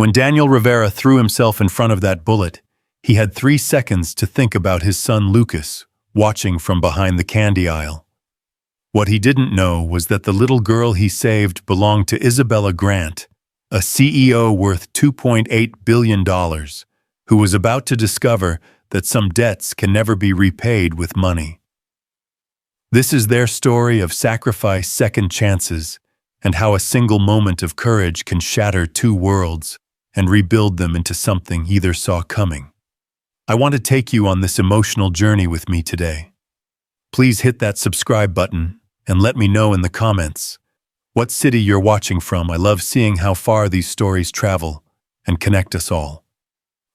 When Daniel Rivera threw himself in front of that bullet, he had 3 seconds to think about his son Lucas, watching from behind the candy aisle. What he didn't know was that the little girl he saved belonged to Isabella Grant, a CEO worth $2.8 billion, who was about to discover that some debts can never be repaid with money. This is their story of sacrifice, second chances, and how a single moment of courage can shatter 2 worlds and rebuild them into something either saw coming. I want to take you on this emotional journey with me today. Please hit that subscribe button and let me know in the comments what city you're watching from. I love seeing how far these stories travel and connect us all.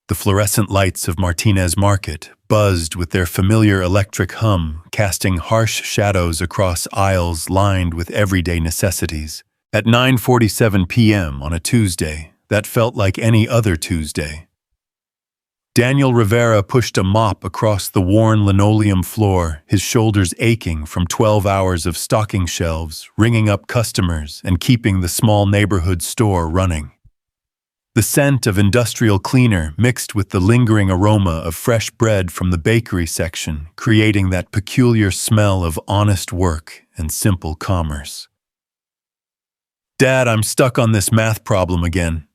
The fluorescent lights of Martinez Market buzzed with their familiar electric hum, casting harsh shadows across aisles lined with everyday necessities. At 9:47 p.m. on a Tuesday, that felt like any other Tuesday. Daniel Rivera pushed a mop across the worn linoleum floor, his shoulders aching from 12 hours of stocking shelves, ringing up customers, and keeping the small neighborhood store running. The scent of industrial cleaner mixed with the lingering aroma of fresh bread from the bakery section, creating that peculiar smell of honest work and simple commerce. "Dad, I'm stuck on this math problem again,"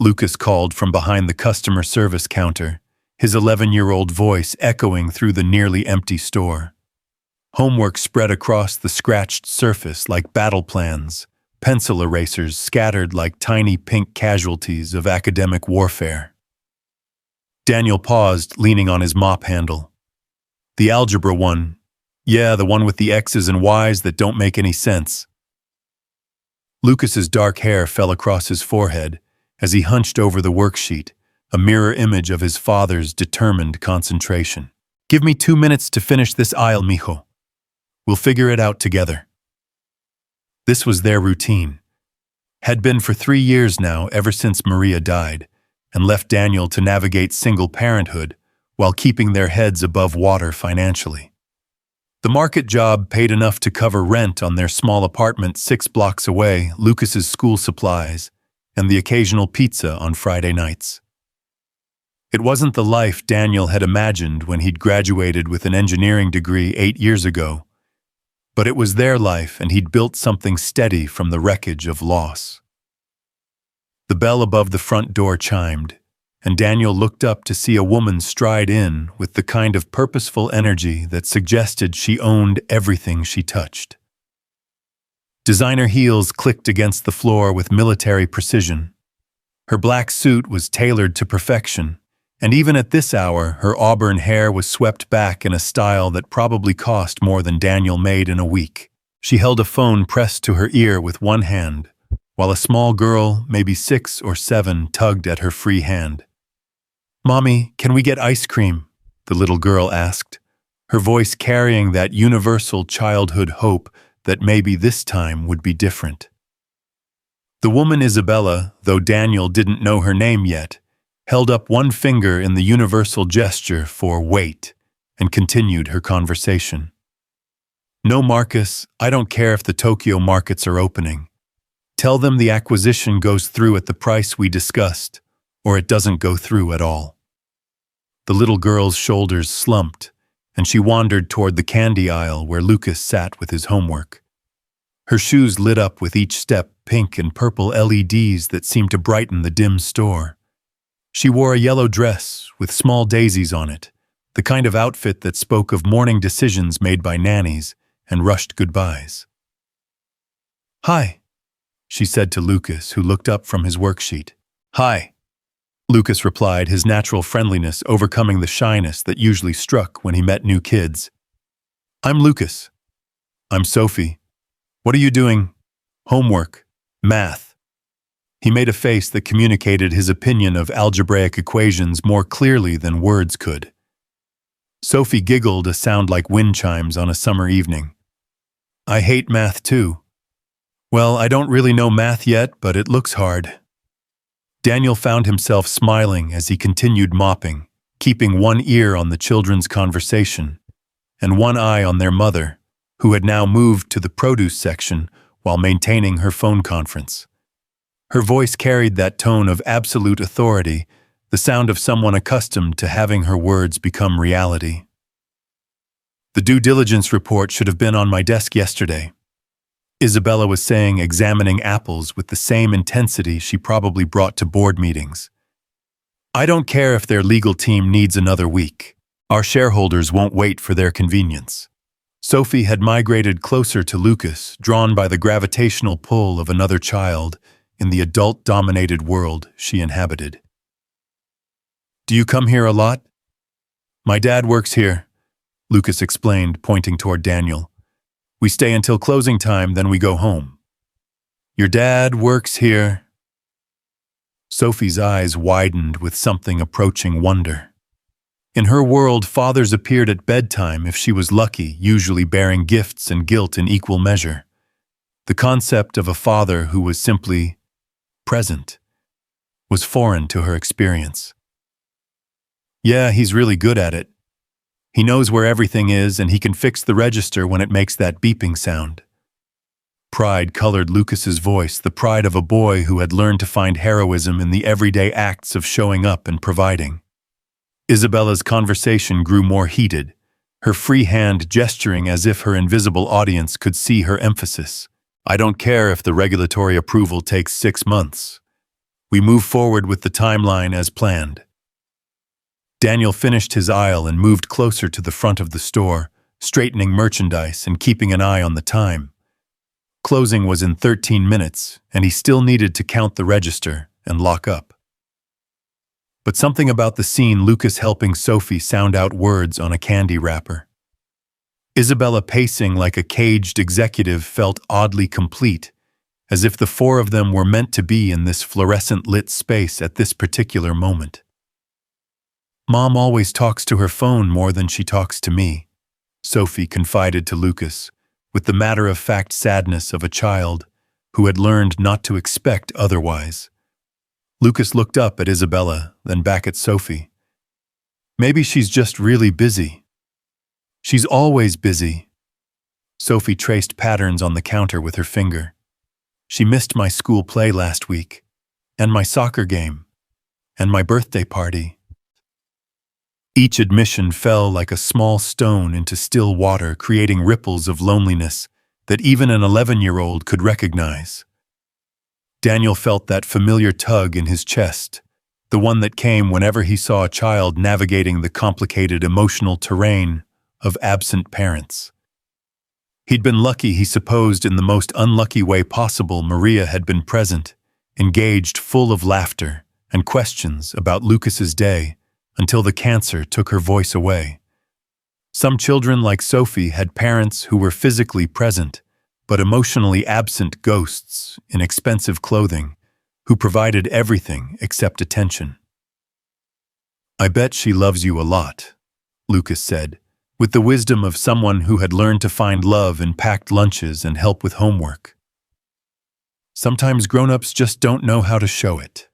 Lucas called from behind the customer service counter, his 11-year-old voice echoing through the nearly empty store. Homework spread across the scratched surface like battle plans, pencil erasers scattered like tiny pink casualties of academic warfare. Daniel paused, leaning on his mop handle. "The algebra one. Yeah, the one with the X's and Y's that don't make any sense." Lucas's dark hair fell across his forehead as he hunched over the worksheet, a mirror image of his father's determined concentration. "Give me 2 minutes to finish this aisle, mijo. We'll figure it out together." This was their routine. Had been for 3 years now, ever since Maria died, and left Daniel to navigate single parenthood while keeping their heads above water financially. The market job paid enough to cover rent on their small apartment 6 blocks away, Lucas's school supplies, and the occasional pizza on Friday nights. It wasn't the life Daniel had imagined when he'd graduated with an engineering degree 8 years ago, but it was their life, and he'd built something steady from the wreckage of loss. The bell above the front door chimed, and Daniel looked up to see a woman stride in with the kind of purposeful energy that suggested she owned everything she touched. Designer heels clicked against the floor with military precision. Her black suit was tailored to perfection, and even at this hour, her auburn hair was swept back in a style that probably cost more than Daniel made in a week. She held a phone pressed to her ear with one hand, while a small girl, maybe 6 or 7, tugged at her free hand. "Mommy, can we get ice cream?" the little girl asked, her voice carrying that universal childhood hope that maybe this time would be different. The woman Isabella, though Daniel didn't know her name yet, held up one finger in the universal gesture for wait, and continued her conversation. "No, Marcus, I don't care if the Tokyo markets are opening. Tell them the acquisition goes through at the price we discussed, or it doesn't go through at all." The little girl's shoulders slumped, and she wandered toward the candy aisle where Lucas sat with his homework. Her shoes lit up with each step, pink and purple LEDs that seemed to brighten the dim store. She wore a yellow dress with small daisies on it, the kind of outfit that spoke of morning decisions made by nannies and rushed goodbyes. "Hi," she said to Lucas, who looked up from his worksheet. "Hi," Lucas replied, his natural friendliness overcoming the shyness that usually struck when he met new kids. "I'm Lucas." "I'm Sophie. What are you doing?" "Homework. Math." He made a face that communicated his opinion of algebraic equations more clearly than words could. Sophie giggled, a sound like wind chimes on a summer evening. "I hate math too." "Well, I don't really know math yet, but it looks hard." Daniel found himself smiling as he continued mopping, keeping one ear on the children's conversation and one eye on their mother, who had now moved to the produce section while maintaining her phone conference. Her voice carried that tone of absolute authority, the sound of someone accustomed to having her words become reality. The due diligence report should have been on my desk yesterday, Isabella was saying, examining apples with the same intensity she probably brought to board meetings. I don't care if their legal team needs another week. Our shareholders won't wait for their convenience. Sophie had migrated closer to Lucas, drawn by the gravitational pull of another child in the adult-dominated world she inhabited. Do you come here a lot? My dad works here, Lucas explained, pointing toward Daniel. We stay until closing time, then we go home. Your dad works here? Sophie's eyes widened with something approaching wonder. In her world, fathers appeared at bedtime if she was lucky, usually bearing gifts and guilt in equal measure. The concept of a father who was simply present was foreign to her experience. Yeah, he's really good at it. He knows where everything is, and he can fix the register when it makes that beeping sound. Pride colored Lucas's voice, the pride of a boy who had learned to find heroism in the everyday acts of showing up and providing. Isabella's conversation grew more heated, her free hand gesturing as if her invisible audience could see her emphasis. I don't care if the regulatory approval takes 6 months. We move forward with the timeline as planned. Daniel finished his aisle and moved closer to the front of the store, straightening merchandise and keeping an eye on the time. Closing was in 13 minutes, and he still needed to count the register and lock up. But something about the scene, Lucas helping Sophie sound out words on a candy wrapper. Isabella pacing like a caged executive felt oddly complete, as if the four of them were meant to be in this fluorescent-lit space at this particular moment. Mom always talks to her phone more than she talks to me, Sophie confided to Lucas, with the matter-of-fact sadness of a child who had learned not to expect otherwise. Lucas looked up at Isabella, then back at Sophie. Maybe she's just really busy. She's always busy. Sophie traced patterns on the counter with her finger. She missed my school play last week, and my soccer game, and my birthday party. Each admission fell like a small stone into still water, creating ripples of loneliness that even an 11-year-old could recognize. Daniel felt that familiar tug in his chest, the one that came whenever he saw a child navigating the complicated emotional terrain of absent parents. He'd been lucky, he supposed, in the most unlucky way possible. Maria had been present, engaged, full of laughter and questions about Lucas's day, until the cancer took her voice away. Some children, like Sophie, had parents who were physically present, but emotionally absent ghosts in expensive clothing, who provided everything except attention. I bet she loves you a lot, Lucas said, with the wisdom of someone who had learned to find love in packed lunches and help with homework. Sometimes grown-ups just don't know how to show it.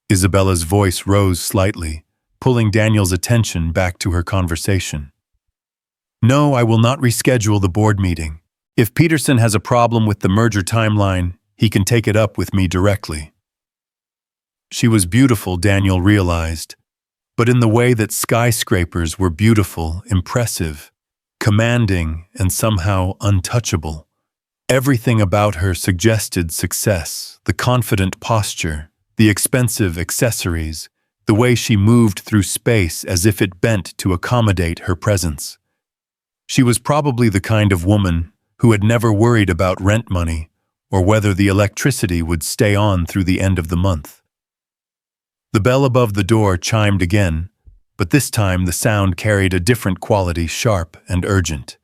Isabella's voice rose slightly, pulling Daniel's attention back to her conversation. No, I will not reschedule the board meeting. If Peterson has a problem with the merger timeline, he can take it up with me directly. She was beautiful, Daniel realized, but in the way that skyscrapers were beautiful, impressive, commanding, and somehow untouchable. Everything about her suggested success, the confident posture, the expensive accessories, the way she moved through space as if it bent to accommodate her presence. She was probably the kind of woman who had never worried about rent money or whether the electricity would stay on through the end of the month. The bell above the door chimed again, but this time the sound carried a different quality, sharp and urgent.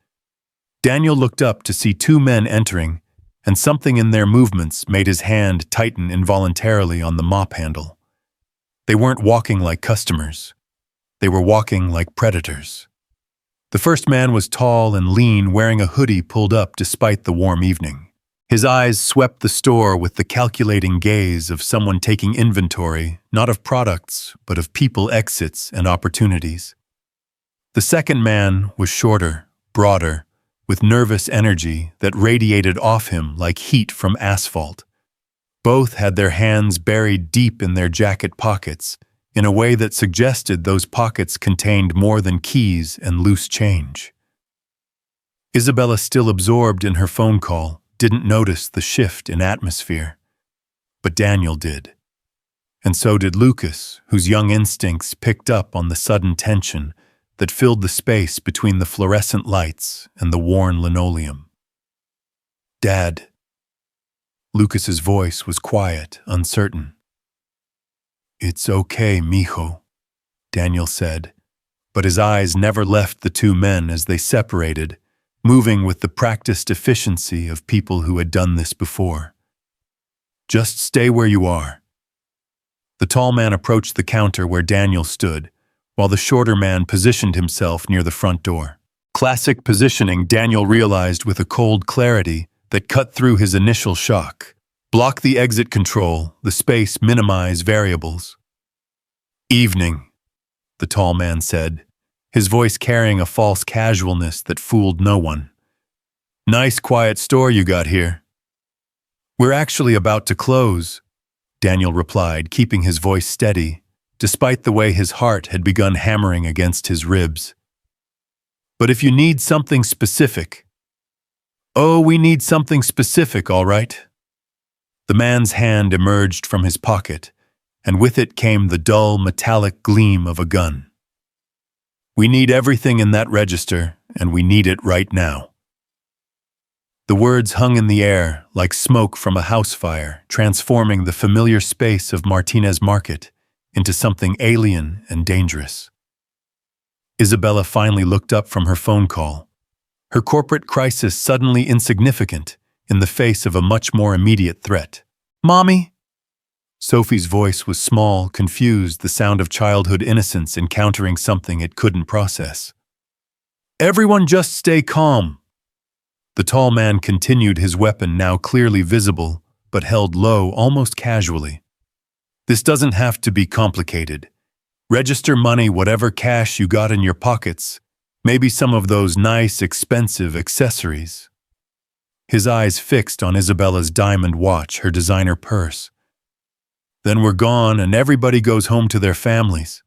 Daniel looked up to see two men entering, and something in their movements made his hand tighten involuntarily on the mop handle. They weren't walking like customers. They were walking like predators. The first man was tall and lean, wearing a hoodie pulled up despite the warm evening. His eyes swept the store with the calculating gaze of someone taking inventory, not of products, but of people, exits, and opportunities. The second man was shorter, broader, with nervous energy that radiated off him like heat from asphalt. Both had their hands buried deep in their jacket pockets, in a way that suggested those pockets contained more than keys and loose change. Isabella, still absorbed in her phone call, didn't notice the shift in atmosphere. But Daniel did. And so did Lucas, whose young instincts picked up on the sudden tension that filled the space between the fluorescent lights and the worn linoleum. "Dad." Lucas's voice was quiet, uncertain. "It's okay, mijo," Daniel said, but his eyes never left the two men as they separated, moving with the practiced efficiency of people who had done this before. "Just stay where you are." The tall man approached the counter where Daniel stood, while the shorter man positioned himself near the front door. Classic positioning, Daniel realized with a cold clarity that cut through his initial shock. Block the exit control, the space minimize variables. "Evening," the tall man said, his voice carrying a false casualness that fooled no one. "Nice quiet store you got here." "We're actually about to close," Daniel replied, keeping his voice steady, despite the way his heart had begun hammering against his ribs. "But if you need something specific—" "Oh, we need something specific, all right." The man's hand emerged from his pocket, and with it came the dull, metallic gleam of a gun. "We need everything in that register, and we need it right now." The words hung in the air like smoke from a house fire, transforming the familiar space of Martinez Market into something alien and dangerous. Isabella finally looked up from her phone call, her corporate crisis suddenly insignificant in the face of a much more immediate threat. "Mommy?" Sophie's voice was small, confused, the sound of childhood innocence encountering something it couldn't process. "Everyone just stay calm." The tall man continued, his weapon now clearly visible, but held low almost casually. "This doesn't have to be complicated. Register money, whatever cash you got in your pockets, maybe some of those nice, expensive accessories." His eyes fixed on Isabella's diamond watch, her designer purse. "Then we're gone and everybody goes home to their families."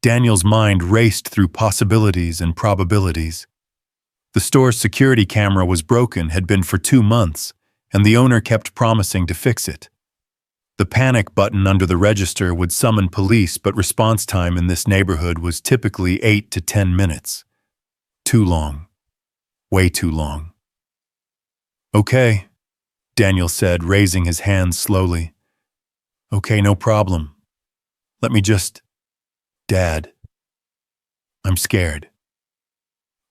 Daniel's mind raced through possibilities and probabilities. The store's security camera was broken, had been for 2 months, and the owner kept promising to fix it. The panic button under the register would summon police, but response time in this neighborhood was typically 8 to 10 minutes. Too long. Way too long. "Okay," Daniel said, raising his hands slowly. "Okay, no problem. Let me just—" "Dad, I'm scared."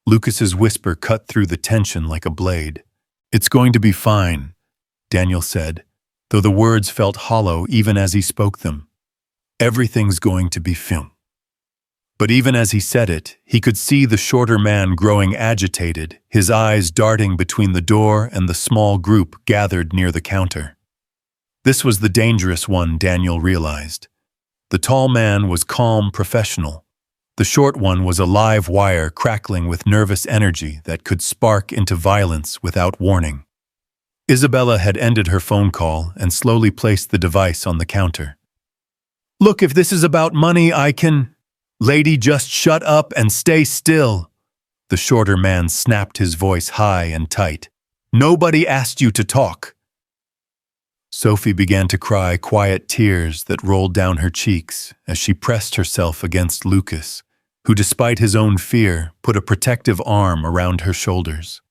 Lucas's whisper cut through the tension like a blade. "It's going to be fine," Daniel said, though the words felt hollow even as he spoke them. "Everything's going to be fine." But even as he said it, he could see the shorter man growing agitated, his eyes darting between the door and the small group gathered near the counter. This was the dangerous one, Daniel realized. The tall man was calm, professional. The short one was a live wire crackling with nervous energy that could spark into violence without warning. Isabella had ended her phone call and slowly placed the device on the counter. "Look, if this is about money, I can—" "Lady, just shut up and stay still." The shorter man snapped, his voice high and tight. "Nobody asked you to talk." Sophie began to cry, quiet tears that rolled down her cheeks as she pressed herself against Lucas, who, despite his own fear, put a protective arm around her shoulders.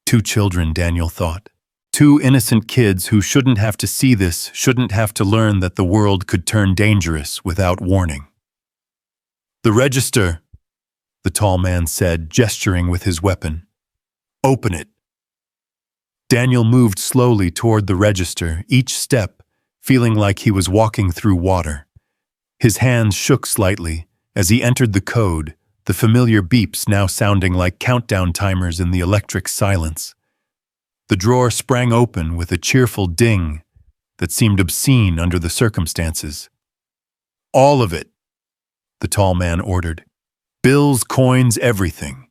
2 children, Daniel thought. 2 innocent kids who shouldn't have to see this, shouldn't have to learn that the world could turn dangerous without warning. "The register," the tall man said, gesturing with his weapon. "Open it." Daniel moved slowly toward the register, each step feeling like he was walking through water. His hands shook slightly as he entered the code, the familiar beeps now sounding like countdown timers in the electric silence. The drawer sprang open with a cheerful ding that seemed obscene under the circumstances. "All of it," the tall man ordered. "Bills, coins, everything."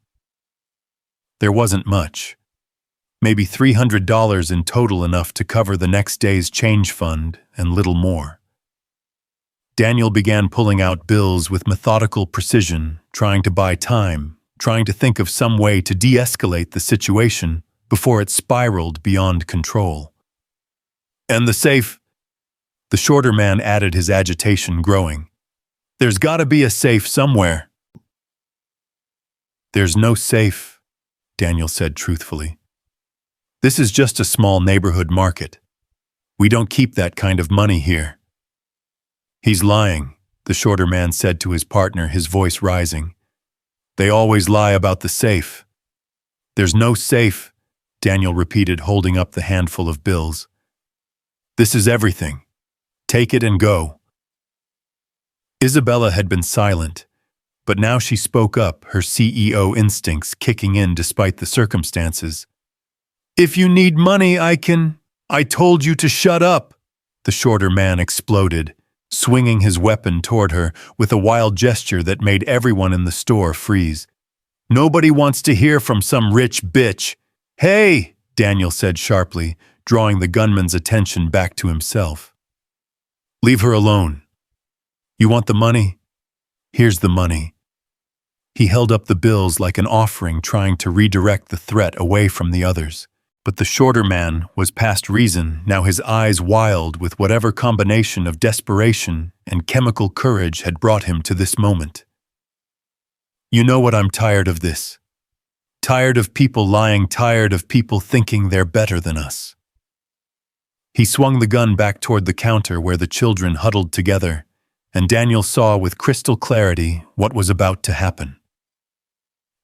There wasn't much. maybe $300 in total, enough to cover the next day's change fund and little more. Daniel began pulling out bills with methodical precision, trying to buy time, trying to think of some way to de-escalate the situation before it spiraled beyond control. "And the safe?" The shorter man added, his agitation growing. "There's gotta be a safe somewhere." "There's no safe," Daniel said truthfully. "This is just a small neighborhood market. We don't keep that kind of money here." "He's lying," the shorter man said to his partner, his voice rising. "They always lie about the safe." "There's no safe," Daniel repeated, holding up the handful of bills. "This is everything. Take it and go." Isabella had been silent, but now she spoke up, her CEO instincts kicking in despite the circumstances. "If you need money, I told you to shut up," the shorter man exploded, swinging his weapon toward her with a wild gesture that made everyone in the store freeze. "Nobody wants to hear from some rich bitch." "Hey," Daniel said sharply, drawing the gunman's attention back to himself. "Leave her alone. You want the money? Here's the money." He held up the bills like an offering, trying to redirect the threat away from the others. But the shorter man was past reason, now his eyes wild with whatever combination of desperation and chemical courage had brought him to this moment. "You know what, I'm tired of this. Tired of people lying, tired of people thinking they're better than us." He swung the gun back toward the counter where the children huddled together, and Daniel saw with crystal clarity what was about to happen.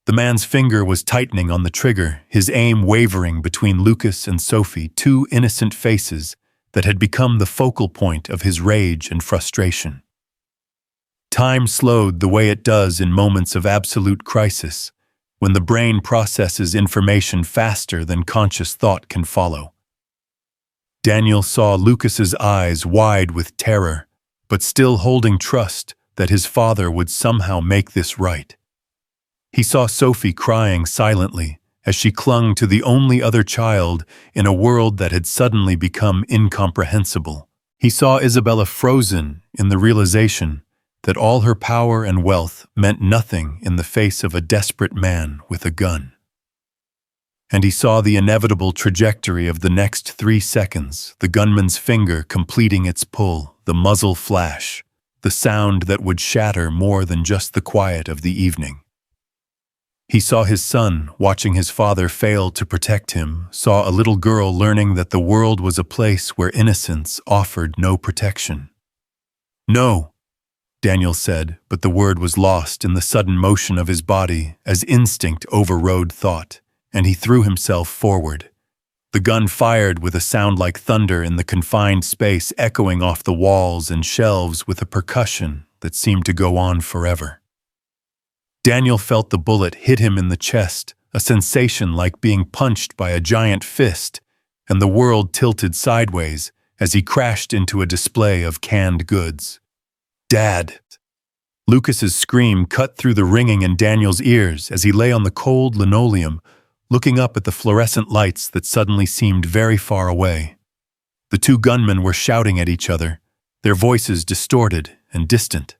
The man's finger was tightening on the trigger, his aim wavering between Lucas and Sophie, two innocent faces that had become the focal point of his rage and frustration. Time slowed the way it does in moments of absolute crisis, when the brain processes information faster than conscious thought can follow. Daniel saw Lucas's eyes wide with terror, but still holding trust that his father would somehow make this right. He saw Sophie crying silently as she clung to the only other child in a world that had suddenly become incomprehensible. He saw Isabella frozen in the realization that all her power and wealth meant nothing in the face of a desperate man with a gun. And he saw the inevitable trajectory of the next 3 seconds, the gunman's finger completing its pull, the muzzle flash, the sound that would shatter more than just the quiet of the evening. He saw his son watching his father fail to protect him, saw a little girl learning that the world was a place where innocence offered no protection. "No," Daniel said, but the word was lost in the sudden motion of his body as instinct overrode thought, and he threw himself forward. The gun fired with a sound like thunder in the confined space, echoing off the walls and shelves with a percussion that seemed to go on forever. Daniel felt the bullet hit him in the chest, a sensation like being punched by a giant fist, and the world tilted sideways as he crashed into a display of canned goods. "Dad!" Lucas's scream cut through the ringing in Daniel's ears as he lay on the cold linoleum, looking up at the fluorescent lights that suddenly seemed very far away. The two gunmen were shouting at each other, their voices distorted and distant.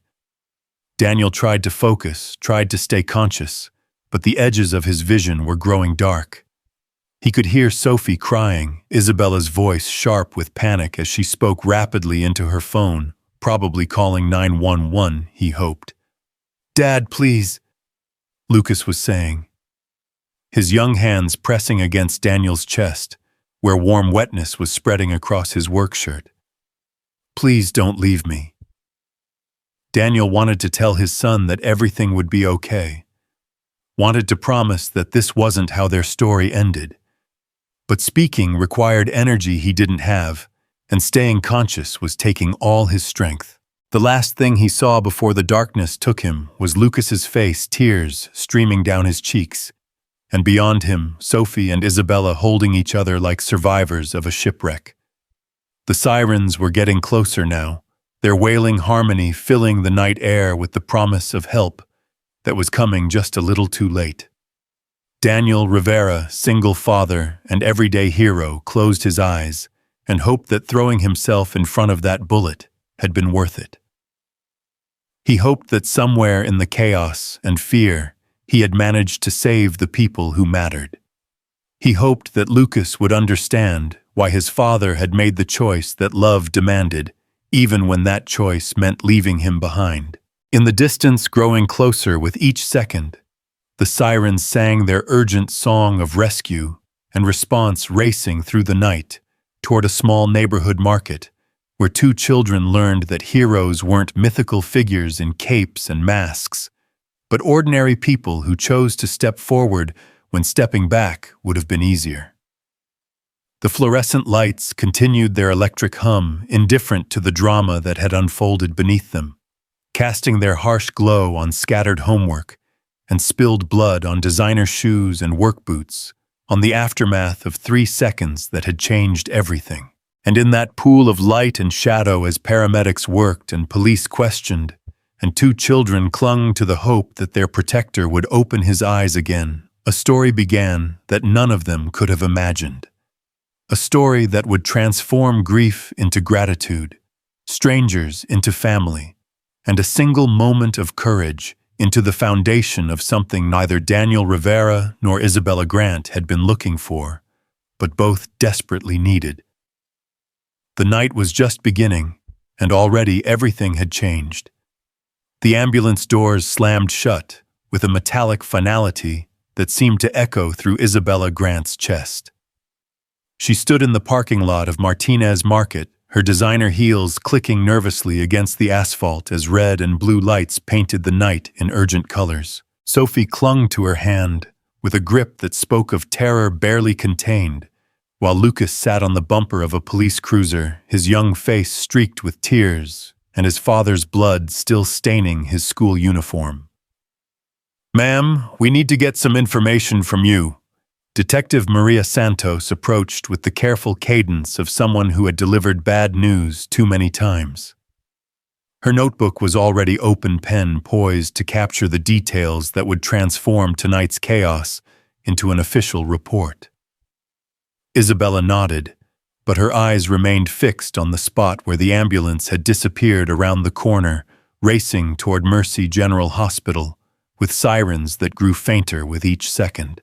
Daniel tried to focus, tried to stay conscious, but the edges of his vision were growing dark. He could hear Sophie crying, Isabella's voice sharp with panic as she spoke rapidly into her phone, probably calling 911, he hoped. "Dad, please," Lucas was saying, his young hands pressing against Daniel's chest, where warm wetness was spreading across his work shirt. "Please don't leave me." Daniel wanted to tell his son that everything would be okay, wanted to promise that this wasn't how their story ended. But speaking required energy he didn't have, and staying conscious was taking all his strength. The last thing he saw before the darkness took him was Lucas's face, tears streaming down his cheeks, and beyond him, Sophie and Isabella holding each other like survivors of a shipwreck. The sirens were getting closer now, their wailing harmony filling the night air with the promise of help that was coming just a little too late. Daniel Rivera, single father and everyday hero, closed his eyes and hoped that throwing himself in front of that bullet had been worth it. He hoped that somewhere in the chaos and fear, he had managed to save the people who mattered. He hoped that Lucas would understand why his father had made the choice that love demanded, even when that choice meant leaving him behind. In the distance, growing closer with each second, the sirens sang their urgent song of rescue and response, racing through the night toward a small neighborhood market, where two children learned that heroes weren't mythical figures in capes and masks, but ordinary people who chose to step forward when stepping back would have been easier. The fluorescent lights continued their electric hum, indifferent to the drama that had unfolded beneath them, casting their harsh glow on scattered homework and spilled blood on designer shoes and work boots, on the aftermath of 3 seconds that had changed everything. And in that pool of light and shadow, as paramedics worked and police questioned, and two children clung to the hope that their protector would open his eyes again, a story began that none of them could have imagined. A story that would transform grief into gratitude, strangers into family, and a single moment of courage into the foundation of something neither Daniel Rivera nor Isabella Grant had been looking for, but both desperately needed. The night was just beginning, and already everything had changed. The ambulance doors slammed shut with a metallic finality that seemed to echo through Isabella Grant's chest. She stood in the parking lot of Martinez Market, her designer heels clicking nervously against the asphalt as red and blue lights painted the night in urgent colors. Sophie clung to her hand with a grip that spoke of terror barely contained, while Lucas sat on the bumper of a police cruiser, his young face streaked with tears and his father's blood still staining his school uniform. "Ma'am, we need to get some information from you." Detective Maria Santos approached with the careful cadence of someone who had delivered bad news too many times. Her notebook was already open pen, poised to capture the details that would transform tonight's chaos into an official report. Isabella nodded, but her eyes remained fixed on the spot where the ambulance had disappeared around the corner, racing toward Mercy General Hospital, with sirens that grew fainter with each second.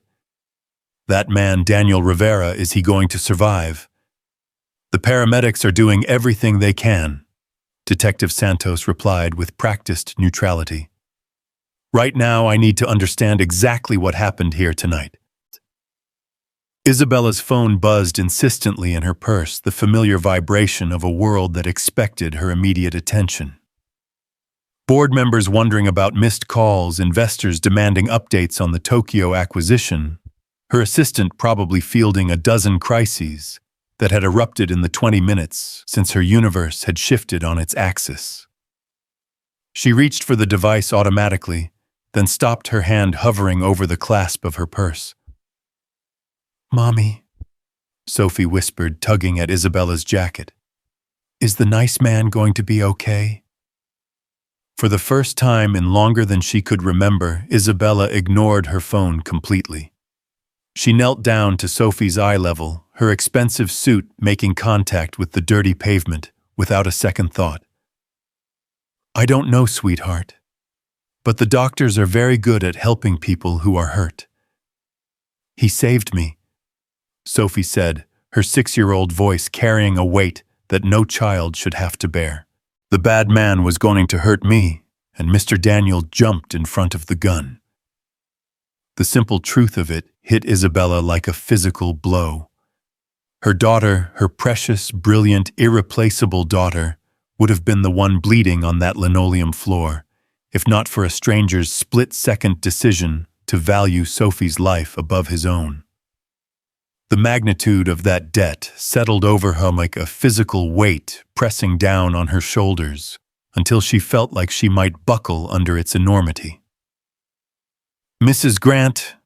That man, Daniel Rivera, is he going to survive? The paramedics are doing everything they can, Detective Santos replied with practiced neutrality. Right now, I need to understand exactly what happened here tonight. Isabella's phone buzzed insistently in her purse, the familiar vibration of a world that expected her immediate attention. Board members wondering about missed calls, investors demanding updates on the Tokyo acquisition, her assistant probably fielding a dozen crises that had erupted in the 20 minutes since her universe had shifted on its axis. She reached for the device automatically, then stopped, her hand hovering over the clasp of her purse. "Mommy," Sophie whispered, tugging at Isabella's jacket. "Is the nice man going to be okay?" For the first time in longer than she could remember, Isabella ignored her phone completely. She knelt down to Sophie's eye level, her expensive suit making contact with the dirty pavement without a second thought. "I don't know, sweetheart, but the doctors are very good at helping people who are hurt. He saved me," Sophie said, her 6-year-old voice carrying a weight that no child should have to bear. "The bad man was going to hurt me, and Mr. Daniel jumped in front of the gun." The simple truth of it hit Isabella like a physical blow. Her daughter, her precious, brilliant, irreplaceable daughter, would have been the one bleeding on that linoleum floor, if not for a stranger's split-second decision to value Sophie's life above his own. The magnitude of that debt settled over her like a physical weight pressing down on her shoulders until she felt like she might buckle under its enormity. "Mrs. Grant,"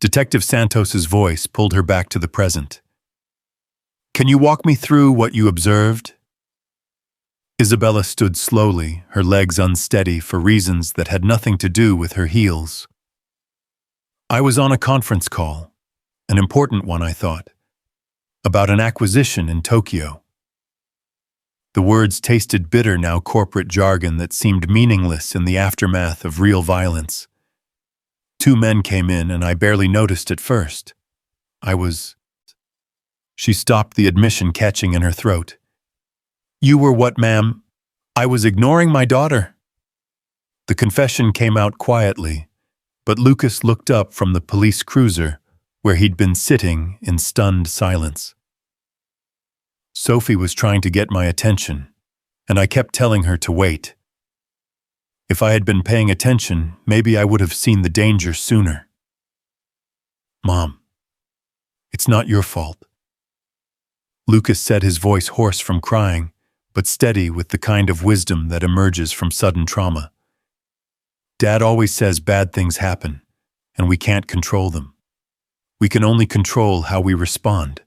Detective Santos's voice pulled her back to the present. "Can you walk me through what you observed?" Isabella stood slowly, her legs unsteady for reasons that had nothing to do with her heels. I was on a conference call, an important one, I thought, about an acquisition in Tokyo. The words tasted bitter now, corporate jargon that seemed meaningless in the aftermath of real violence. Two men came in and I barely noticed at first. She stopped, the admission catching in her throat. You were what, ma'am? I was ignoring my daughter. The confession came out quietly, but Lucas looked up from the police cruiser where he'd been sitting in stunned silence. Sophie was trying to get my attention, and I kept telling her to wait. If I had been paying attention, maybe I would have seen the danger sooner. Mom, it's not your fault. Lucas said, his voice hoarse from crying, but steady with the kind of wisdom that emerges from sudden trauma. Dad always says bad things happen, and we can't control them. We can only control how we respond.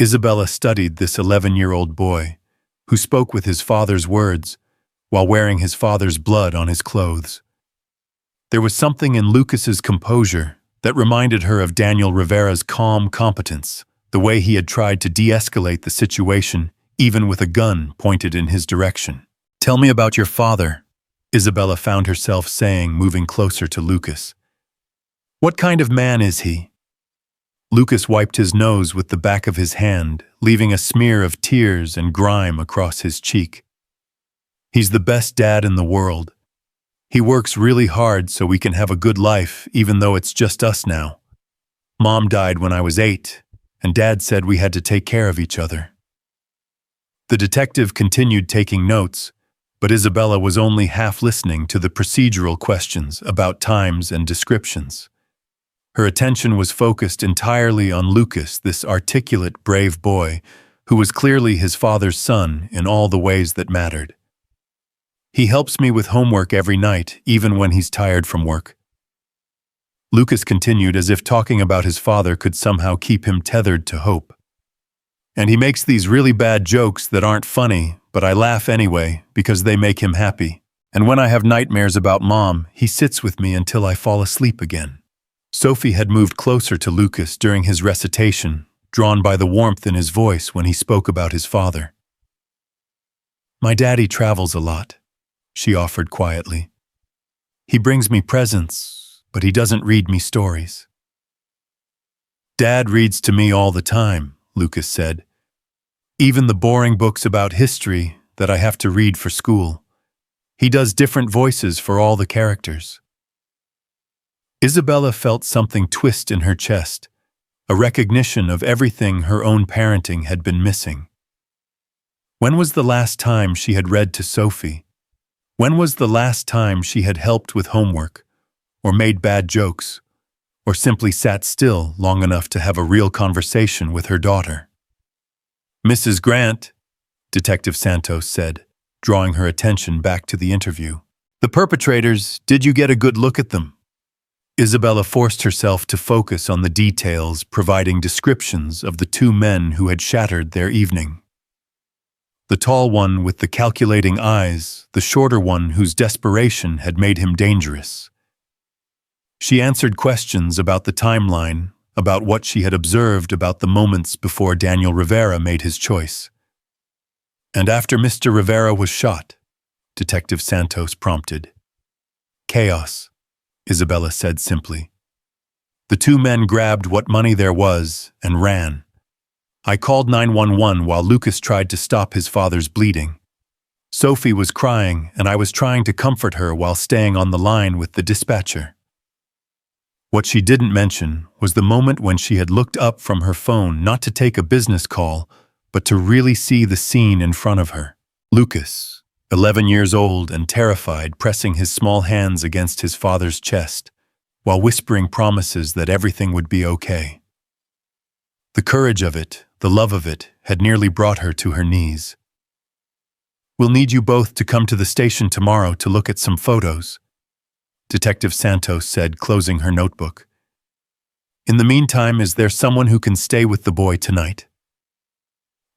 Isabella studied this 11-year-old boy, who spoke with his father's words while wearing his father's blood on his clothes. There was something in Lucas's composure that reminded her of Daniel Rivera's calm competence, the way he had tried to de-escalate the situation, even with a gun pointed in his direction. Tell me about your father, Isabella found herself saying, moving closer to Lucas. What kind of man is he? Lucas wiped his nose with the back of his hand, leaving a smear of tears and grime across his cheek. He's the best dad in the world. He works really hard so we can have a good life, even though it's just us now. Mom died when I was 8, and Dad said we had to take care of each other. The detective continued taking notes, but Isabella was only half listening to the procedural questions about times and descriptions. Her attention was focused entirely on Lucas, this articulate, brave boy, who was clearly his father's son in all the ways that mattered. He helps me with homework every night, even when he's tired from work. Lucas continued as if talking about his father could somehow keep him tethered to hope. And he makes these really bad jokes that aren't funny, but I laugh anyway because they make him happy. And when I have nightmares about Mom, he sits with me until I fall asleep again. Sophie had moved closer to Lucas during his recitation, drawn by the warmth in his voice when he spoke about his father. My daddy travels a lot, she offered quietly. He brings me presents, but he doesn't read me stories. Dad reads to me all the time, Lucas said. Even the boring books about history that I have to read for school. He does different voices for all the characters. Isabella felt something twist in her chest, a recognition of everything her own parenting had been missing. When was the last time she had read to Sophie? When was the last time she had helped with homework, or made bad jokes, or simply sat still long enough to have a real conversation with her daughter? Mrs. Grant, Detective Santos said, drawing her attention back to the interview. The perpetrators, did you get a good look at them? Isabella forced herself to focus on the details, providing descriptions of the two men who had shattered their evening. The tall one with the calculating eyes, the shorter one whose desperation had made him dangerous. She answered questions about the timeline, about what she had observed about the moments before Daniel Rivera made his choice. And after Mr. Rivera was shot, Detective Santos prompted. Chaos, Isabella said simply. The two men grabbed what money there was and ran. I called 911 while Lucas tried to stop his father's bleeding. Sophie was crying, and I was trying to comfort her while staying on the line with the dispatcher. What she didn't mention was the moment when she had looked up from her phone not to take a business call, but to really see the scene in front of her. Lucas, 11 years old and terrified, pressing his small hands against his father's chest, while whispering promises that everything would be okay. The courage of it, the love of it, had nearly brought her to her knees. We'll need you both to come to the station tomorrow to look at some photos, Detective Santos said, closing her notebook. In the meantime, is there someone who can stay with the boy tonight?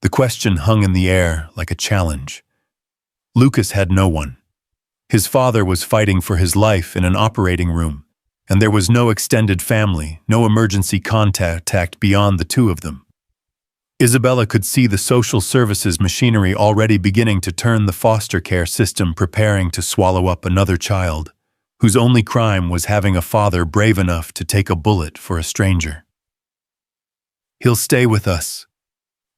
The question hung in the air like a challenge. Lucas had no one. His father was fighting for his life in an operating room, and there was no extended family, no emergency contact beyond the two of them. Isabella could see the social services machinery already beginning to turn, the foster care system preparing to swallow up another child, whose only crime was having a father brave enough to take a bullet for a stranger. "He'll stay with us."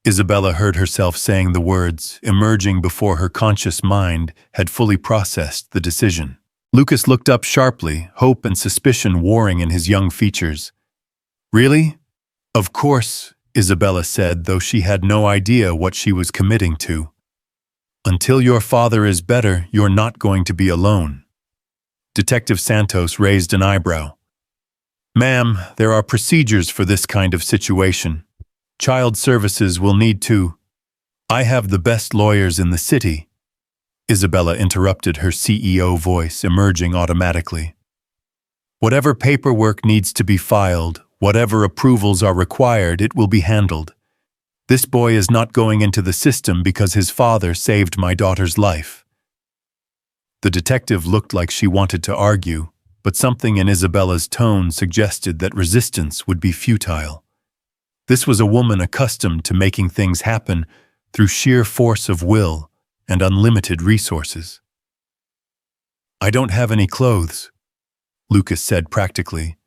Isabella heard herself saying the words, emerging before her conscious mind had fully processed the decision. Lucas looked up sharply, hope and suspicion warring in his young features. "Really?" "Of course," Isabella said, though she had no idea what she was committing to. "Until your father is better, you're not going to be alone." Detective Santos raised an eyebrow. "Ma'am, there are procedures for this kind of situation. Child services will need to—" "I have the best lawyers in the city," Isabella interrupted, her CEO voice emerging automatically. "Whatever paperwork needs to be filed, whatever approvals are required, it will be handled. This boy is not going into the system because his father saved my daughter's life." The detective looked like she wanted to argue, but something in Isabella's tone suggested that resistance would be futile. This was a woman accustomed to making things happen through sheer force of will and unlimited resources. "I don't have any clothes," Lucas said practically,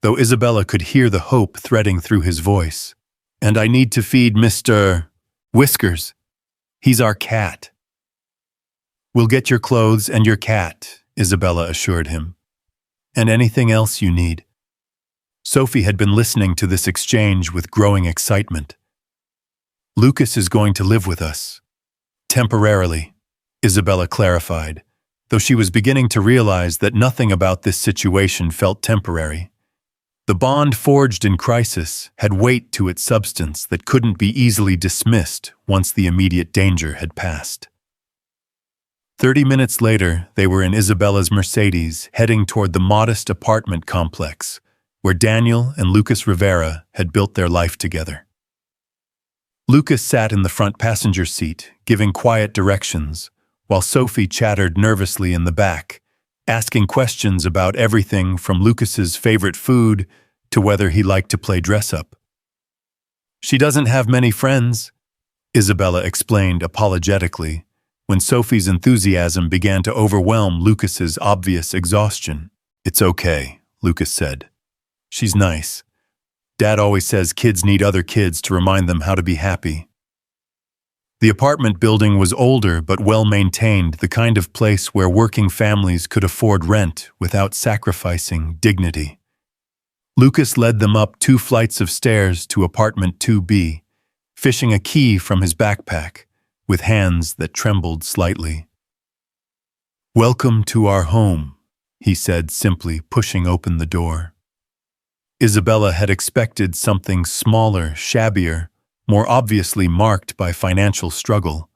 though Isabella could hear the hope threading through his voice. "And I need to feed Mr. Whiskers. He's our cat." "We'll get your clothes and your cat," Isabella assured him. "And anything else you need." Sophie had been listening to this exchange with growing excitement. "Lucas is going to live with us. Temporarily," Isabella clarified, though she was beginning to realize that nothing about this situation felt temporary. The bond forged in crisis had weight to its substance that couldn't be easily dismissed once the immediate danger had passed. 30 minutes later, they were in Isabella's Mercedes, heading toward the modest apartment complex where Daniel and Lucas Rivera had built their life together. Lucas sat in the front passenger seat, giving quiet directions, while Sophie chattered nervously in the back, asking questions about everything from Lucas's favorite food to whether he liked to play dress-up. "She doesn't have many friends," Isabella explained apologetically, when Sophie's enthusiasm began to overwhelm Lucas's obvious exhaustion. "It's okay," Lucas said. "She's nice. Dad always says kids need other kids to remind them how to be happy." The apartment building was older but well-maintained, the kind of place where working families could afford rent without sacrificing dignity. Lucas led them up 2 flights of stairs to apartment 2B, fishing a key from his backpack, with hands that trembled slightly. "Welcome to our home," he said simply, pushing open the door. Isabella had expected something smaller, shabbier, more obviously marked by financial struggle.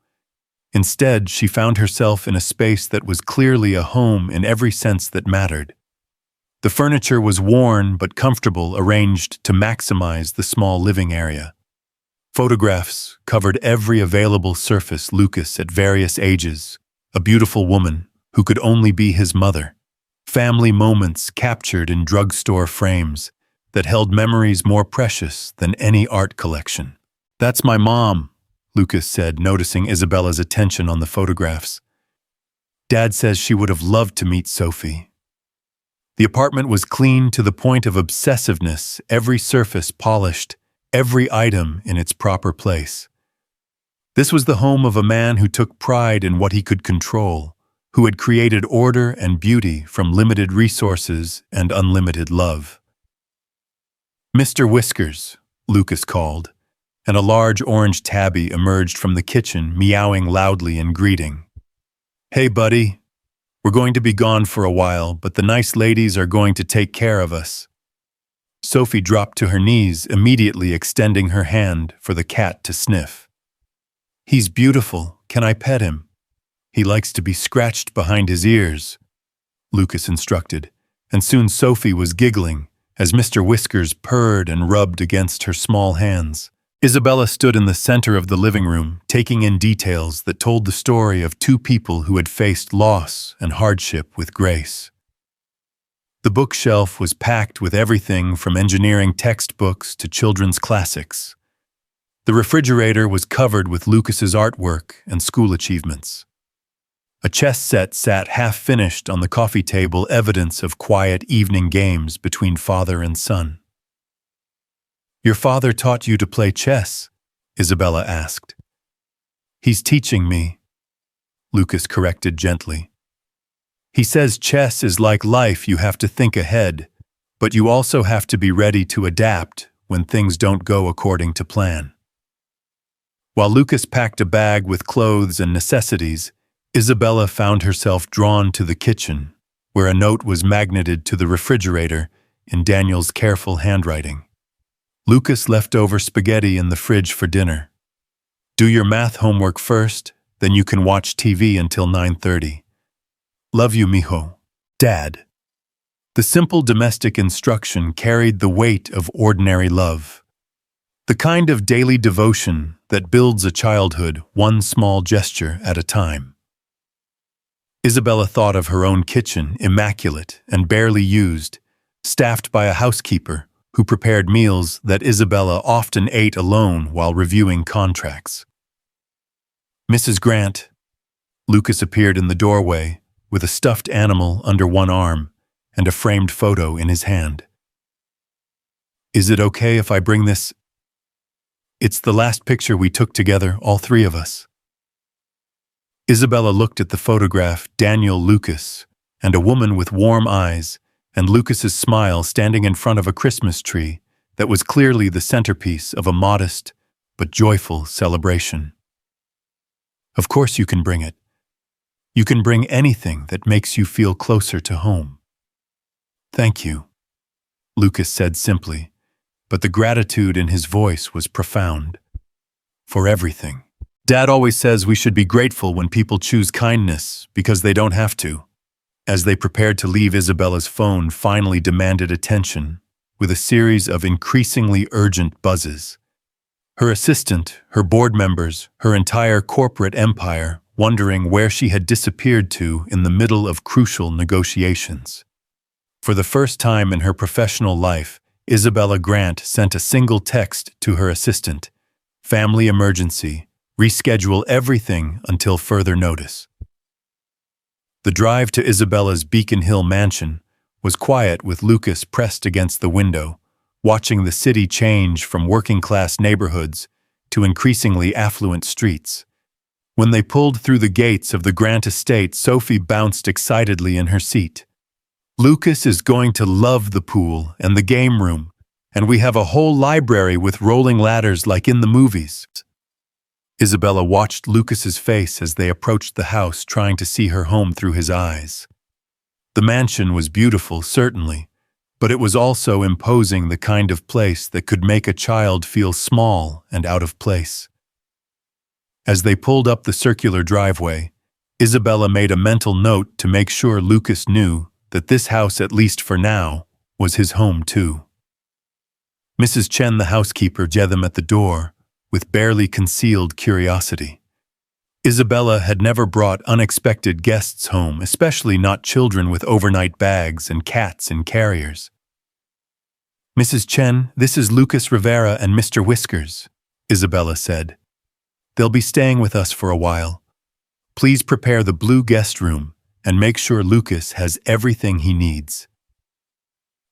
Instead, she found herself in a space that was clearly a home in every sense that mattered. The furniture was worn but comfortable, arranged to maximize the small living area. Photographs covered every available surface. Lucas at various ages, a beautiful woman who could only be his mother. Family moments captured in drugstore frames that held memories more precious than any art collection. "That's my mom," Lucas said, noticing Isabella's attention on the photographs. "Dad says she would have loved to meet Sophie." The apartment was clean to the point of obsessiveness, every surface polished, every item in its proper place. This was the home of a man who took pride in what he could control, who had created order and beauty from limited resources and unlimited love. "Mr. Whiskers," Lucas called, and a large orange tabby emerged from the kitchen, meowing loudly in greeting. "Hey, buddy. We're going to be gone for a while, but the nice ladies are going to take care of us." Sophie dropped to her knees, immediately extending her hand for the cat to sniff. "He's beautiful. Can I pet him?" "He likes to be scratched behind his ears," Lucas instructed, and soon Sophie was giggling as Mr. Whiskers purred and rubbed against her small hands. Isabella stood in the center of the living room, taking in details that told the story of 2 people who had faced loss and hardship with grace. The bookshelf was packed with everything from engineering textbooks to children's classics. The refrigerator was covered with Lucas's artwork and school achievements. A chess set sat half-finished on the coffee table, evidence of quiet evening games between father and son. "Your father taught you to play chess?" Isabella asked. "He's teaching me," Lucas corrected gently. "He says chess is like life, you have to think ahead, but you also have to be ready to adapt when things don't go according to plan." While Lucas packed a bag with clothes and necessities, Isabella found herself drawn to the kitchen, where a note was magneted to the refrigerator in Daniel's careful handwriting. "Lucas left over spaghetti in the fridge for dinner. Do your math homework first, then you can watch TV until 9:30. Love you, mijo. Dad." The simple domestic instruction carried the weight of ordinary love. The kind of daily devotion that builds a childhood one small gesture at a time. Isabella thought of her own kitchen, immaculate and barely used, staffed by a housekeeper who prepared meals that Isabella often ate alone while reviewing contracts. "Mrs. Grant." Lucas appeared in the doorway with a stuffed animal under one arm and a framed photo in his hand. "Is it okay if I bring this? It's the last picture we took together, all three of us." Isabella looked at the photograph, Daniel, Lucas, and a woman with warm eyes, and Lucas's smile standing in front of a Christmas tree that was clearly the centerpiece of a modest but joyful celebration. "Of course you can bring it. You can bring anything that makes you feel closer to home." "Thank you," Lucas said simply, but the gratitude in his voice was profound. "For everything. Dad always says we should be grateful when people choose kindness because they don't have to." As they prepared to leave, Isabella's phone finally demanded attention with a series of increasingly urgent buzzes. Her assistant, her board members, her entire corporate empire wondering where she had disappeared to in the middle of crucial negotiations. For the first time in her professional life, Isabella Grant sent a single text to her assistant: "Family emergency. Reschedule everything until further notice." The drive to Isabella's Beacon Hill mansion was quiet, with Lucas pressed against the window, watching the city change from working-class neighborhoods to increasingly affluent streets. When they pulled through the gates of the Grant estate, Sophie bounced excitedly in her seat. "Lucas is going to love the pool and the game room, and we have a whole library with rolling ladders like in the movies." Isabella watched Lucas's face as they approached the house, trying to see her home through his eyes. The mansion was beautiful, certainly, but it was also imposing, the kind of place that could make a child feel small and out of place. As they pulled up the circular driveway, Isabella made a mental note to make sure Lucas knew that this house, at least for now, was his home too. Mrs. Chen, the housekeeper, met them at the door with barely concealed curiosity. Isabella had never brought unexpected guests home, especially not children with overnight bags and cats in carriers. "Mrs. Chen, this is Lucas, Rivera, and Mr. Whiskers," Isabella said. "They'll be staying with us for a while. Please prepare the blue guest room and make sure Lucas has everything he needs."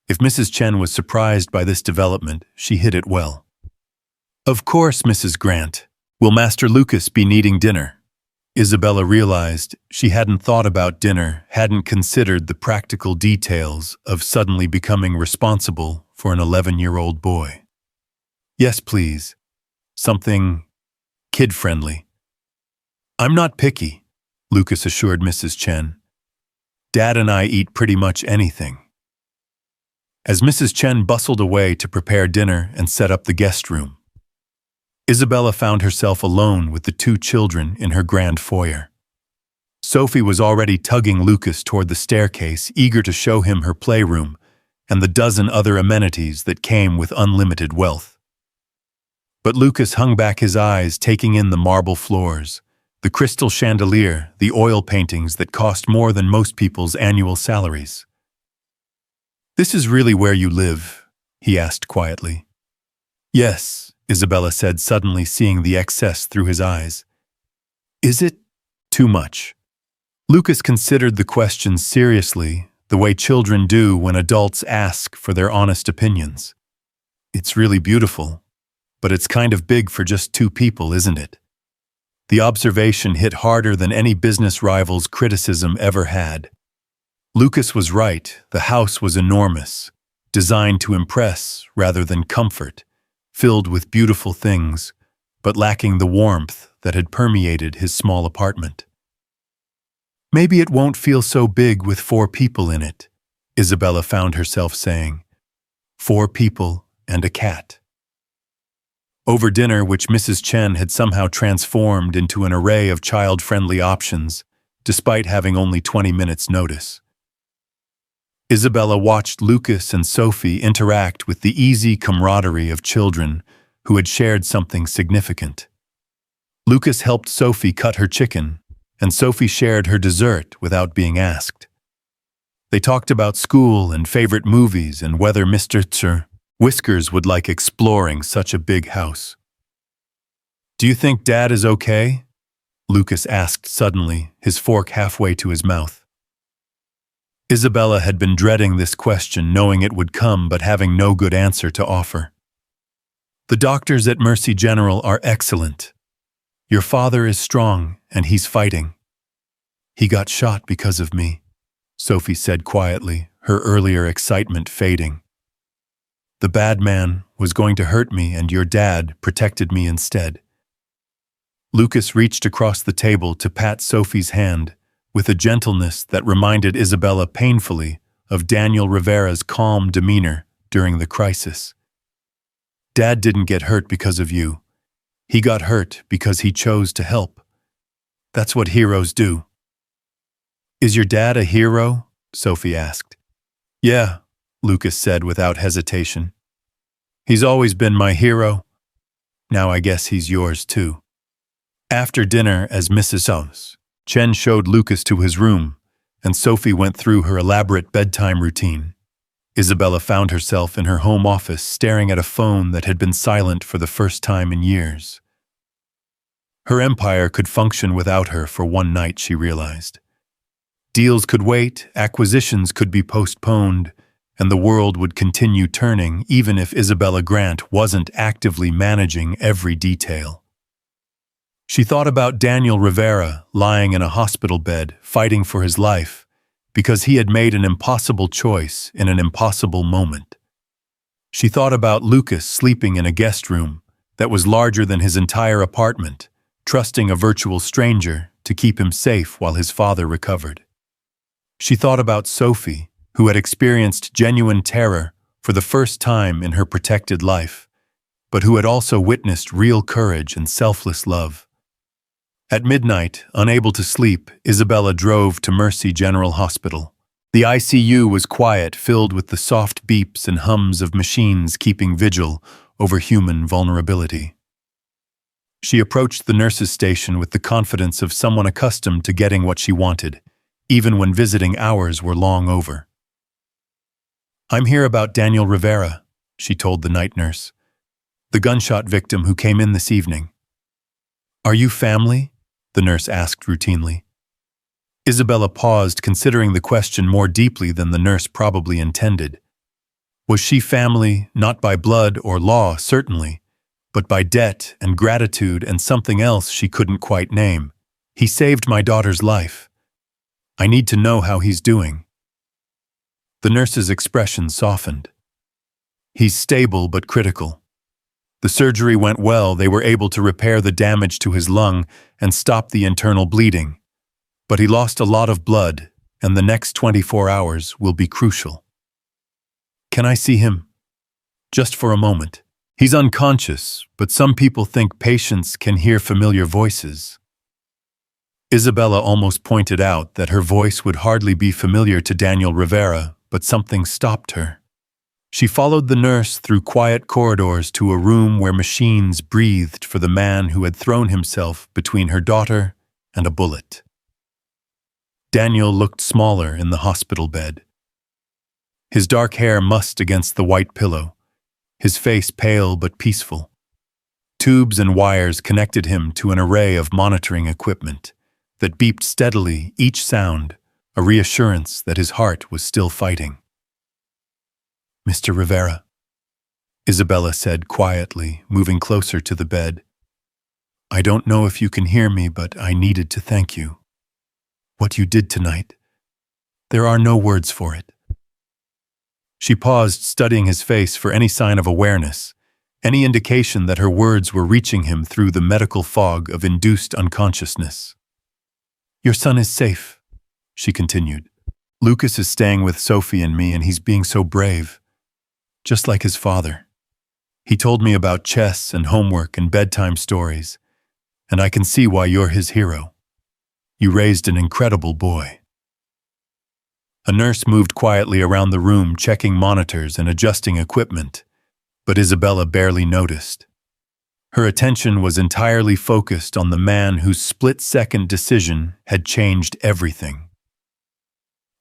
If Mrs. Chen was surprised by this development, she hid it well. "Of course, Mrs. Grant. Will Master Lucas be needing dinner?" Isabella realized she hadn't thought about dinner, hadn't considered the practical details of suddenly becoming responsible for an 11-year-old boy. "Yes, please. Something kid-friendly." "I'm not picky," Lucas assured Mrs. Chen. "Dad and I eat pretty much anything." As Mrs. Chen bustled away to prepare dinner and set up the guest room, Isabella found herself alone with the two children in her grand foyer. Sophie was already tugging Lucas toward the staircase, eager to show him her playroom and the dozen other amenities that came with unlimited wealth. But Lucas hung back his eyes, taking in the marble floors, the crystal chandelier, the oil paintings that cost more than most people's annual salaries. "This is really where you live?" he asked quietly. "Yes," Isabella said, suddenly seeing the excess through his eyes. "Is it too much?" Lucas considered the question seriously, the way children do when adults ask for their honest opinions. "It's really beautiful, but it's kind of big for just two people, isn't it?" The observation hit harder than any business rival's criticism ever had. Lucas was right, the house was enormous, designed to impress rather than comfort, filled with beautiful things, but lacking the warmth that had permeated his small apartment. "Maybe it won't feel so big with 4 people in it," Isabella found herself saying. 4 people and a cat. Over dinner, which Mrs. Chen had somehow transformed into an array of child-friendly options, despite having only 20 minutes' notice. Isabella watched Lucas and Sophie interact with the easy camaraderie of children who had shared something significant. Lucas helped Sophie cut her chicken, and Sophie shared her dessert without being asked. They talked about school and favorite movies and whether Mr. Whiskers would like exploring such a big house. "Do you think Dad is okay?" Lucas asked suddenly, his fork halfway to his mouth. Isabella had been dreading this question, knowing it would come but having no good answer to offer. "The doctors at Mercy General are excellent. Your father is strong, and he's fighting. He got shot because of me," Sophie said quietly, her earlier excitement fading. "The bad man was going to hurt me, and your dad protected me instead." Lucas reached across the table to pat Sophie's hand, with a gentleness that reminded Isabella painfully of Daniel Rivera's calm demeanor during the crisis. "Dad didn't get hurt because of you. He got hurt because he chose to help. That's what heroes do." "Is your dad a hero?" Sophie asked. "Yeah," Lucas said without hesitation. "He's always been my hero. Now I guess he's yours too." After dinner, as Mrs. Chen showed Lucas to his room, and Sophie went through her elaborate bedtime routine, Isabella found herself in her home office staring at a phone that had been silent for the first time in years. Her empire could function without her for one night, she realized. Deals could wait, acquisitions could be postponed, and the world would continue turning even if Isabella Grant wasn't actively managing every detail. She thought about Daniel Rivera lying in a hospital bed, fighting for his life, because he had made an impossible choice in an impossible moment. She thought about Lucas sleeping in a guest room that was larger than his entire apartment, trusting a virtual stranger to keep him safe while his father recovered. She thought about Sophie, who had experienced genuine terror for the first time in her protected life, but who had also witnessed real courage and selfless love. At midnight, unable to sleep, Isabella drove to Mercy General Hospital. The ICU was quiet, filled with the soft beeps and hums of machines keeping vigil over human vulnerability. She approached the nurses' station with the confidence of someone accustomed to getting what she wanted, even when visiting hours were long over. "I'm here about Daniel Rivera," she told the night nurse, "the gunshot victim who came in this evening." "Are you family?" the nurse asked routinely. Isabella paused, considering the question more deeply than the nurse probably intended. Was she family, not by blood or law, certainly, but by debt and gratitude and something else she couldn't quite name? "He saved my daughter's life. I need to know how he's doing." The nurse's expression softened. "He's stable but critical. The surgery went well. They were able to repair the damage to his lung and stop the internal bleeding. But he lost a lot of blood, and the next 24 hours will be crucial." "Can I see him?" "Just for a moment. He's unconscious, but some people think patients can hear familiar voices." Isabella almost pointed out that her voice would hardly be familiar to Daniel Rivera, but something stopped her. She followed the nurse through quiet corridors to a room where machines breathed for the man who had thrown himself between her daughter and a bullet. Daniel looked smaller in the hospital bed. his dark hair mussed against the white pillow, his face pale but peaceful. Tubes and wires connected him to an array of monitoring equipment that beeped steadily, each sound a reassurance that his heart was still fighting. "Mr. Rivera," Isabella said quietly, moving closer to the bed. "I don't know if you can hear me, but I needed to thank you. What you did tonight, there are no words for it." She paused, studying his face for any sign of awareness, any indication that her words were reaching him through the medical fog of induced unconsciousness. "Your son is safe," she continued. "Lucas is staying with Sophie and me, and he's being so brave, just like his father. He told me about chess and homework and bedtime stories, and I can see why you're his hero. You raised an incredible boy." A nurse moved quietly around the room, checking monitors and adjusting equipment, but Isabella barely noticed. Her attention was entirely focused on the man whose split-second decision had changed everything.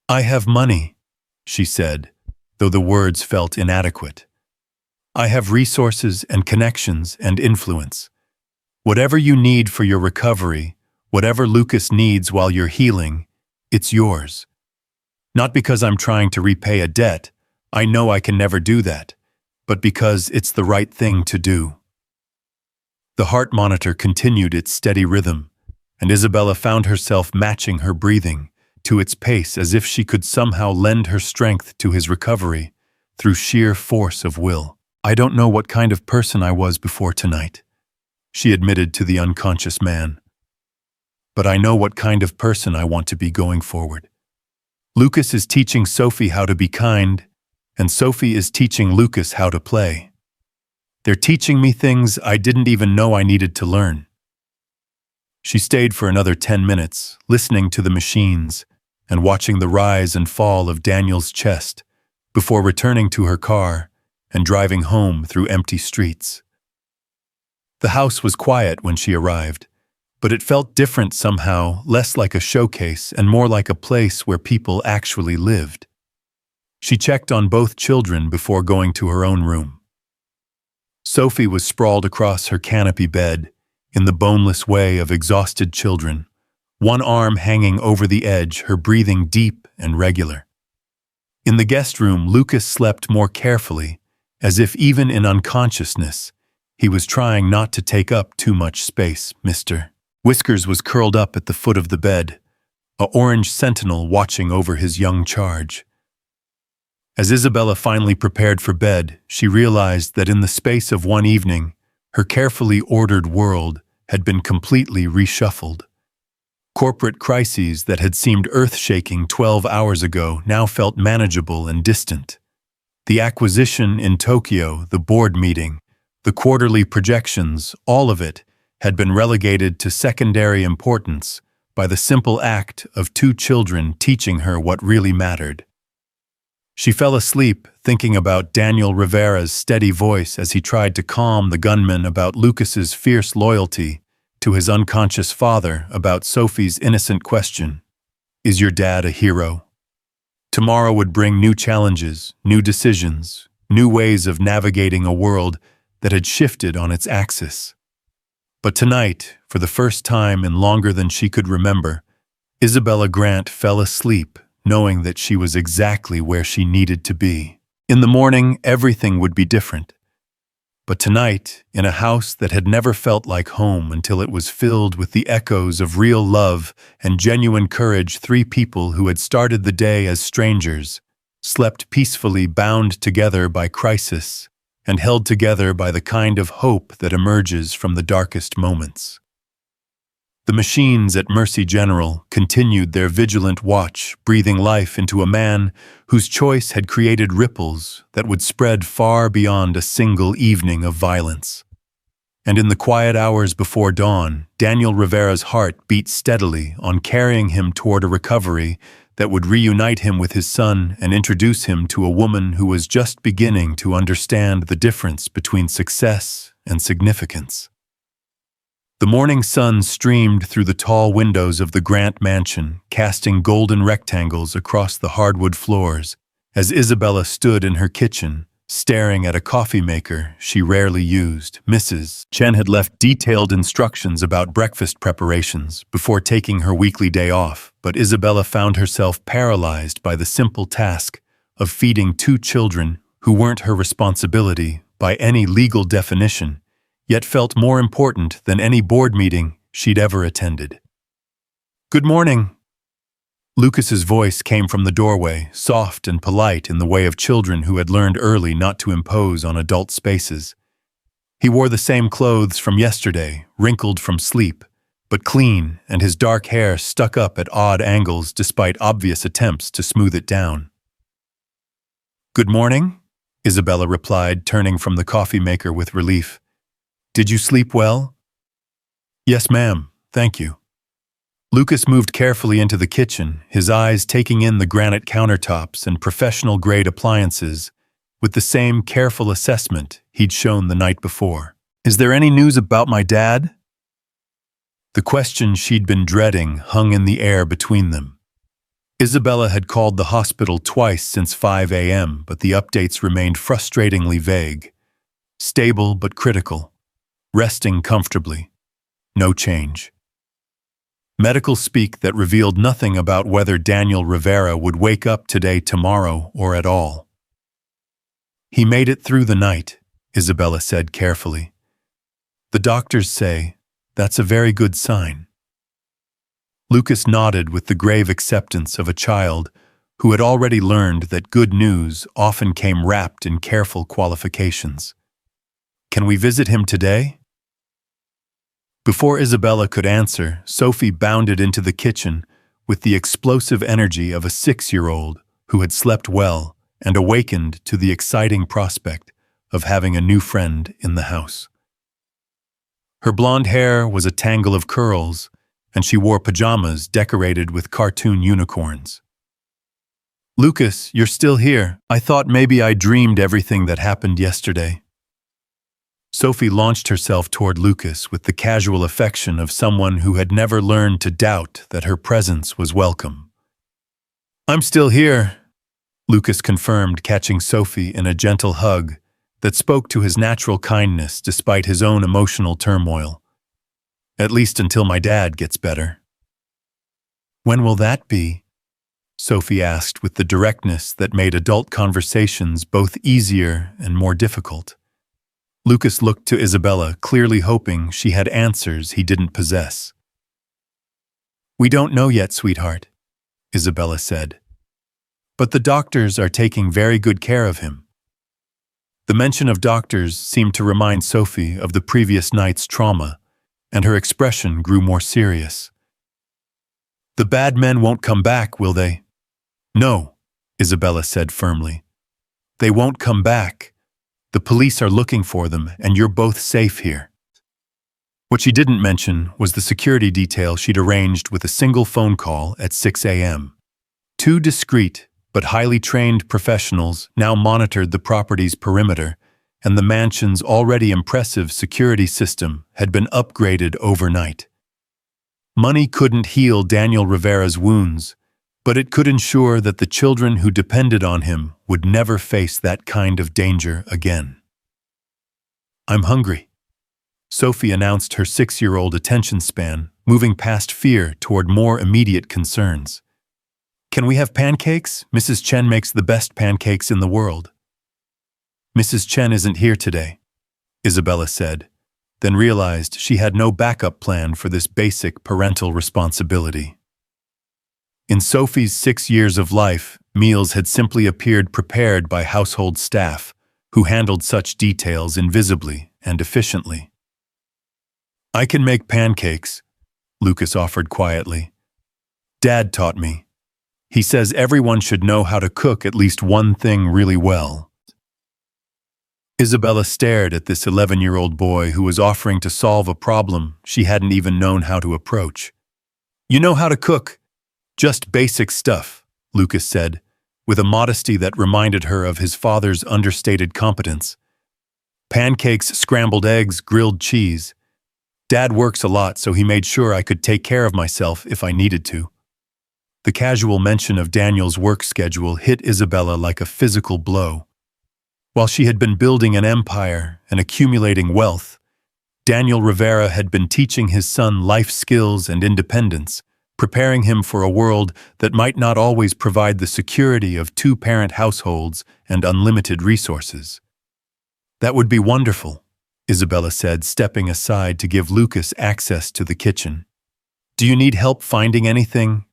"I have money," she said, though the words felt inadequate. "I have resources and connections and influence. Whatever you need for your recovery, whatever Lucas needs while you're healing, it's yours. Not because I'm trying to repay a debt, I know I can never do that, but because it's the right thing to do." The heart monitor continued its steady rhythm, and Isabella found herself matching her breathing to its pace as if she could somehow lend her strength to his recovery through sheer force of will. "I don't know what kind of person I was before tonight," she admitted to the unconscious man. "But I know what kind of person I want to be going forward. Lucas is teaching Sophie how to be kind, and Sophie is teaching Lucas how to play. They're teaching me things I didn't even know I needed to learn." She stayed for another 10 minutes, listening to the machines and watching the rise and fall of Daniel's chest before returning to her car and driving home through empty streets. The house was quiet when she arrived, but it felt different somehow, less like a showcase and more like a place where people actually lived. She checked on both children before going to her own room. Sophie was sprawled across her canopy bed, in the boneless way of exhausted children, one arm hanging over the edge, her breathing deep and regular. In the guest room, Lucas slept more carefully, as if even in unconsciousness, he was trying not to take up too much space. Mr. Whiskers was curled up at the foot of the bed, a orange sentinel watching over his young charge. As Isabella finally prepared for bed, she realized that in the space of one evening, her carefully ordered world had been completely reshuffled. Corporate crises that had seemed earth-shaking 12 hours ago now felt manageable and distant. The acquisition in Tokyo, the board meeting, the quarterly projections, all of it had been relegated to secondary importance by the simple act of two children teaching her what really mattered. She fell asleep thinking about Daniel Rivera's steady voice as he tried to calm the gunman about Lucas's fierce loyalty to his unconscious father about Sophie's innocent question, "Is your dad a hero?" Tomorrow would bring new challenges, new decisions, new ways of navigating a world that had shifted on its axis. But tonight, for the first time in longer than she could remember, Isabella Grant fell asleep knowing that she was exactly where she needed to be. In the morning, everything would be different. But tonight, in a house that had never felt like home until it was filled with the echoes of real love and genuine courage, three people who had started the day as strangers slept peacefully, bound together by crisis and held together by the kind of hope that emerges from the darkest moments. The machines at Mercy General continued their vigilant watch, breathing life into a man whose choice had created ripples that would spread far beyond a single evening of violence. And in the quiet hours before dawn, Daniel Rivera's heart beat steadily on carrying him toward a recovery that would reunite him with his son and introduce him to a woman who was just beginning to understand the difference between success and significance. The morning sun streamed through the tall windows of the Grant mansion, casting golden rectangles across the hardwood floors As Isabella stood in her kitchen, staring at a coffee maker she rarely used, Mrs. Chen had left detailed instructions about breakfast preparations before taking her weekly day off, but Isabella found herself paralyzed by the simple task of feeding two children who weren't her responsibility by any legal definition, yet felt more important than any board meeting she'd ever attended. "Good morning." Lucas's voice came from the doorway, soft and polite in the way of children who had learned early not to impose on adult spaces. He wore the same clothes from yesterday, wrinkled from sleep, but clean, and his dark hair stuck up at odd angles despite obvious attempts to smooth it down. "Good morning," Isabella replied, turning from the coffee maker with relief. "Did you sleep well?" "Yes, ma'am, thank you." Lucas moved carefully into the kitchen, his eyes taking in the granite countertops and professional-grade appliances with the same careful assessment he'd shown the night before. "Is there any news about my dad?" The question she'd been dreading hung in the air between them. Isabella had called the hospital twice since 5 a.m., but the updates remained frustratingly vague. Stable but critical. Resting comfortably. No change. Medical speak that revealed nothing about whether Daniel Rivera would wake up today, tomorrow, or at all. "He made it through the night," Isabella said carefully. "The doctors say that's a very good sign." Lucas nodded with the grave acceptance of a child who had already learned that good news often came wrapped in careful qualifications. "Can we visit him today?" Before Isabella could answer, Sophie bounded into the kitchen with the explosive energy of a 6-year-old who had slept well and awakened to the exciting prospect of having a new friend in the house. Her blonde hair was a tangle of curls, and she wore pajamas decorated with cartoon unicorns. "Lucas, you're still here. I thought maybe I dreamed everything that happened yesterday." Sophie launched herself toward Lucas with the casual affection of someone who had never learned to doubt that her presence was welcome. "I'm still here," Lucas confirmed, catching Sophie in a gentle hug that spoke to his natural kindness despite his own emotional turmoil. "At least until my dad gets better." "When will that be?" Sophie asked with the directness that made adult conversations both easier and more difficult. Lucas looked to Isabella, clearly hoping she had answers he didn't possess. "We don't know yet, sweetheart," Isabella said. "But the doctors are taking very good care of him." The mention of doctors seemed to remind Sophie of the previous night's trauma, and her expression grew more serious. "The bad men won't come back, will they?" "No," Isabella said firmly. "They won't come back. The police are looking for them, and you're both safe here." What she didn't mention was the security detail she'd arranged with a single phone call at 6 a.m. Two discreet but highly trained professionals now monitored the property's perimeter, and the mansion's already impressive security system had been upgraded overnight. Money couldn't heal Daniel Rivera's wounds, but it could ensure that the children who depended on him would never face that kind of danger again. "I'm hungry," Sophie announced, her 6-year-old attention span moving past fear toward more immediate concerns. "Can we have pancakes? Mrs. Chen makes the best pancakes in the world." "Mrs. Chen isn't here today," Isabella said, then realized she had no backup plan for this basic parental responsibility. In Sophie's 6 years of life, meals had simply appeared prepared by household staff, who handled such details invisibly and efficiently. "I can make pancakes," Lucas offered quietly. "Dad taught me. He says everyone should know how to cook at least one thing really well." Isabella stared at this 11-year-old boy who was offering to solve a problem she hadn't even known how to approach. "You know how to cook? Just basic stuff," Lucas said, with a modesty that reminded her of his father's understated competence. "Pancakes, scrambled eggs, grilled cheese. Dad works a lot, so he made sure I could take care of myself if I needed to." The casual mention of Daniel's work schedule hit Isabella like a physical blow. While she had been building an empire and accumulating wealth, Daniel Rivera had been teaching his son life skills and independence, preparing him for a world that might not always provide the security of two-parent households and unlimited resources. "That would be wonderful," Isabella said, stepping aside to give Lucas access to the kitchen. "Do you need help finding anything?"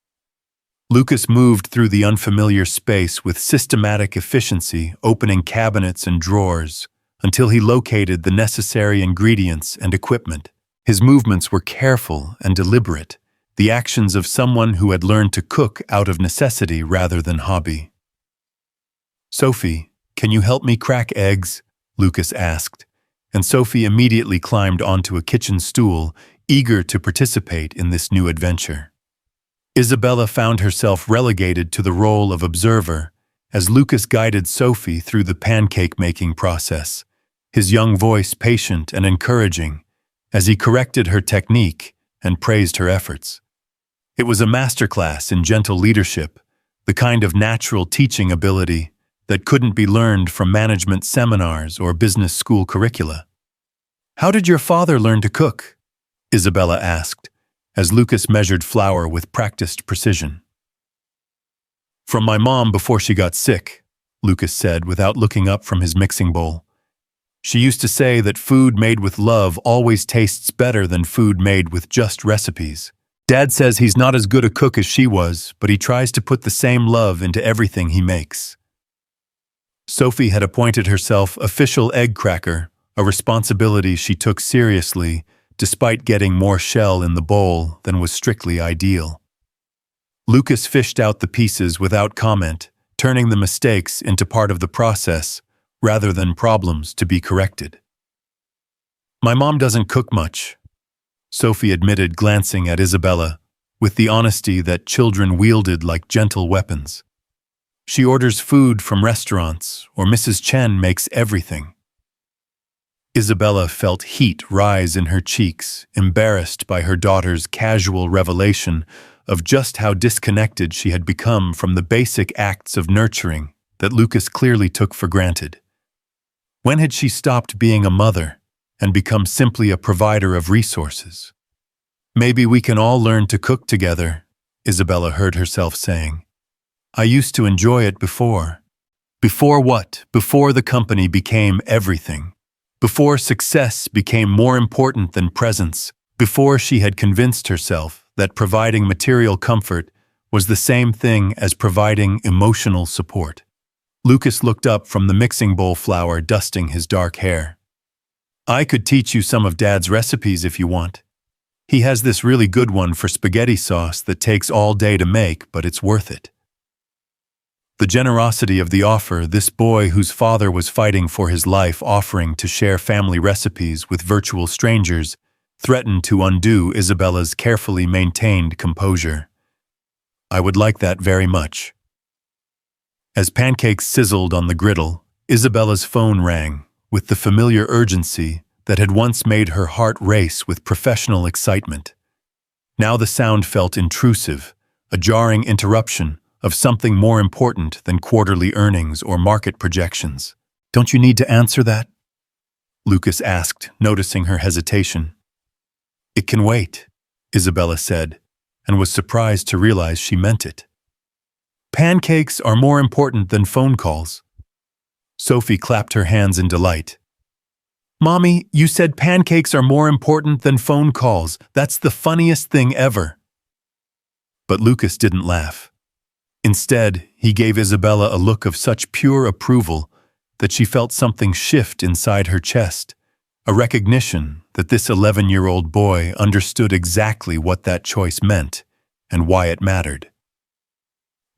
Lucas moved through the unfamiliar space with systematic efficiency, opening cabinets and drawers, until he located the necessary ingredients and equipment. His movements were careful and deliberate, the actions of someone who had learned to cook out of necessity rather than hobby. "Sophie, can you help me crack eggs?" Lucas asked, and Sophie immediately climbed onto a kitchen stool, eager to participate in this new adventure. Isabella found herself relegated to the role of observer as Lucas guided Sophie through the pancake-making process, his young voice patient and encouraging, as he corrected her technique and praised her efforts. It was a masterclass in gentle leadership, the kind of natural teaching ability that couldn't be learned from management seminars or business school curricula. "How did your father learn to cook?" Isabella asked, as Lucas measured flour with practiced precision. "From my mom before she got sick," Lucas said without looking up from his mixing bowl. "She used to say that food made with love always tastes better than food made with just recipes. Dad says he's not as good a cook as she was, but he tries to put the same love into everything he makes." Sophie had appointed herself official egg cracker, a responsibility she took seriously, despite getting more shell in the bowl than was strictly ideal. Lucas fished out the pieces without comment, turning the mistakes into part of the process, rather than problems to be corrected. "My mom doesn't cook much," Sophie admitted, glancing at Isabella, with the honesty that children wielded like gentle weapons. "She orders food from restaurants, or Mrs. Chen makes everything." Isabella felt heat rise in her cheeks, embarrassed by her daughter's casual revelation of just how disconnected she had become from the basic acts of nurturing that Lucas clearly took for granted. When had she stopped being a mother and become simply a provider of resources? "Maybe we can all learn to cook together," Isabella heard herself saying. "I used to enjoy it before." Before what? Before the company became everything. Before success became more important than presence. Before she had convinced herself that providing material comfort was the same thing as providing emotional support. Lucas looked up from the mixing bowl flour, dusting his dark hair. "I could teach you some of Dad's recipes if you want. He has this really good one for spaghetti sauce that takes all day to make, but it's worth it." The generosity of the offer, this boy whose father was fighting for his life offering to share family recipes with virtual strangers, threatened to undo Isabella's carefully maintained composure. "I would like that very much." As pancakes sizzled on the griddle, Isabella's phone rang, with the familiar urgency that had once made her heart race with professional excitement. Now the sound felt intrusive, a jarring interruption of something more important than quarterly earnings or market projections. "Don't you need to answer that?" Lucas asked, noticing her hesitation. "It can wait," Isabella said, and was surprised to realize she meant it. "Pancakes are more important than phone calls." Sophie clapped her hands in delight. "Mommy, you said pancakes are more important than phone calls. That's the funniest thing ever." But Lucas didn't laugh. Instead, he gave Isabella a look of such pure approval that she felt something shift inside her chest, a recognition that this 11-year-old boy understood exactly what that choice meant and why it mattered.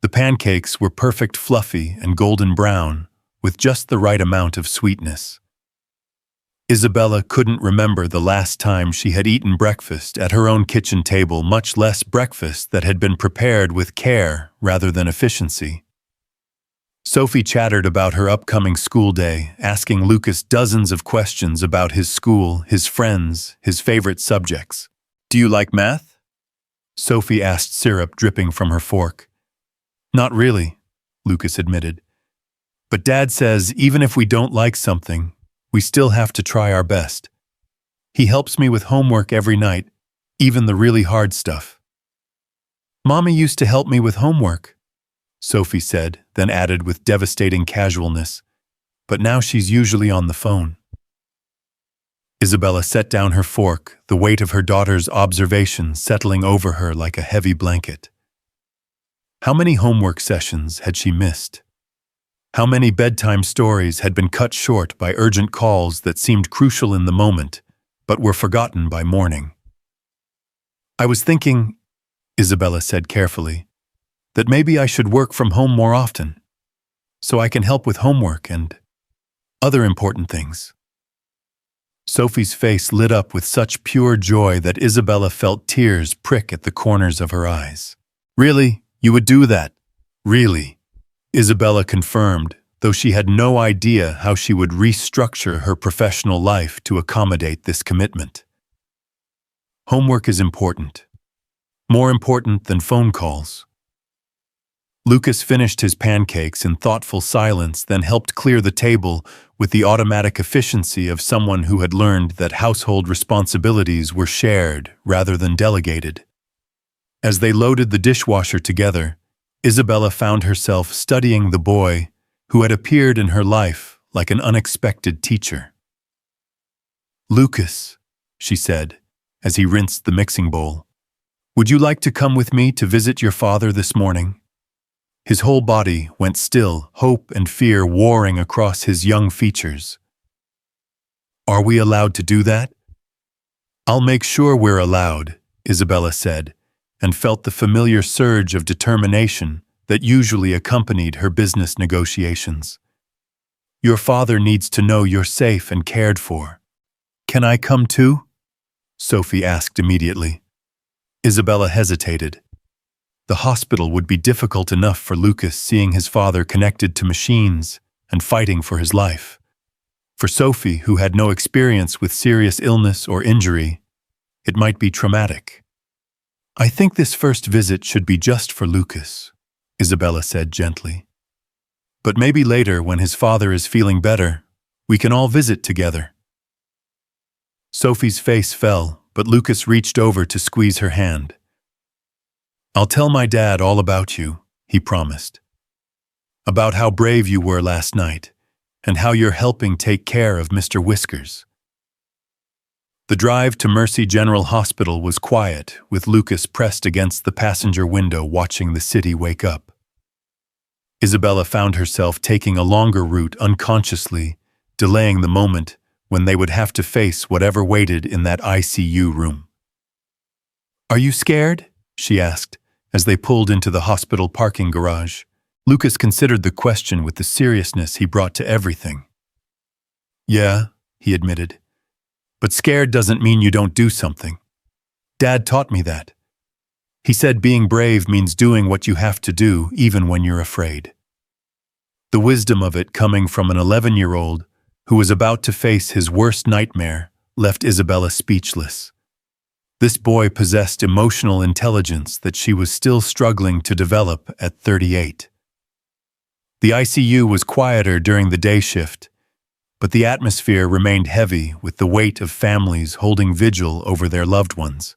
The pancakes were perfect, fluffy and golden brown, with just the right amount of sweetness. Isabella couldn't remember the last time she had eaten breakfast at her own kitchen table, much less breakfast that had been prepared with care rather than efficiency. Sophie chattered about her upcoming school day, asking Lucas dozens of questions about his school, his friends, his favorite subjects. "Do you like math?" Sophie asked, syrup dripping from her fork. Not really, Lucas admitted. But Dad says even if we don't like something, we still have to try our best. He helps me with homework every night, even the really hard stuff. Mommy used to help me with homework, Sophie said, then added with devastating casualness. But now she's usually on the phone. Isabella set down her fork, the weight of her daughter's observation settling over her like a heavy blanket. How many homework sessions had she missed? How many bedtime stories had been cut short by urgent calls that seemed crucial in the moment, but were forgotten by morning? I was thinking, Isabella said carefully, that maybe I should work from home more often, so I can help with homework and other important things. Sophie's face lit up with such pure joy that Isabella felt tears prick at the corners of her eyes. Really? You would do that? Really? Isabella confirmed, though she had no idea how she would restructure her professional life to accommodate this commitment. Homework is important. More important than phone calls. Lucas finished his pancakes in thoughtful silence, then helped clear the table with the automatic efficiency of someone who had learned that household responsibilities were shared rather than delegated. As they loaded the dishwasher together, Isabella found herself studying the boy who had appeared in her life like an unexpected teacher. Lucas, she said, as he rinsed the mixing bowl, would you like to come with me to visit your father this morning? His whole body went still, hope and fear warring across his young features. Are we allowed to do that? I'll make sure we're allowed, Isabella said, and felt the familiar surge of determination that usually accompanied her business negotiations. Your father needs to know you're safe and cared for. Can I come too? Sophie asked immediately. Isabella hesitated. The hospital would be difficult enough for Lucas, seeing his father connected to machines and fighting for his life. For Sophie, who had no experience with serious illness or injury, it might be traumatic. I think this first visit should be just for Lucas, Isabella said gently. But maybe later, when his father is feeling better, we can all visit together. Sophie's face fell, but Lucas reached over to squeeze her hand. I'll tell my dad all about you, he promised. About how brave you were last night, and how you're helping take care of Mr. Whiskers. The drive to Mercy General Hospital was quiet, with Lucas pressed against the passenger window watching the city wake up. Isabella found herself taking a longer route unconsciously, delaying the moment when they would have to face whatever waited in that ICU room. Are you scared? She asked, as they pulled into the hospital parking garage. Lucas considered the question with the seriousness he brought to everything. Yeah, he admitted. But scared doesn't mean you don't do something. Dad taught me that. He said being brave means doing what you have to do even when you're afraid. The wisdom of it, coming from an 11-year-old who was about to face his worst nightmare, left Isabella speechless. This boy possessed emotional intelligence that she was still struggling to develop at 38. The ICU was quieter during the day shift, but the atmosphere remained heavy with the weight of families holding vigil over their loved ones.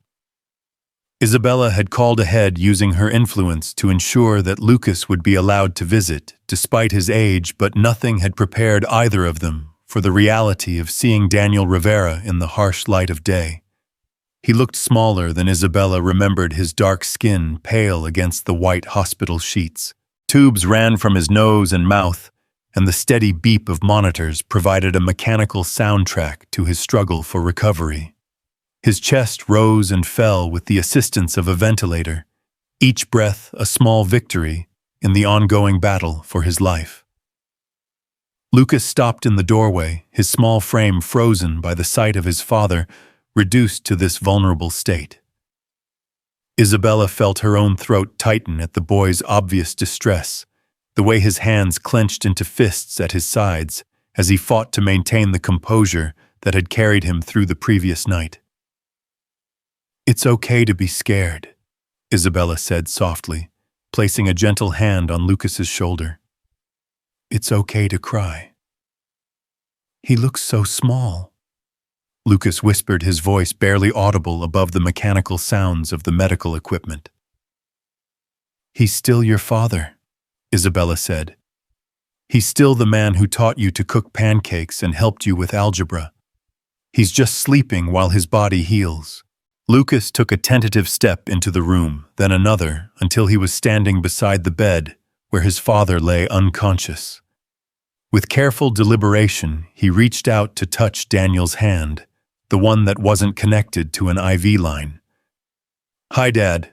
Isabella had called ahead using her influence to ensure that Lucas would be allowed to visit, despite his age, but nothing had prepared either of them for the reality of seeing Daniel Rivera in the harsh light of day. He looked smaller than Isabella remembered, his dark skin pale against the white hospital sheets. Tubes ran from his nose and mouth, and the steady beep of monitors provided a mechanical soundtrack to his struggle for recovery. His chest rose and fell with the assistance of a ventilator, each breath a small victory in the ongoing battle for his life. Lucas stopped in the doorway, his small frame frozen by the sight of his father, reduced to this vulnerable state. Isabella felt her own throat tighten at the boy's obvious distress, the way his hands clenched into fists at his sides as he fought to maintain the composure that had carried him through the previous night. It's okay to be scared, Isabella said softly, placing a gentle hand on Lucas's shoulder. It's okay to cry. He looks so small. Lucas whispered, his voice barely audible above the mechanical sounds of the medical equipment. He's still your father, Isabella said. He's still the man who taught you to cook pancakes and helped you with algebra. He's just sleeping while his body heals. Lucas took a tentative step into the room, then another, until he was standing beside the bed where his father lay unconscious. With careful deliberation, he reached out to touch Daniel's hand, the one that wasn't connected to an IV line. Hi, Dad.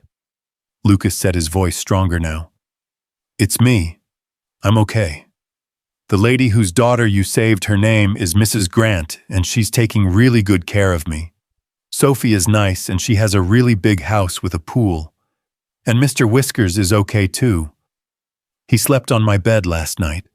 Lucas said, his voice stronger now. It's me. I'm okay. The lady whose daughter you saved, her name is Mrs. Grant, and she's taking really good care of me. Sophie is nice, and she has a really big house with a pool. And Mr. Whiskers is okay too. He slept on my bed last night.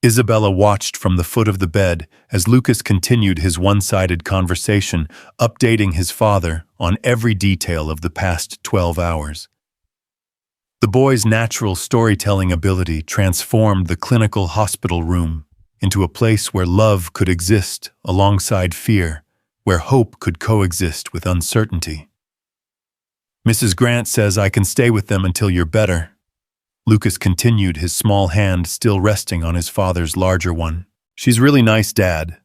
Isabella watched from the foot of the bed as Lucas continued his one-sided conversation, updating his father on every detail of the past 12 hours. The boy's natural storytelling ability transformed the clinical hospital room into a place where love could exist alongside fear, where hope could coexist with uncertainty. Mrs. Grant says I can stay with them until you're better. Lucas continued, his small hand still resting on his father's larger one. She's really nice, Dad.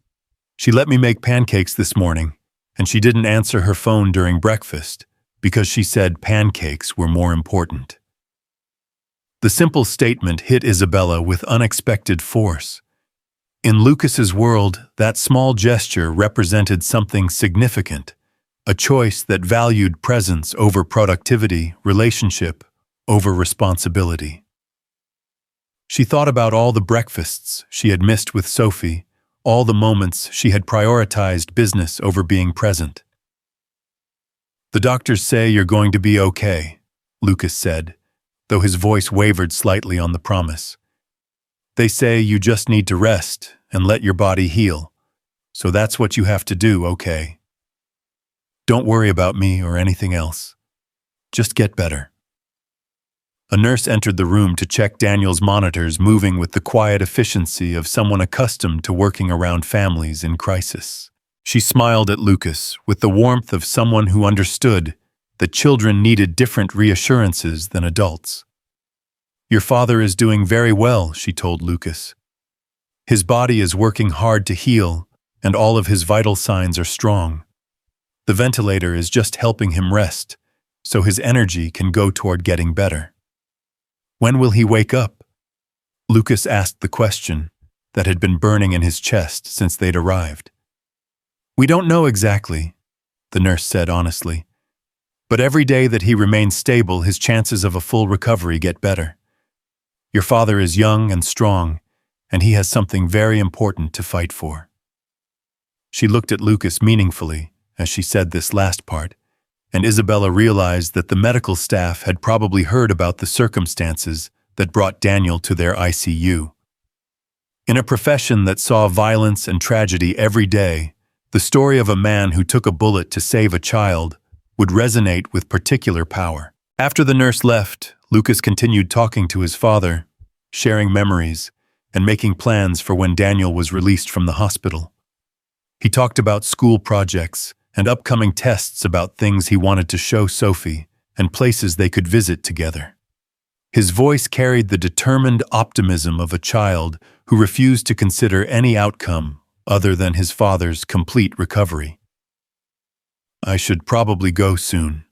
She let me make pancakes this morning, and she didn't answer her phone during breakfast because she said pancakes were more important. The simple statement hit Isabella with unexpected force. In Lucas's world, that small gesture represented something significant, a choice that valued presence over productivity, relationship over responsibility. She thought about all the breakfasts she had missed with Sophie, all the moments she had prioritized business over being present. The doctors say you're going to be okay, Lucas said, though his voice wavered slightly on the promise. They say you just need to rest and let your body heal, so that's what you have to do, okay? Don't worry about me or anything else. Just get better. A nurse entered the room to check Daniel's monitors, moving with the quiet efficiency of someone accustomed to working around families in crisis. She smiled at Lucas with the warmth of someone who understood that children needed different reassurances than adults. Your father is doing very well, she told Lucas. His body is working hard to heal, and all of his vital signs are strong. The ventilator is just helping him rest, so his energy can go toward getting better. When will he wake up? Lucas asked the question that had been burning in his chest since they'd arrived. We don't know exactly, the nurse said honestly. But every day that he remains stable, his chances of a full recovery get better. Your father is young and strong, and he has something very important to fight for. She looked at Lucas meaningfully as she said this last part, and Isabella realized that the medical staff had probably heard about the circumstances that brought Daniel to their ICU. In a profession that saw violence and tragedy every day, the story of a man who took a bullet to save a child would resonate with particular power. After the nurse left, Lucas continued talking to his father, sharing memories, and making plans for when Daniel was released from the hospital. He talked about school projects and upcoming tests, about things he wanted to show Sophie, and places they could visit together. His voice carried the determined optimism of a child who refused to consider any outcome other than his father's complete recovery. I should probably go soon,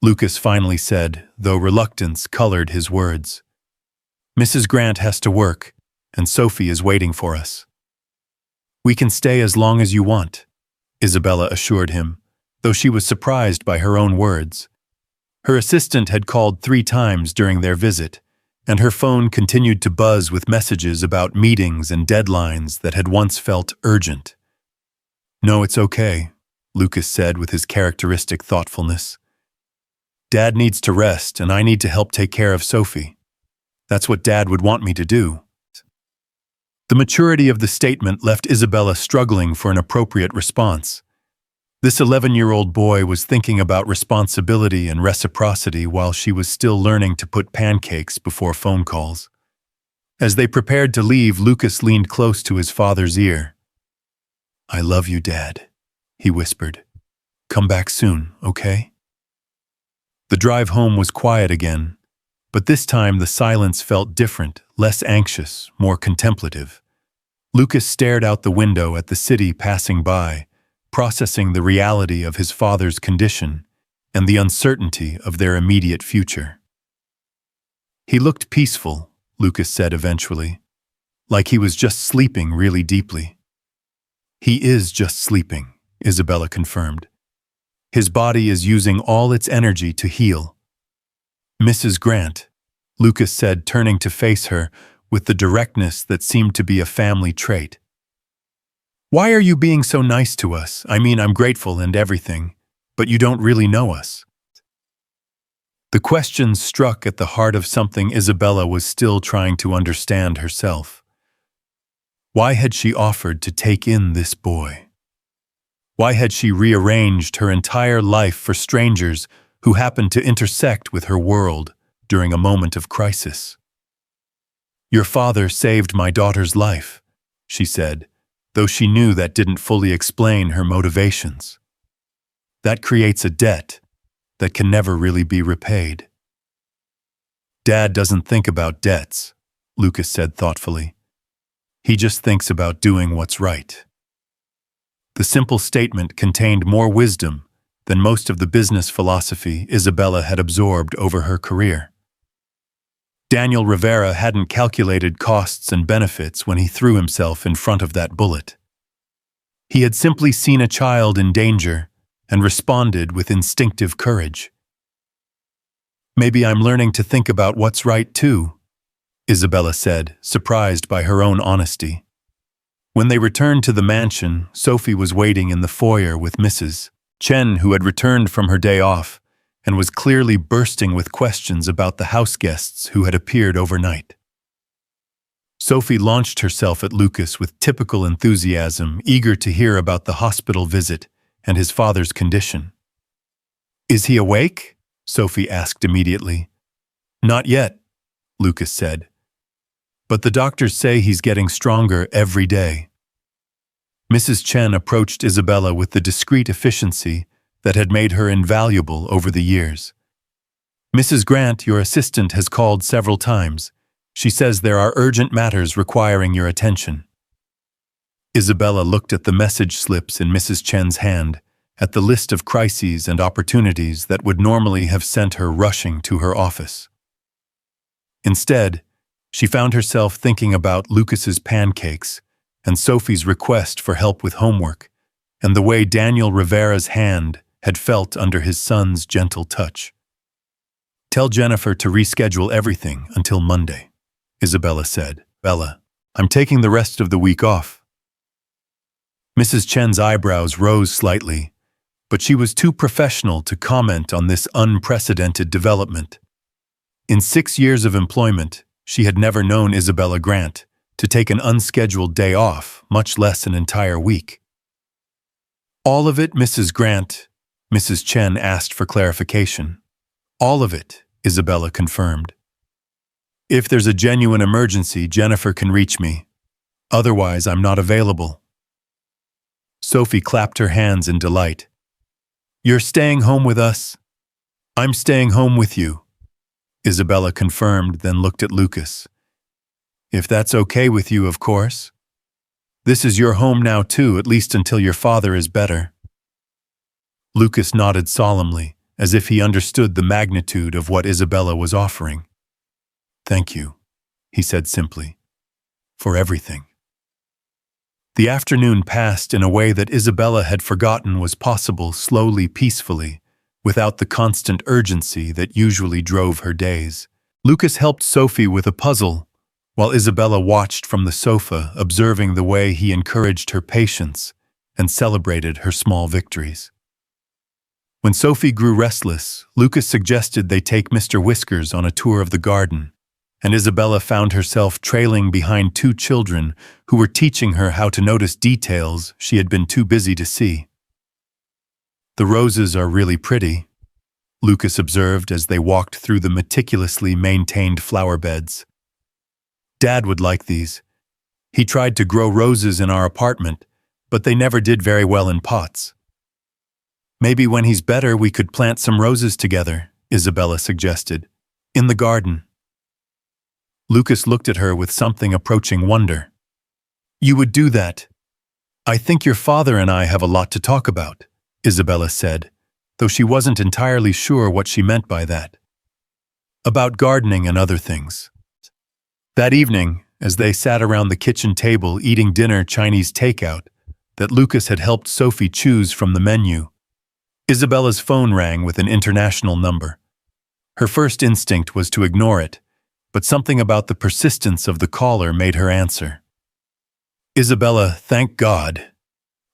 Lucas finally said, though reluctance colored his words. Mrs. Grant has to work, and Sophie is waiting for us. We can stay as long as you want, Isabella assured him, though she was surprised by her own words. Her assistant had called 3 times during their visit, and her phone continued to buzz with messages about meetings and deadlines that had once felt urgent. No, it's okay, Lucas said with his characteristic thoughtfulness. Dad needs to rest, and I need to help take care of Sophie. That's what Dad would want me to do. The maturity of the statement left Isabella struggling for an appropriate response. This 11-year-old boy was thinking about responsibility and reciprocity while she was still learning to put pancakes before phone calls. As they prepared to leave, Lucas leaned close to his father's ear. "I love you, Dad," he whispered. "Come back soon, okay?" The drive home was quiet again, but this time the silence felt different, less anxious, more contemplative. Lucas stared out the window at the city passing by, processing the reality of his father's condition and the uncertainty of their immediate future. "He looked peaceful," Lucas said eventually, "like he was just sleeping really deeply." "He is just sleeping," Isabella confirmed. "His body is using all its energy to heal." "Mrs. Grant," Lucas said, turning to face her with the directness that seemed to be a family trait. "Why are you being so nice to us? I mean, I'm grateful and everything, but you don't really know us." The question struck at the heart of something Isabella was still trying to understand herself. Why had she offered to take in this boy? Why had she rearranged her entire life for strangers who happened to intersect with her world during a moment of crisis? "Your father saved my daughter's life," she said, though she knew that didn't fully explain her motivations. "That creates a debt that can never really be repaid." "Dad doesn't think about debts," Lucas said thoughtfully. "He just thinks about doing what's right." The simple statement contained more wisdom than most of the business philosophy Isabella had absorbed over her career. Daniel Rivera hadn't calculated costs and benefits when he threw himself in front of that bullet. He had simply seen a child in danger and responded with instinctive courage. "Maybe I'm learning to think about what's right too," Isabella said, surprised by her own honesty. When they returned to the mansion, Sophie was waiting in the foyer with Mrs. Chen, who had returned from her day off and was clearly bursting with questions about the house guests who had appeared overnight. Sophie launched herself at Lucas with typical enthusiasm, eager to hear about the hospital visit and his father's condition. "Is he awake?" Sophie asked immediately. "Not yet," Lucas said. "But the doctors say he's getting stronger every day." Mrs. Chen approached Isabella with the discreet efficiency that had made her invaluable over the years. "Mrs. Grant, your assistant, has called several times. She says there are urgent matters requiring your attention." Isabella looked at the message slips in Mrs. Chen's hand, at the list of crises and opportunities that would normally have sent her rushing to her office. Instead, she found herself thinking about Lucas's pancakes and Sophie's request for help with homework, and the way Daniel Rivera's hand had felt under his son's gentle touch. "Tell Jennifer to reschedule everything until Monday," Isabella said. "Bella, I'm taking the rest of the week off." Mrs. Chen's eyebrows rose slightly, but she was too professional to comment on this unprecedented development. In 6 years of employment, she had never known Isabella Grant to take an unscheduled day off, much less an entire week. "All of it, Mrs. Grant?" Mrs. Chen asked for clarification. "All of it," Isabella confirmed. "If there's a genuine emergency, Jennifer can reach me. Otherwise, I'm not available." Sophie clapped her hands in delight. "You're staying home with us?" "I'm staying home with you," Isabella confirmed, then looked at Lucas. "If that's okay with you, of course. This is your home now too, at least until your father is better." Lucas nodded solemnly, as if he understood the magnitude of what Isabella was offering. "Thank you," he said simply, "for everything." The afternoon passed in a way that Isabella had forgotten was possible, slowly, peacefully, without the constant urgency that usually drove her days. Lucas helped Sophie with a puzzle, while Isabella watched from the sofa, observing the way he encouraged her patience and celebrated her small victories. When Sophie grew restless, Lucas suggested they take Mr. Whiskers on a tour of the garden, and Isabella found herself trailing behind 2 children who were teaching her how to notice details she had been too busy to see. "The roses are really pretty," Lucas observed as they walked through the meticulously maintained flower beds. "Dad would like these. He tried to grow roses in our apartment, but they never did very well in pots." "Maybe when he's better we could plant some roses together," Isabella suggested. "In the garden." Lucas looked at her with something approaching wonder. "You would do that? I think your father and I have a lot to talk about," Isabella said, though she wasn't entirely sure what she meant by that. "About gardening and other things." That evening, as they sat around the kitchen table eating dinner Chinese takeout that Lucas had helped Sophie choose from the menu, Isabella's phone rang with an international number. Her first instinct was to ignore it, but something about the persistence of the caller made her answer. "Isabella, thank God,"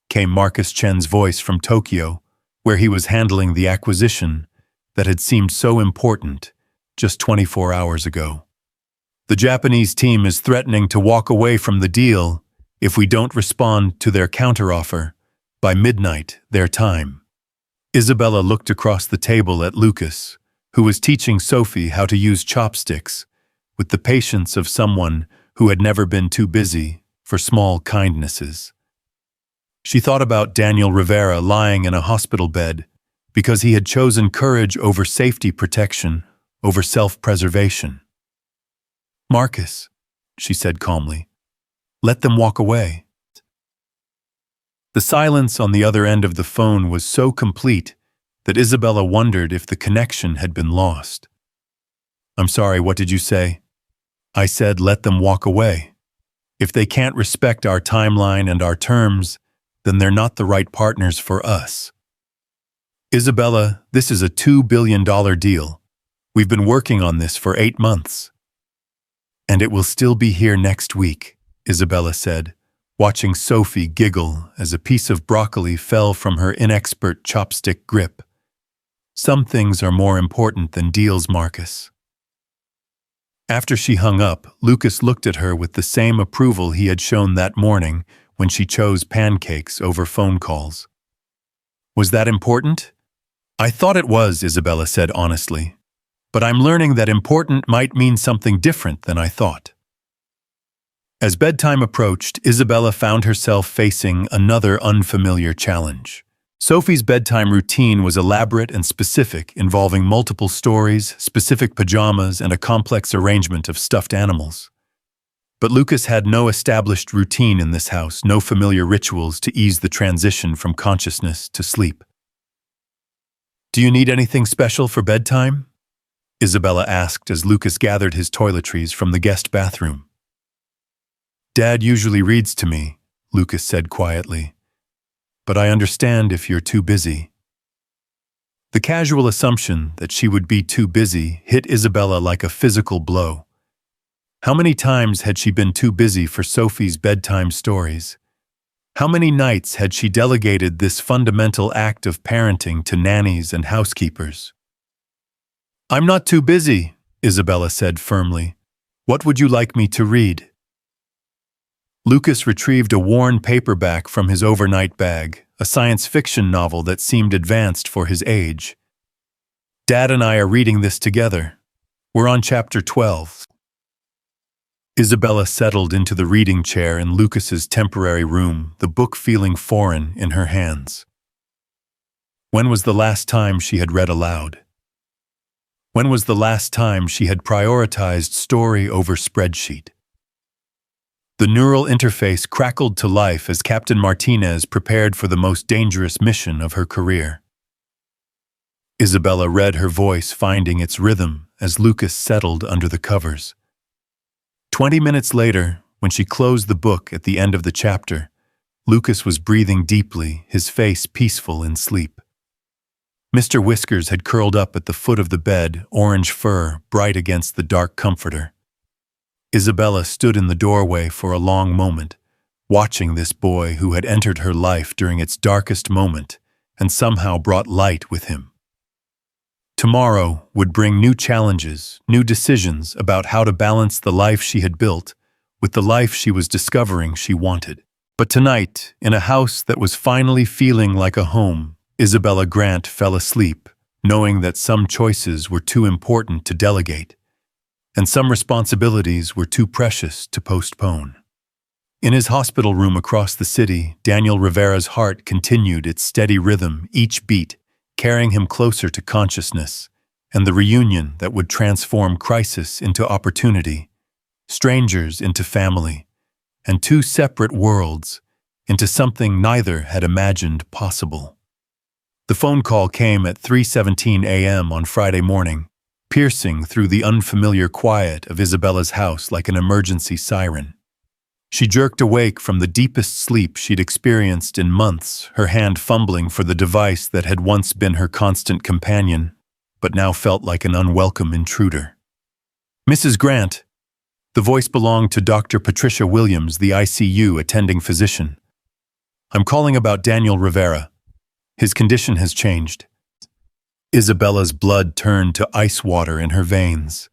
came Marcus Chen's voice from Tokyo, where he was handling the acquisition that had seemed so important just 24 hours ago. "The Japanese team is threatening to walk away from the deal if we don't respond to their counteroffer by midnight their time." Isabella looked across the table at Lucas, who was teaching Sophie how to use chopsticks with the patience of someone who had never been too busy for small kindnesses. She thought about Daniel Rivera lying in a hospital bed because he had chosen courage over safety protection, over self-preservation. "Marcus," she said calmly, "let them walk away." The silence on the other end of the phone was so complete that Isabella wondered if the connection had been lost. "I'm sorry, what did you say?" "I said let them walk away. If they can't respect our timeline and our terms, then they're not the right partners for us." "Isabella, this is a $2 billion deal. We've been working on this for 8 months. And it will still be here next week," Isabella said, watching Sophie giggle as a piece of broccoli fell from her inexpert chopstick grip. "Some things are more important than deals, Marcus." After she hung up, Lucas looked at her with the same approval he had shown that morning when she chose pancakes over phone calls. "Was that important?" "I thought it was," Isabella said honestly. "But I'm learning that important might mean something different than I thought." As bedtime approached, Isabella found herself facing another unfamiliar challenge. Sophie's bedtime routine was elaborate and specific, involving multiple stories, specific pajamas, and a complex arrangement of stuffed animals. But Lucas had no established routine in this house, no familiar rituals to ease the transition from consciousness to sleep. "Do you need anything special for bedtime?" Isabella asked as Lucas gathered his toiletries from the guest bathroom. "Dad usually reads to me," Lucas said quietly. "But I understand if you're too busy." The casual assumption that she would be too busy hit Isabella like a physical blow. How many times had she been too busy for Sophie's bedtime stories? How many nights had she delegated this fundamental act of parenting to nannies and housekeepers? "I'm not too busy," Isabella said firmly. "What would you like me to read?" Lucas retrieved a worn paperback from his overnight bag, a science fiction novel that seemed advanced for his age. "Dad and I are reading this together. We're on chapter 12. Isabella settled into the reading chair in Lucas's temporary room, the book feeling foreign in her hands. When was the last time she had read aloud? When was the last time she had prioritized story over spreadsheet? The neural interface crackled to life as Captain Martinez prepared for the most dangerous mission of her career. Isabella read, her voice finding its rhythm as Lucas settled under the covers. 20 minutes later, when she closed the book at the end of the chapter, Lucas was breathing deeply, his face peaceful in sleep. Mr. Whiskers had curled up at the foot of the bed, orange fur bright against the dark comforter. Isabella stood in the doorway for a long moment, watching this boy who had entered her life during its darkest moment and somehow brought light with him. Tomorrow would bring new challenges, new decisions about how to balance the life she had built with the life she was discovering she wanted. But tonight, in a house that was finally feeling like a home, Isabella Grant fell asleep, knowing that some choices were too important to delegate, and some responsibilities were too precious to postpone. In his hospital room across the city, Daniel Rivera's heart continued its steady rhythm, each beat carrying him closer to consciousness, and the reunion that would transform crisis into opportunity, strangers into family, and two separate worlds into something neither had imagined possible. The phone call came at 3:17 a.m. on Friday morning, piercing through the unfamiliar quiet of Isabella's house like an emergency siren. She jerked awake from the deepest sleep she'd experienced in months, her hand fumbling for the device that had once been her constant companion, but now felt like an unwelcome intruder. "Mrs. Grant." The voice belonged to Dr. Patricia Williams, the ICU attending physician. "I'm calling about Daniel Rivera. His condition has changed." Isabella's blood turned to ice water in her veins.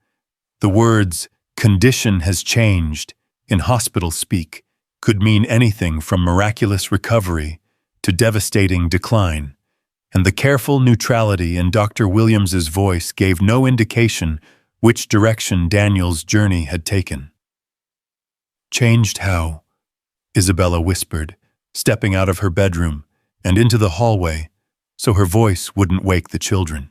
The words, "condition has changed," in hospital speak, could mean anything from miraculous recovery to devastating decline, and the careful neutrality in Dr. Williams's voice gave no indication which direction Daniel's journey had taken. "Changed how?" Isabella whispered, stepping out of her bedroom and into the hallway so her voice wouldn't wake the children.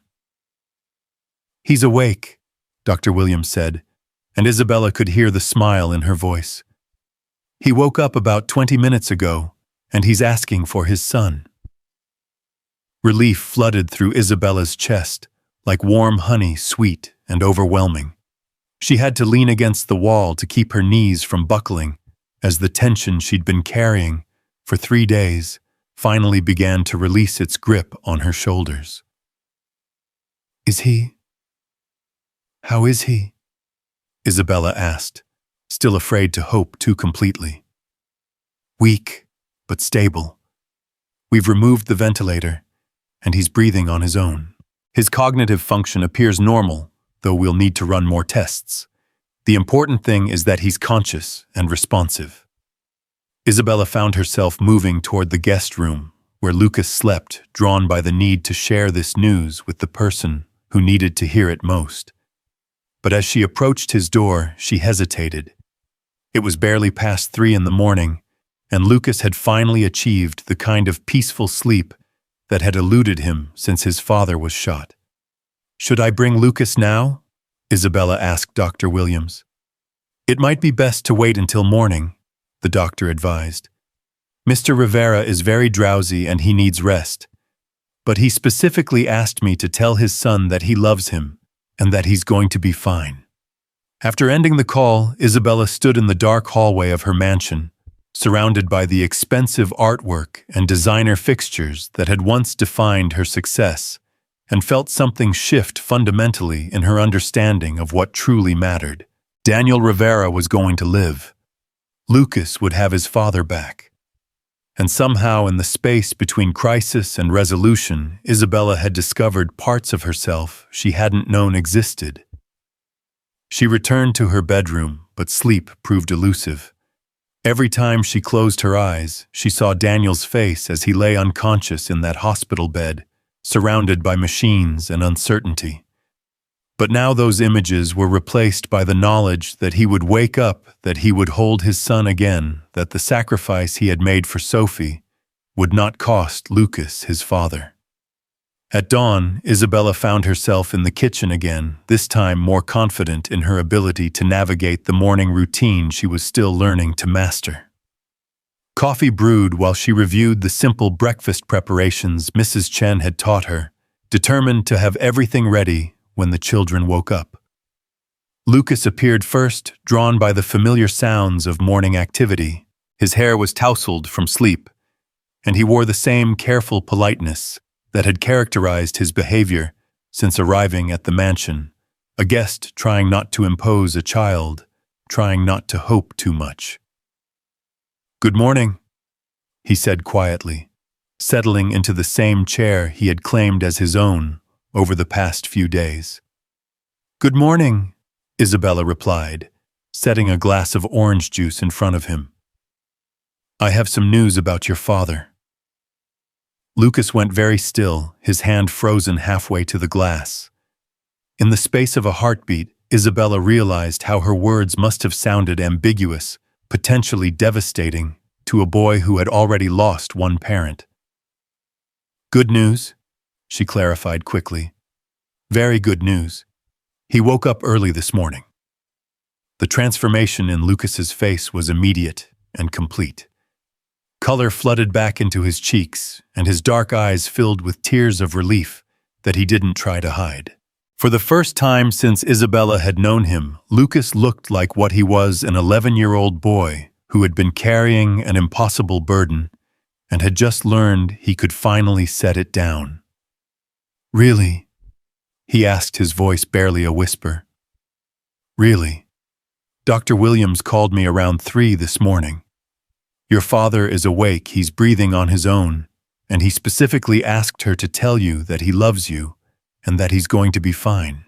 "He's awake," Dr. Williams said, and Isabella could hear the smile in her voice. "He woke up about 20 minutes ago, and he's asking for his son." Relief flooded through Isabella's chest, like warm honey, sweet and overwhelming. She had to lean against the wall to keep her knees from buckling as the tension she'd been carrying for 3 days finally began to release its grip on her shoulders. "Is he? How is he?" Isabella asked, still afraid to hope too completely. "Weak, but stable. We've removed the ventilator, and he's breathing on his own. His cognitive function appears normal, though we'll need to run more tests. The important thing is that he's conscious and responsive." Isabella found herself moving toward the guest room, where Lucas slept, drawn by the need to share this news with the person who needed to hear it most. But as she approached his door, she hesitated. It was barely past 3 in the morning, and Lucas had finally achieved the kind of peaceful sleep that had eluded him since his father was shot. "Should I bring Lucas now?" Isabella asked Dr. Williams. "It might be best to wait until morning," the doctor advised. "Mr. Rivera is very drowsy and he needs rest, but he specifically asked me to tell his son that he loves him and that he's going to be fine." After ending the call, Isabella stood in the dark hallway of her mansion, surrounded by the expensive artwork and designer fixtures that had once defined her success, and felt something shift fundamentally in her understanding of what truly mattered. Daniel Rivera was going to live. Lucas would have his father back. And somehow in the space between crisis and resolution, Isabella had discovered parts of herself she hadn't known existed. She returned to her bedroom, but sleep proved elusive. Every time she closed her eyes, she saw Daniel's face as he lay unconscious in that hospital bed, surrounded by machines and uncertainty. But now those images were replaced by the knowledge that he would wake up, that he would hold his son again, that the sacrifice he had made for Sophie would not cost Lucas his father. At dawn, Isabella found herself in the kitchen again, this time more confident in her ability to navigate the morning routine she was still learning to master. Coffee brewed while she reviewed the simple breakfast preparations Mrs. Chen had taught her, determined to have everything ready when the children woke up. Lucas appeared first, drawn by the familiar sounds of morning activity. His hair was tousled from sleep, and he wore the same careful politeness that had characterized his behavior since arriving at the mansion, a guest trying not to impose a child, trying not to hope too much. "Good morning," he said quietly, settling into the same chair he had claimed as his own over the past few days. "Good morning," Isabella replied, setting a glass of orange juice in front of him. "I have some news about your father." Lucas went very still, his hand frozen halfway to the glass. In the space of a heartbeat, Isabella realized how her words must have sounded ambiguous, potentially devastating, to a boy who had already lost one parent. "Good news," she clarified quickly. "Very good news. He woke up early this morning." The transformation in Lucas's face was immediate and complete. Color flooded back into his cheeks, and his dark eyes filled with tears of relief that he didn't try to hide. For the first time since Isabella had known him, Lucas looked like what he was, an 11-year-old boy who had been carrying an impossible burden and had just learned he could finally set it down. "Really?" he asked, his voice barely a whisper. "Really? Dr. Williams called me around 3 this morning. Your father is awake, he's breathing on his own, and he specifically asked her to tell you that he loves you and that he's going to be fine."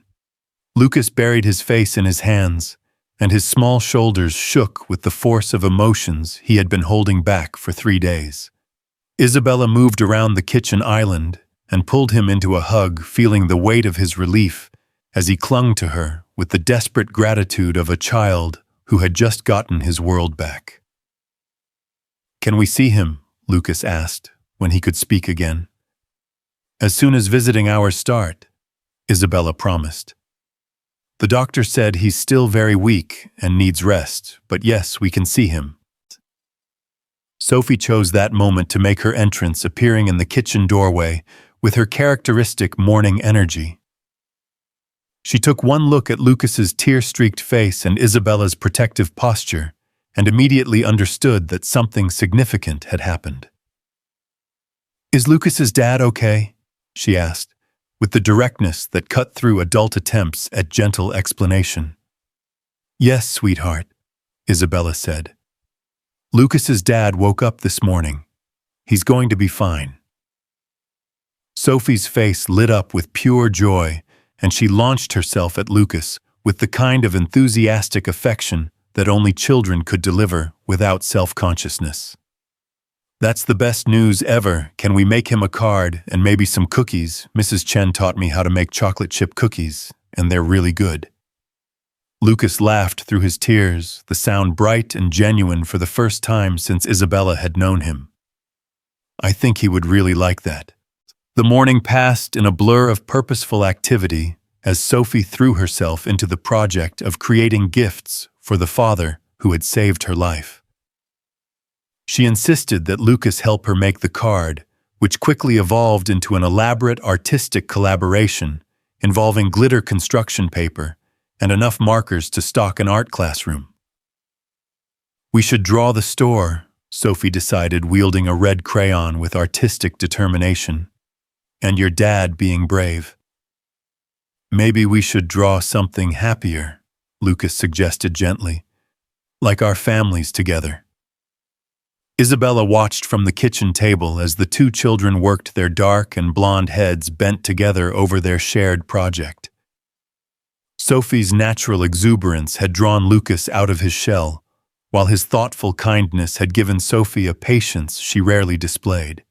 Lucas buried his face in his hands, and his small shoulders shook with the force of emotions he had been holding back for 3 days. Isabella moved around the kitchen island and pulled him into a hug, feeling the weight of his relief as he clung to her with the desperate gratitude of a child who had just gotten his world back. "Can we see him?" Lucas asked, when he could speak again. "As soon as visiting hours start," Isabella promised. "The doctor said he's still very weak and needs rest, but yes, we can see him." Sophie chose that moment to make her entrance, appearing in the kitchen doorway with her characteristic morning energy. She took one look at Lucas's tear-streaked face and Isabella's protective posture, and immediately understood that something significant had happened. "Is Lucas's dad okay?" she asked, with the directness that cut through adult attempts at gentle explanation. "Yes, sweetheart," Isabella said. "Lucas's dad woke up this morning. He's going to be fine." Sophie's face lit up with pure joy, and she launched herself at Lucas with the kind of enthusiastic affection that only children could deliver without self-consciousness. "That's the best news ever. Can we make him a card and maybe some cookies? Mrs. Chen taught me how to make chocolate chip cookies, and they're really good." Lucas laughed through his tears, the sound bright and genuine for the first time since Isabella had known him. "I think he would really like that." The morning passed in a blur of purposeful activity as Sophie threw herself into the project of creating gifts for the father who had saved her life. She insisted that Lucas help her make the card, which quickly evolved into an elaborate artistic collaboration involving glitter construction paper and enough markers to stock an art classroom. "We should draw the store," Sophie decided, wielding a red crayon with artistic determination. "And your dad being brave." "Maybe we should draw something happier," Lucas suggested gently, "like our families together." Isabella watched from the kitchen table as the two children worked, their dark and blonde heads bent together over their shared project. Sophie's natural exuberance had drawn Lucas out of his shell, while his thoughtful kindness had given Sophie a patience she rarely displayed.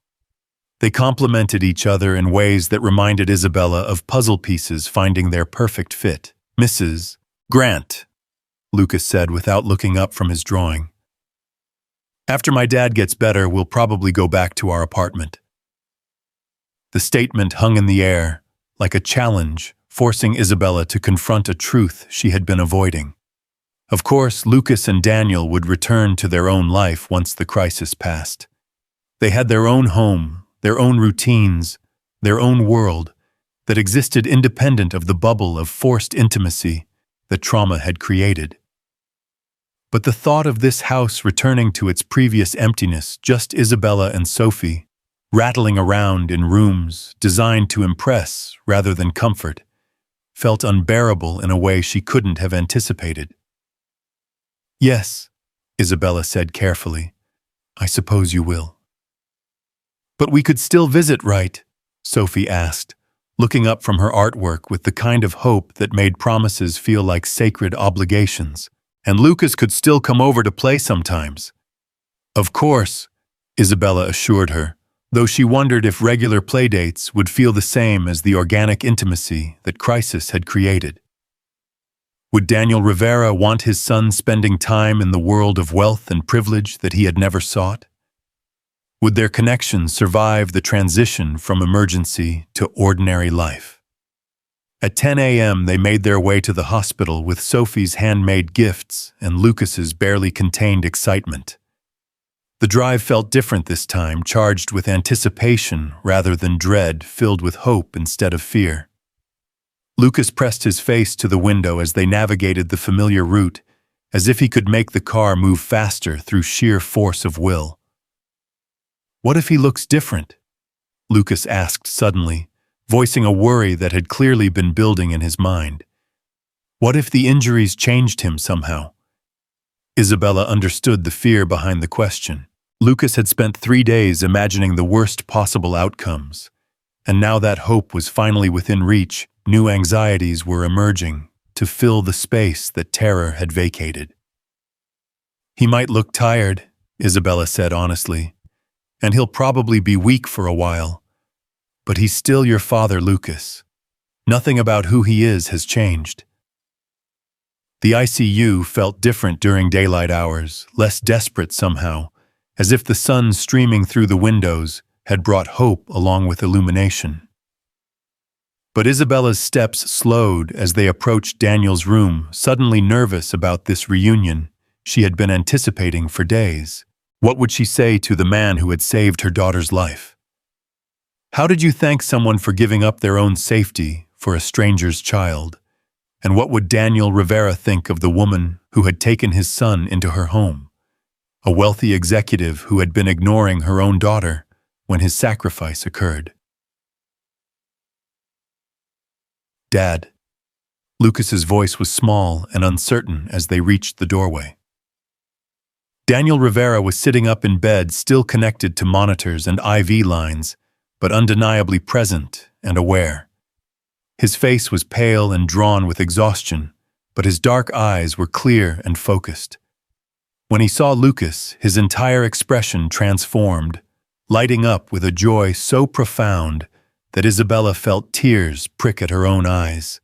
They complemented each other in ways that reminded Isabella of puzzle pieces finding their perfect fit. "Mrs. Grant," Lucas said without looking up from his drawing. "After my dad gets better, we'll probably go back to our apartment." The statement hung in the air, like a challenge, forcing Isabella to confront a truth she had been avoiding. Of course, Lucas and Daniel would return to their own life once the crisis passed. They had their own home, their own routines, their own world that existed independent of the bubble of forced intimacy that trauma had created. But the thought of this house returning to its previous emptiness, just Isabella and Sophie, rattling around in rooms designed to impress rather than comfort, felt unbearable in a way she couldn't have anticipated. "Yes," Isabella said carefully, "I suppose you will." "But we could still visit, right?" Sophie asked, looking up from her artwork with the kind of hope that made promises feel like sacred obligations. "And Lucas could still come over to play sometimes." "Of course," Isabella assured her, though she wondered if regular playdates would feel the same as the organic intimacy that crisis had created. Would Daniel Rivera want his son spending time in the world of wealth and privilege that he had never sought? Would their connection survive the transition from emergency to ordinary life? At 10 a.m., they made their way to the hospital with Sophie's handmade gifts and Lucas's barely contained excitement. The drive felt different this time, charged with anticipation rather than dread, filled with hope instead of fear. Lucas pressed his face to the window as they navigated the familiar route, as if he could make the car move faster through sheer force of will. "What if he looks different?" Lucas asked suddenly, voicing a worry that had clearly been building in his mind. What if the injuries changed him somehow? Isabella understood the fear behind the question. Lucas had spent 3 days imagining the worst possible outcomes, and now that hope was finally within reach, new anxieties were emerging to fill the space that terror had vacated. "He might look tired," Isabella said honestly, "and he'll probably be weak for a while. But he's still your father, Lucas. Nothing about who he is has changed." The ICU felt different during daylight hours, less desperate somehow, as if the sun streaming through the windows had brought hope along with illumination. But Isabella's steps slowed as they approached Daniel's room, suddenly nervous about this reunion she had been anticipating for days. What would she say to the man who had saved her daughter's life? How did you thank someone for giving up their own safety for a stranger's child? And what would Daniel Rivera think of the woman who had taken his son into her home? A wealthy executive who had been ignoring her own daughter when his sacrifice occurred. "Dad." Lucas's voice was small and uncertain as they reached the doorway. Daniel Rivera was sitting up in bed, still connected to monitors and IV lines, but undeniably present and aware. His face was pale and drawn with exhaustion, but his dark eyes were clear and focused. When he saw Lucas, his entire expression transformed, lighting up with a joy so profound that Isabella felt tears prick at her own eyes.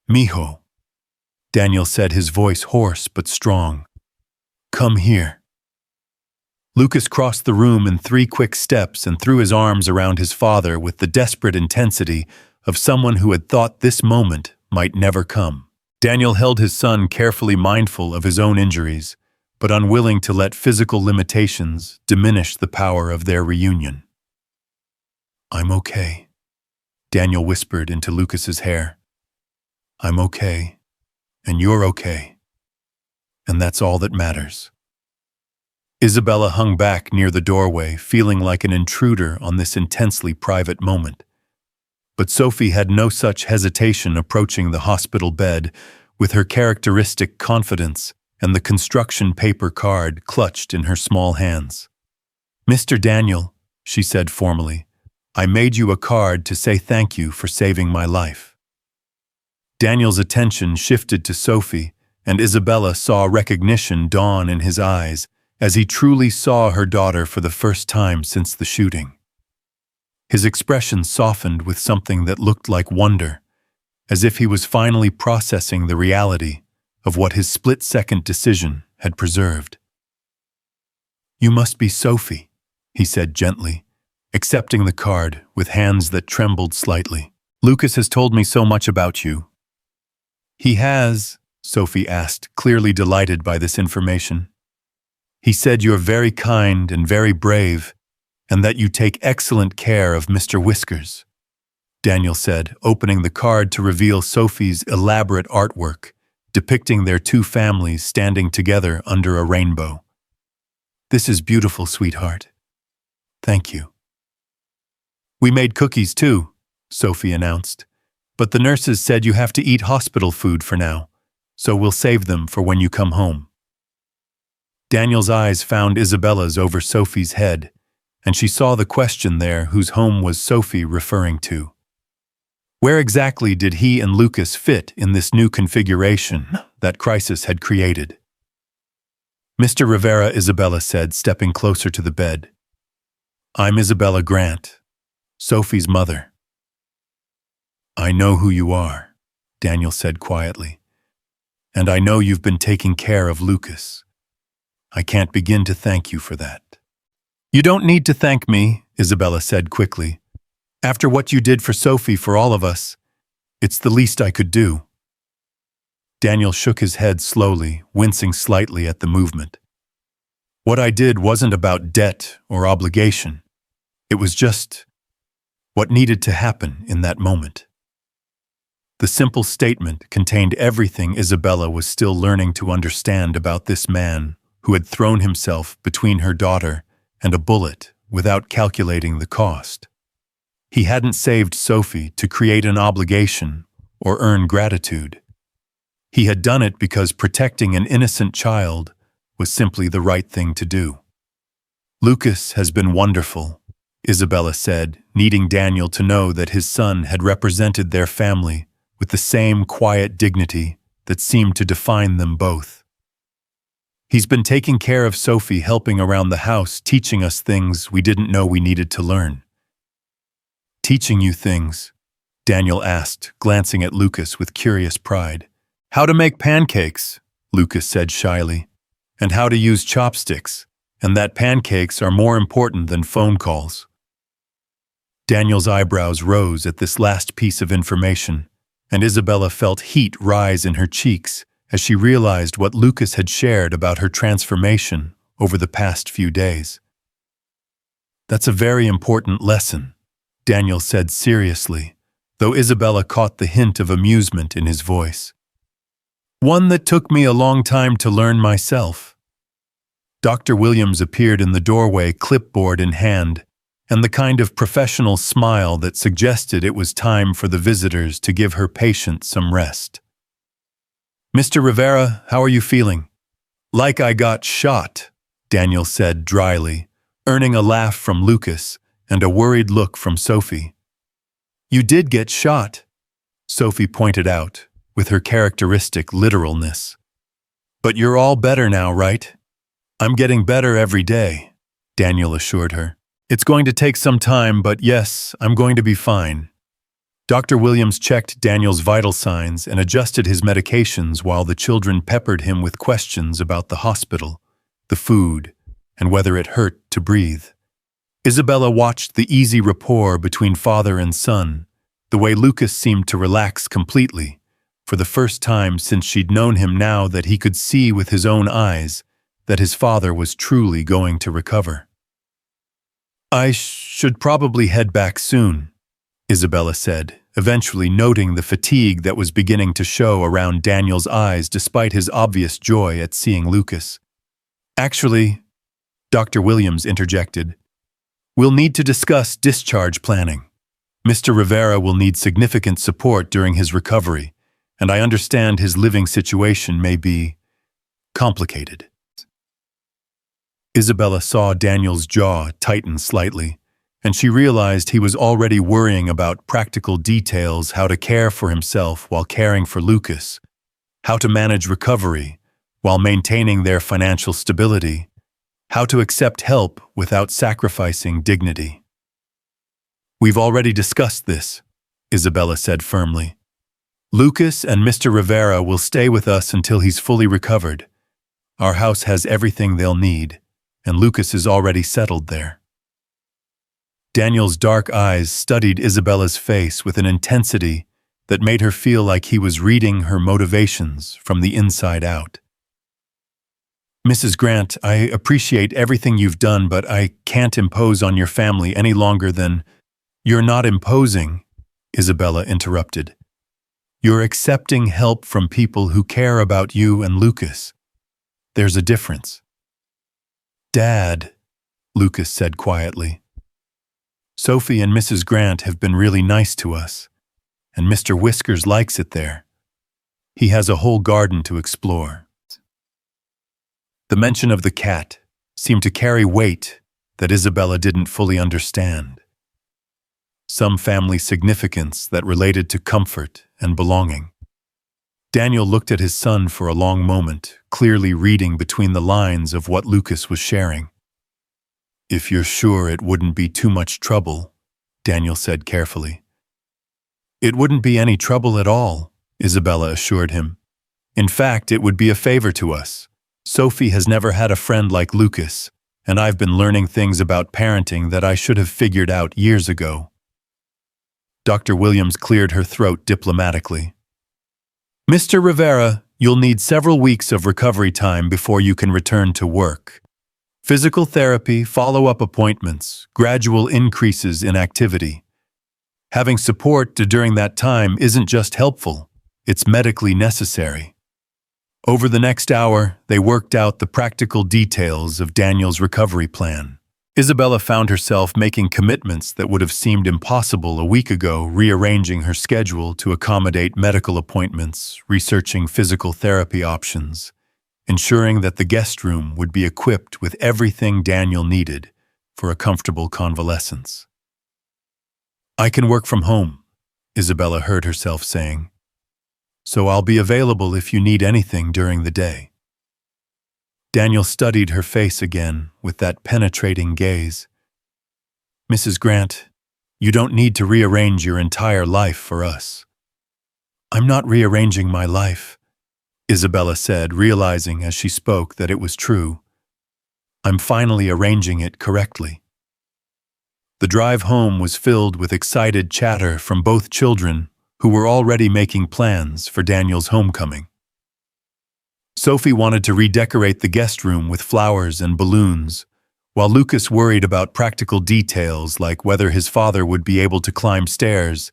"Mijo," Daniel said, his voice hoarse but strong. "Come here." Lucas crossed the room in 3 quick steps and threw his arms around his father with the desperate intensity of someone who had thought this moment might never come. Daniel held his son, carefully mindful of his own injuries, but unwilling to let physical limitations diminish the power of their reunion. "I'm okay," Daniel whispered into Lucas's hair. "I'm okay, and you're okay, and that's all that matters." Isabella hung back near the doorway, feeling like an intruder on this intensely private moment. But Sophie had no such hesitation approaching the hospital bed, with her characteristic confidence and the construction paper card clutched in her small hands. "Mr. Daniel," she said formally, "I made you a card to say thank you for saving my life." Daniel's attention shifted to Sophie, and Isabella saw recognition dawn in his eyes as he truly saw her daughter for the first time since the shooting. His expression softened with something that looked like wonder, as if he was finally processing the reality of what his split-second decision had preserved. "You must be Sophie," he said gently, accepting the card with hands that trembled slightly. "Lucas has told me so much about you." "He has?" Sophie asked, clearly delighted by this information. "He said you're very kind and very brave, and that you take excellent care of Mr. Whiskers," Daniel said, opening the card to reveal Sophie's elaborate artwork, depicting their 2 families standing together under a rainbow. "This is beautiful, sweetheart. Thank you." "We made cookies too," Sophie announced, "but the nurses said you have to eat hospital food for now, so we'll save them for when you come home." Daniel's eyes found Isabella's over Sophie's head, and she saw the question there, whose home was Sophie referring to. Where exactly did he and Lucas fit in this new configuration that crisis had created? "Mr. Rivera," Isabella said, stepping closer to the bed, I'm Isabella Grant, Sophie's mother. I know who you are, Daniel said quietly. And I know you've been taking care of Lucas. I can't begin to thank you for that. You don't need to thank me, Isabella said quickly. After what you did for Sophie, for all of us, it's the least I could do. Daniel shook his head slowly, wincing slightly at the movement. What I did wasn't about debt or obligation. It was just what needed to happen in that moment. The simple statement contained everything Isabella was still learning to understand about this man who had thrown himself between her daughter and a bullet without calculating the cost. He hadn't saved Sophie to create an obligation or earn gratitude. He had done it because protecting an innocent child was simply the right thing to do. Lucas has been wonderful, Isabella said, needing Daniel to know that his son had represented their family with the same quiet dignity that seemed to define them both. He's been taking care of Sophie, helping around the house, teaching us things we didn't know we needed to learn. Teaching you things? Daniel asked, glancing at Lucas with curious pride. How to make pancakes, Lucas said shyly, and how to use chopsticks, and that pancakes are more important than phone calls. Daniel's eyebrows rose at this last piece of information, and Isabella felt heat rise in her cheeks as she realized what Lucas had shared about her transformation over the past few days. That's a very important lesson, Daniel said seriously, though Isabella caught the hint of amusement in his voice. One that took me a long time to learn myself. Dr. Williams appeared in the doorway, clipboard in hand, and the kind of professional smile that suggested it was time for the visitors to give her patient some rest. Mr. Rivera, how are you feeling? Like I got shot, Daniel said dryly, earning a laugh from Lucas and a worried look from Sophie. You did get shot, Sophie pointed out, with her characteristic literalness. But you're all better now, right? I'm getting better every day, Daniel assured her. It's going to take some time, but yes, I'm going to be fine. Dr. Williams checked Daniel's vital signs and adjusted his medications while the children peppered him with questions about the hospital, the food, and whether it hurt to breathe. Isabella watched the easy rapport between father and son, the way Lucas seemed to relax completely, for the first time since she'd known him, now that he could see with his own eyes that his father was truly going to recover. I should probably head back soon, Isabella said, eventually noting the fatigue that was beginning to show around Daniel's eyes despite his obvious joy at seeing Lucas. Actually, Dr. Williams interjected, we'll need to discuss discharge planning. Mr. Rivera will need significant support during his recovery, and I understand his living situation may be complicated. Isabella saw Daniel's jaw tighten slightly, and she realized he was already worrying about practical details, how to care for himself while caring for Lucas, how to manage recovery while maintaining their financial stability, how to accept help without sacrificing dignity. We've already discussed this, Isabella said firmly. Lucas and Mr. Rivera will stay with us until he's fully recovered. Our house has everything they'll need, and Lucas is already settled there. Daniel's dark eyes studied Isabella's face with an intensity that made her feel like he was reading her motivations from the inside out. Mrs. Grant, I appreciate everything you've done, but I can't impose on your family any longer than— You're not imposing, Isabella interrupted. You're accepting help from people who care about you and Lucas. There's a difference. Dad, Lucas said quietly. Sophie and Mrs. Grant have been really nice to us, and Mr. Whiskers likes it there. He has a whole garden to explore. The mention of the cat seemed to carry weight that Isabella didn't fully understand. Some family significance that related to comfort and belonging. Daniel looked at his son for a long moment, clearly reading between the lines of what Lucas was sharing. If you're sure it wouldn't be too much trouble, Daniel said carefully. It wouldn't be any trouble at all, Isabella assured him. In fact, it would be a favor to us. Sophie has never had a friend like Lucas, and I've been learning things about parenting that I should have figured out years ago. Dr. Williams cleared her throat diplomatically. Mr. Rivera, you'll need several weeks of recovery time before you can return to work. Physical therapy, follow-up appointments, gradual increases in activity. Having support during that time isn't just helpful, it's medically necessary. Over the next hour, they worked out the practical details of Daniel's recovery plan. Isabella found herself making commitments that would have seemed impossible a week ago, rearranging her schedule to accommodate medical appointments, researching physical therapy options, ensuring that the guest room would be equipped with everything Daniel needed for a comfortable convalescence. I can work from home, Isabella heard herself saying, so I'll be available if you need anything during the day. Daniel studied her face again with that penetrating gaze. Mrs. Grant, you don't need to rearrange your entire life for us. I'm not rearranging my life, Isabella said, realizing as she spoke that it was true. I'm finally arranging it correctly. The drive home was filled with excited chatter from both children, who were already making plans for Daniel's homecoming. Sophie wanted to redecorate the guest room with flowers and balloons, while Lucas worried about practical details like whether his father would be able to climb stairs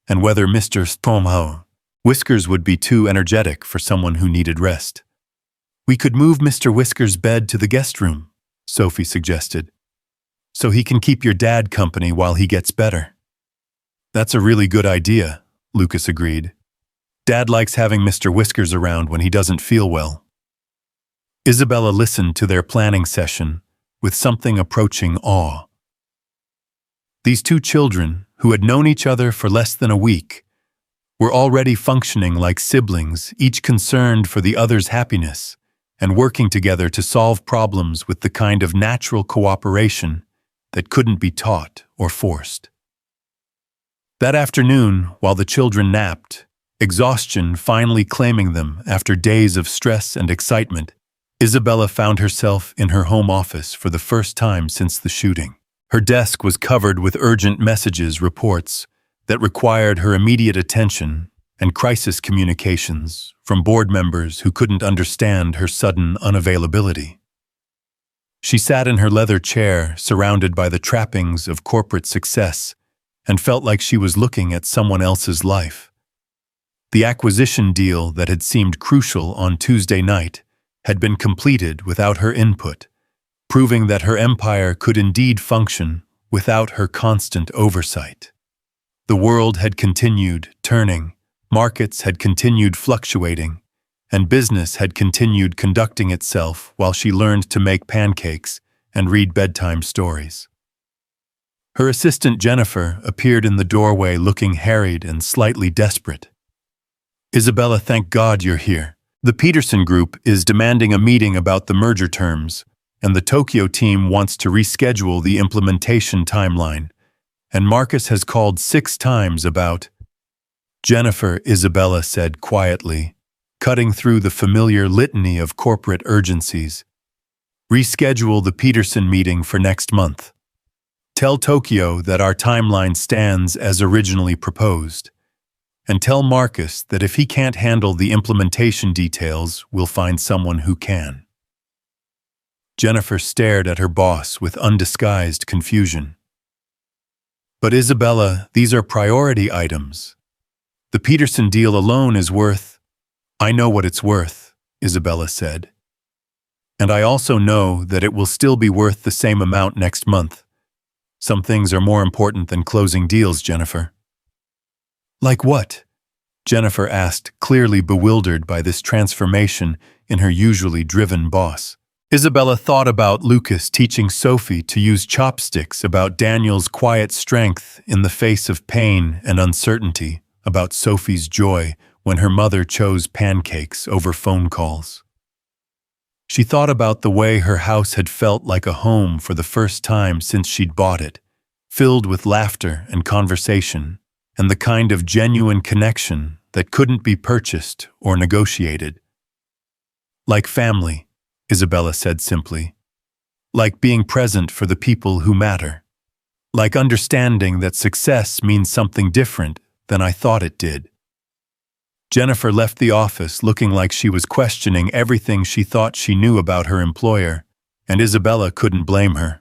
and whether Mr. Whiskers would be too energetic for someone who needed rest. We could move Mr. Whiskers' bed to the guest room, Sophie suggested, so he can keep your dad company while he gets better. That's a really good idea, Lucas agreed. Dad likes having Mr. Whiskers around when he doesn't feel well. Isabella listened to their planning session with something approaching awe. These two children, who had known each other for less than a week, were already functioning like siblings, each concerned for the other's happiness and working together to solve problems with the kind of natural cooperation that couldn't be taught or forced. That afternoon, while the children napped, exhaustion finally claiming them after days of stress and excitement, Isabella found herself in her home office for the first time since the shooting. Her desk was covered with urgent messages, reports that required her immediate attention, and crisis communications from board members who couldn't understand her sudden unavailability. She sat in her leather chair, surrounded by the trappings of corporate success, and felt like she was looking at someone else's life. The acquisition deal that had seemed crucial on Tuesday night had been completed without her input, proving that her empire could indeed function without her constant oversight. The world had continued turning, markets had continued fluctuating, and business had continued conducting itself while she learned to make pancakes and read bedtime stories. Her assistant Jennifer appeared in the doorway looking harried and slightly desperate. Isabella, thank God you're here. The Peterson Group is demanding a meeting about the merger terms, and the Tokyo team wants to reschedule the implementation timeline, and Marcus has called 6 times about. Jennifer, Isabella said quietly, cutting through the familiar litany of corporate urgencies. Reschedule the Peterson meeting for next month. Tell Tokyo that our timeline stands as originally proposed. And tell Marcus that if he can't handle the implementation details, we'll find someone who can. Jennifer stared at her boss with undisguised confusion. But Isabella, these are priority items. The Peterson deal alone is worth— I know what it's worth, Isabella said. And I also know that it will still be worth the same amount next month. Some things are more important than closing deals, Jennifer. Like what? Jennifer asked, clearly bewildered by this transformation in her usually driven boss. Isabella thought about Lucas teaching Sophie to use chopsticks, about Daniel's quiet strength in the face of pain and uncertainty, about Sophie's joy when her mother chose pancakes over phone calls. She thought about the way her house had felt like a home for the first time since she'd bought it, filled with laughter and conversation, and the kind of genuine connection that couldn't be purchased or negotiated. Like family, Isabella said simply. Like being present for the people who matter. Like understanding that success means something different than I thought it did. Jennifer left the office looking like she was questioning everything she thought she knew about her employer, and Isabella couldn't blame her.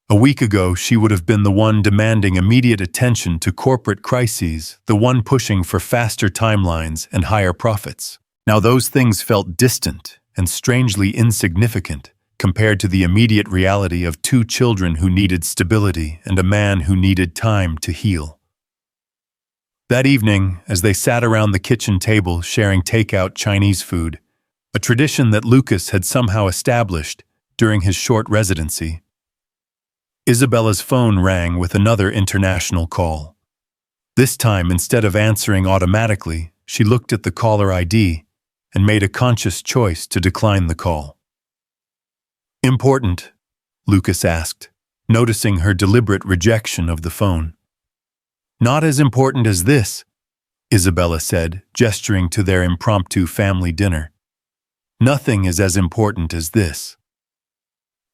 A week ago, she would have been the one demanding immediate attention to corporate crises, the one pushing for faster timelines and higher profits. Now those things felt distant and strangely insignificant compared to the immediate reality of 2 children who needed stability and a man who needed time to heal. That evening, as they sat around the kitchen table sharing takeout Chinese food, a tradition that Lucas had somehow established during his short residency, Isabella's phone rang with another international call. This time, instead of answering automatically, she looked at the caller ID and made a conscious choice to decline the call. "Important?" Lucas asked, noticing her deliberate rejection of the phone. "Not as important as this," Isabella said, gesturing to their impromptu family dinner. "Nothing is as important as this."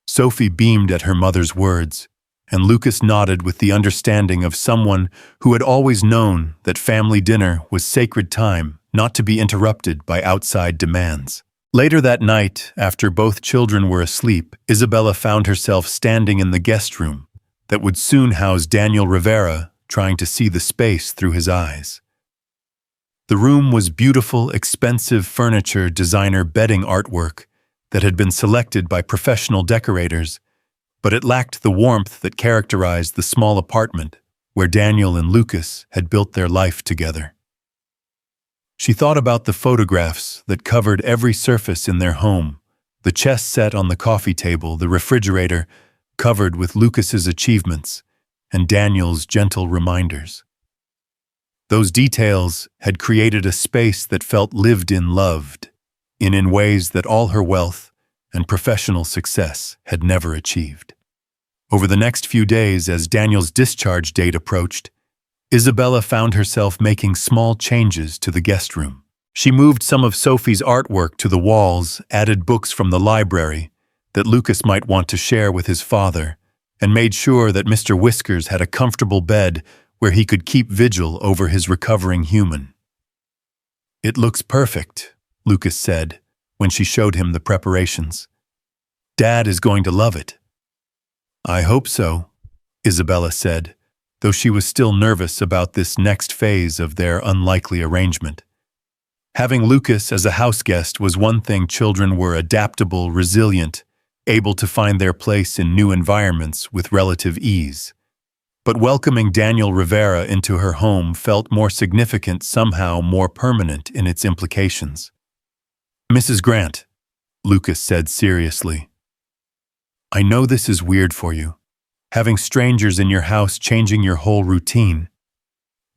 Sophie beamed at her mother's words, and Lucas nodded with the understanding of someone who had always known that family dinner was sacred time, not to be interrupted by outside demands. Later that night, after both children were asleep, Isabella found herself standing in the guest room that would soon house Daniel Rivera, trying to see the space through his eyes. The room was beautiful, expensive furniture, designer bedding artwork that had been selected by professional decorators, but it lacked the warmth that characterized the small apartment where Daniel and Lucas had built their life together. She thought about the photographs that covered every surface in their home, the chess set on the coffee table, the refrigerator covered with Lucas's achievements, and Daniel's gentle reminders. Those details had created a space that felt lived in, loved, in ways that all her wealth and professional success had never achieved. Over the next few days, as Daniel's discharge date approached, Isabella found herself making small changes to the guest room. She moved some of Sophie's artwork to the walls, added books from the library that Lucas might want to share with his father, and made sure that Mr. Whiskers had a comfortable bed where he could keep vigil over his recovering human. "It looks perfect," Lucas said when she showed him the preparations. "Dad is going to love it." "I hope so," Isabella said, though she was still nervous about this next phase of their unlikely arrangement. Having Lucas as a house guest was one thing. Children were adaptable, resilient, able to find their place in new environments with relative ease. But welcoming Daniel Rivera into her home felt more significant, somehow more permanent in its implications. "Mrs. Grant," Lucas said seriously, "I know this is weird for you, having strangers in your house changing your whole routine.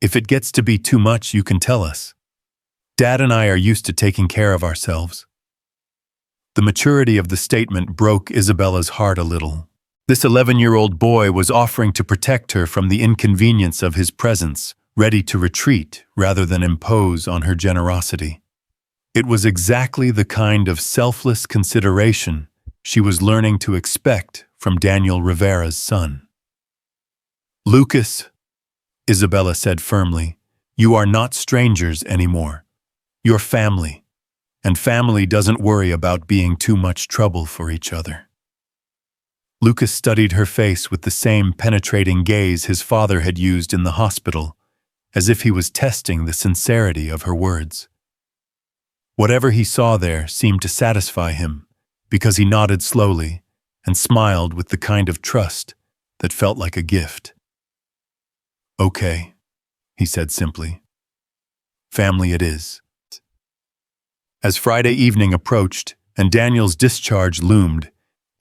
If it gets to be too much, you can tell us. Dad and I are used to taking care of ourselves." The maturity of the statement broke Isabella's heart a little. This 11-year-old boy was offering to protect her from the inconvenience of his presence, ready to retreat rather than impose on her generosity. It was exactly the kind of selfless consideration she was learning to expect from Daniel Rivera's son. "Lucas," Isabella said firmly, "you are not strangers anymore. You're family. And family doesn't worry about being too much trouble for each other." Lucas studied her face with the same penetrating gaze his father had used in the hospital, as if he was testing the sincerity of her words. Whatever he saw there seemed to satisfy him, because he nodded slowly and smiled with the kind of trust that felt like a gift. "Okay," he said simply. "Family it is." As Friday evening approached and Daniel's discharge loomed,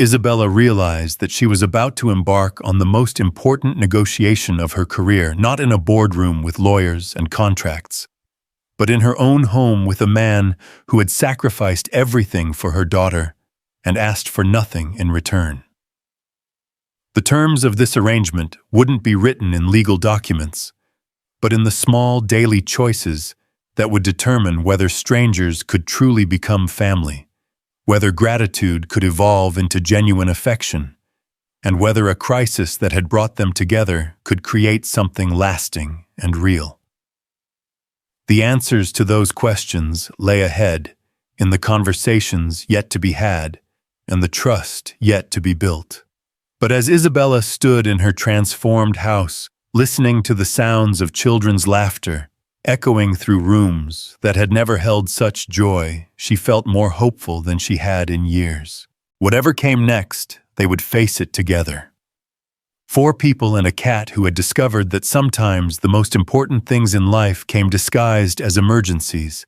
Isabella realized that she was about to embark on the most important negotiation of her career, not in a boardroom with lawyers and contracts, but in her own home with a man who had sacrificed everything for her daughter and asked for nothing in return. The terms of this arrangement wouldn't be written in legal documents, but in the small daily choices that would determine whether strangers could truly become family, whether gratitude could evolve into genuine affection, and whether a crisis that had brought them together could create something lasting and real. The answers to those questions lay ahead, in the conversations yet to be had, and the trust yet to be built. But as Isabella stood in her transformed house, listening to the sounds of children's laughter, echoing through rooms that had never held such joy, she felt more hopeful than she had in years. Whatever came next, they would face it together. 4 people and a cat who had discovered that sometimes the most important things in life came disguised as emergencies,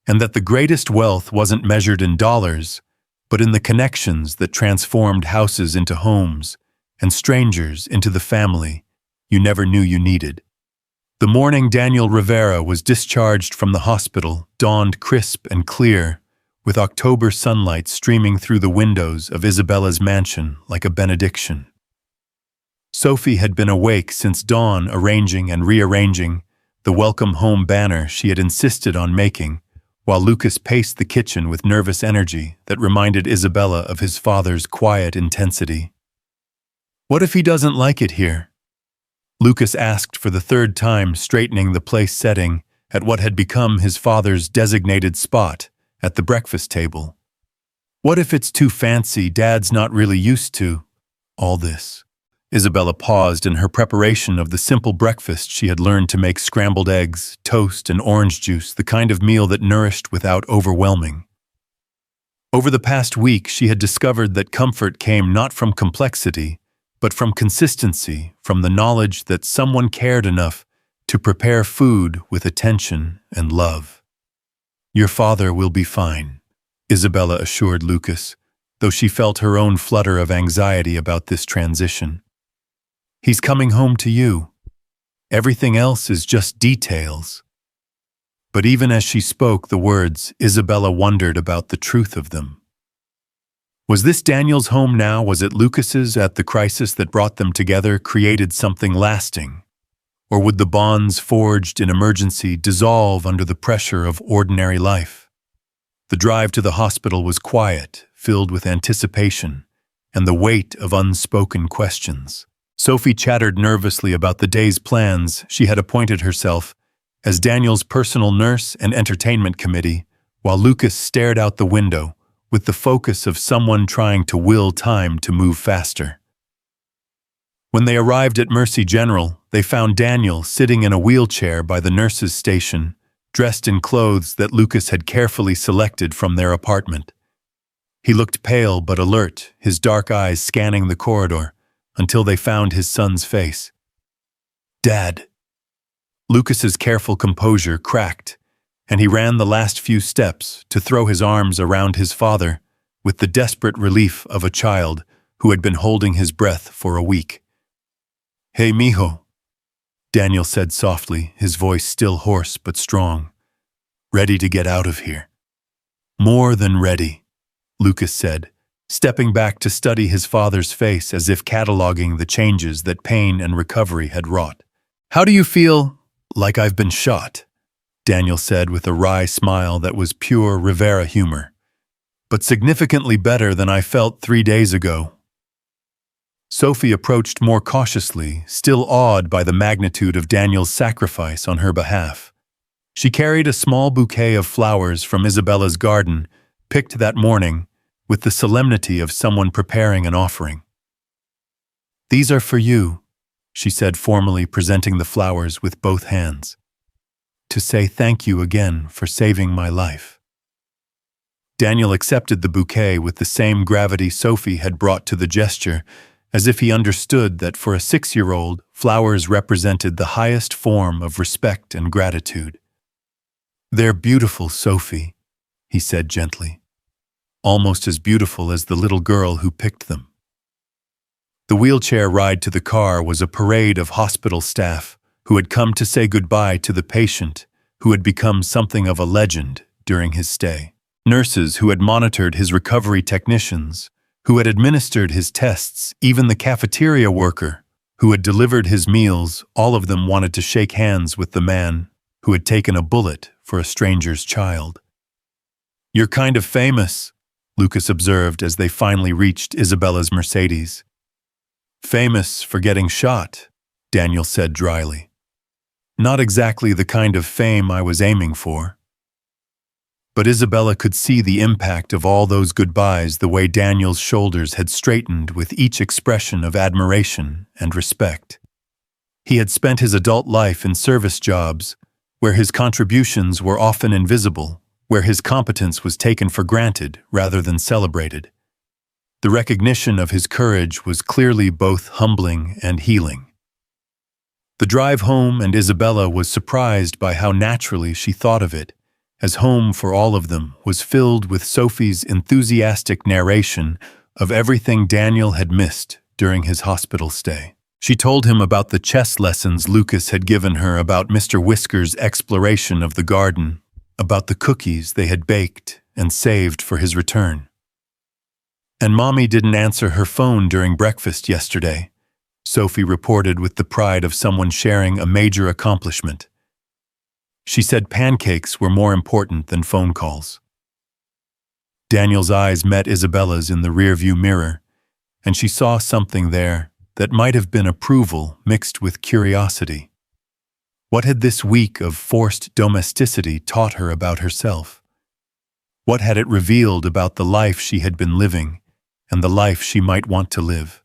and that the greatest wealth wasn't measured in dollars, but in the connections that transformed houses into homes and strangers into the family you never knew you needed. The morning Daniel Rivera was discharged from the hospital dawned crisp and clear, with October sunlight streaming through the windows of Isabella's mansion like a benediction. Sophie had been awake since dawn, arranging and rearranging the welcome home banner she had insisted on making, while Lucas paced the kitchen with nervous energy that reminded Isabella of his father's quiet intensity. "What if he doesn't like it here?" Lucas asked for the 3rd time, straightening the place setting at what had become his father's designated spot at the breakfast table. "What if it's too fancy? Dad's not really used to all this." Isabella paused in her preparation of the simple breakfast she had learned to make: scrambled eggs, toast, and orange juice, the kind of meal that nourished without overwhelming. Over the past week, she had discovered that comfort came not from complexity, but from consistency, from the knowledge that someone cared enough to prepare food with attention and love. "Your father will be fine," Isabella assured Lucas, though she felt her own flutter of anxiety about this transition. "He's coming home to you. Everything else is just details." But even as she spoke the words, Isabella wondered about the truth of them. Was this Daniel's home now? Was it Lucas's? At the crisis that brought them together created something lasting? Or would the bonds forged in emergency dissolve under the pressure of ordinary life? The drive to the hospital was quiet, filled with anticipation, and the weight of unspoken questions. Sophie chattered nervously about the day's plans. She had appointed herself as Daniel's personal nurse and entertainment committee, while Lucas stared out the window with the focus of someone trying to will time to move faster. When they arrived at Mercy General, they found Daniel sitting in a wheelchair by the nurse's station, dressed in clothes that Lucas had carefully selected from their apartment. He looked pale but alert, his dark eyes scanning the corridor, until they found his son's face. "Dad." Lucas's careful composure cracked, and he ran the last few steps to throw his arms around his father with the desperate relief of a child who had been holding his breath for a week. "Hey, mijo," Daniel said softly, his voice still hoarse but strong. "Ready to get out of here?" "More than ready," Lucas said, stepping back to study his father's face as if cataloging the changes that pain and recovery had wrought. "How do you feel?" "Like I've been shot," Daniel said with a wry smile that was pure Rivera humor. "But significantly better than I felt 3 days ago." Sophie approached more cautiously, still awed by the magnitude of Daniel's sacrifice on her behalf. She carried a small bouquet of flowers from Isabella's garden, picked that morning, with the solemnity of someone preparing an offering. "These are for you," she said formally, presenting the flowers with both hands. "To say thank you again for saving my life." Daniel accepted the bouquet with the same gravity Sophie had brought to the gesture, as if he understood that for a 6-year-old, flowers represented the highest form of respect and gratitude. "They're beautiful, Sophie," he said gently. "Almost as beautiful as the little girl who picked them." The wheelchair ride to the car was a parade of hospital staff who had come to say goodbye to the patient who had become something of a legend during his stay. Nurses who had monitored his recovery, technicians who had administered his tests, even the cafeteria worker who had delivered his meals, all of them wanted to shake hands with the man who had taken a bullet for a stranger's child. "You're kind of famous," Lucas observed as they finally reached Isabella's Mercedes. "Famous for getting shot," Daniel said dryly. "Not exactly the kind of fame I was aiming for." But Isabella could see the impact of all those goodbyes, the way Daniel's shoulders had straightened with each expression of admiration and respect. He had spent his adult life in service jobs, where his contributions were often invisible, where his competence was taken for granted rather than celebrated. The recognition of his courage was clearly both humbling and healing. The drive home, and Isabella was surprised by how naturally she thought of it, as home for all of them was filled with Sophie's enthusiastic narration of everything Daniel had missed during his hospital stay. She told him about the chess lessons Lucas had given her, about Mr. Whisker's exploration of the garden, about the cookies they had baked and saved for his return. "And Mommy didn't answer her phone during breakfast yesterday," Sophie reported with the pride of someone sharing a major accomplishment. "She said pancakes were more important than phone calls." Daniel's eyes met Isabella's in the rearview mirror, and she saw something there that might have been approval mixed with curiosity. What had this week of forced domesticity taught her about herself? What had it revealed about the life she had been living and the life she might want to live?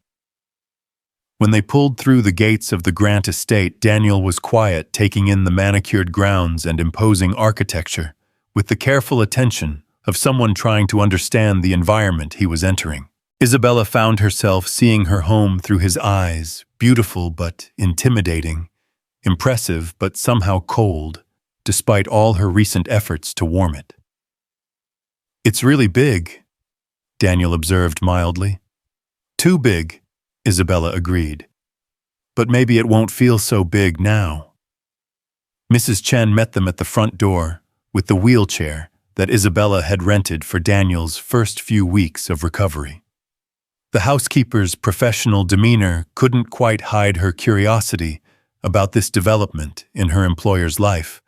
When they pulled through the gates of the Grant estate, Daniel was quiet, taking in the manicured grounds and imposing architecture with the careful attention of someone trying to understand the environment he was entering. Isabella found herself seeing her home through his eyes, beautiful but intimidating, impressive but somehow cold, despite all her recent efforts to warm it. "It's really big," Daniel observed mildly. "Too big," Isabella agreed. "But maybe it won't feel so big now." Mrs. Chen met them at the front door with the wheelchair that Isabella had rented for Daniel's first few weeks of recovery. The housekeeper's professional demeanor couldn't quite hide her curiosity about this development in her employer's life,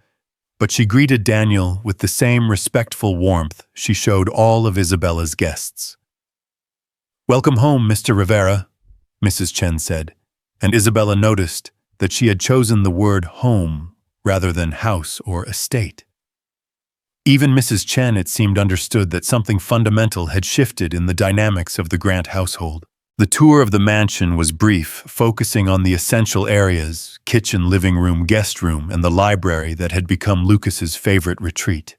but she greeted Daniel with the same respectful warmth she showed all of Isabella's guests. "Welcome home, Mr. Rivera," Mrs. Chen said, and Isabella noticed that she had chosen the word home rather than house or estate. Even Mrs. Chen, it seemed, understood that something fundamental had shifted in the dynamics of the Grant household. The tour of the mansion was brief, focusing on the essential areas: kitchen, living room, guest room, and the library that had become Lucas's favorite retreat.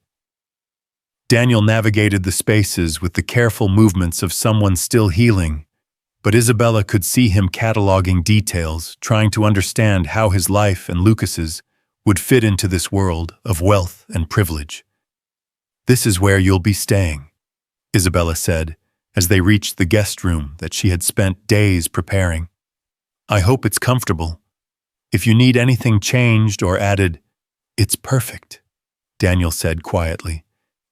Daniel navigated the spaces with the careful movements of someone still healing, but Isabella could see him cataloging details, trying to understand how his life and Lucas's would fit into this world of wealth and privilege. "This is where you'll be staying," Isabella said, as they reached the guest room that she had spent days preparing. "I hope it's comfortable. If you need anything changed or added, it's perfect," Daniel said quietly,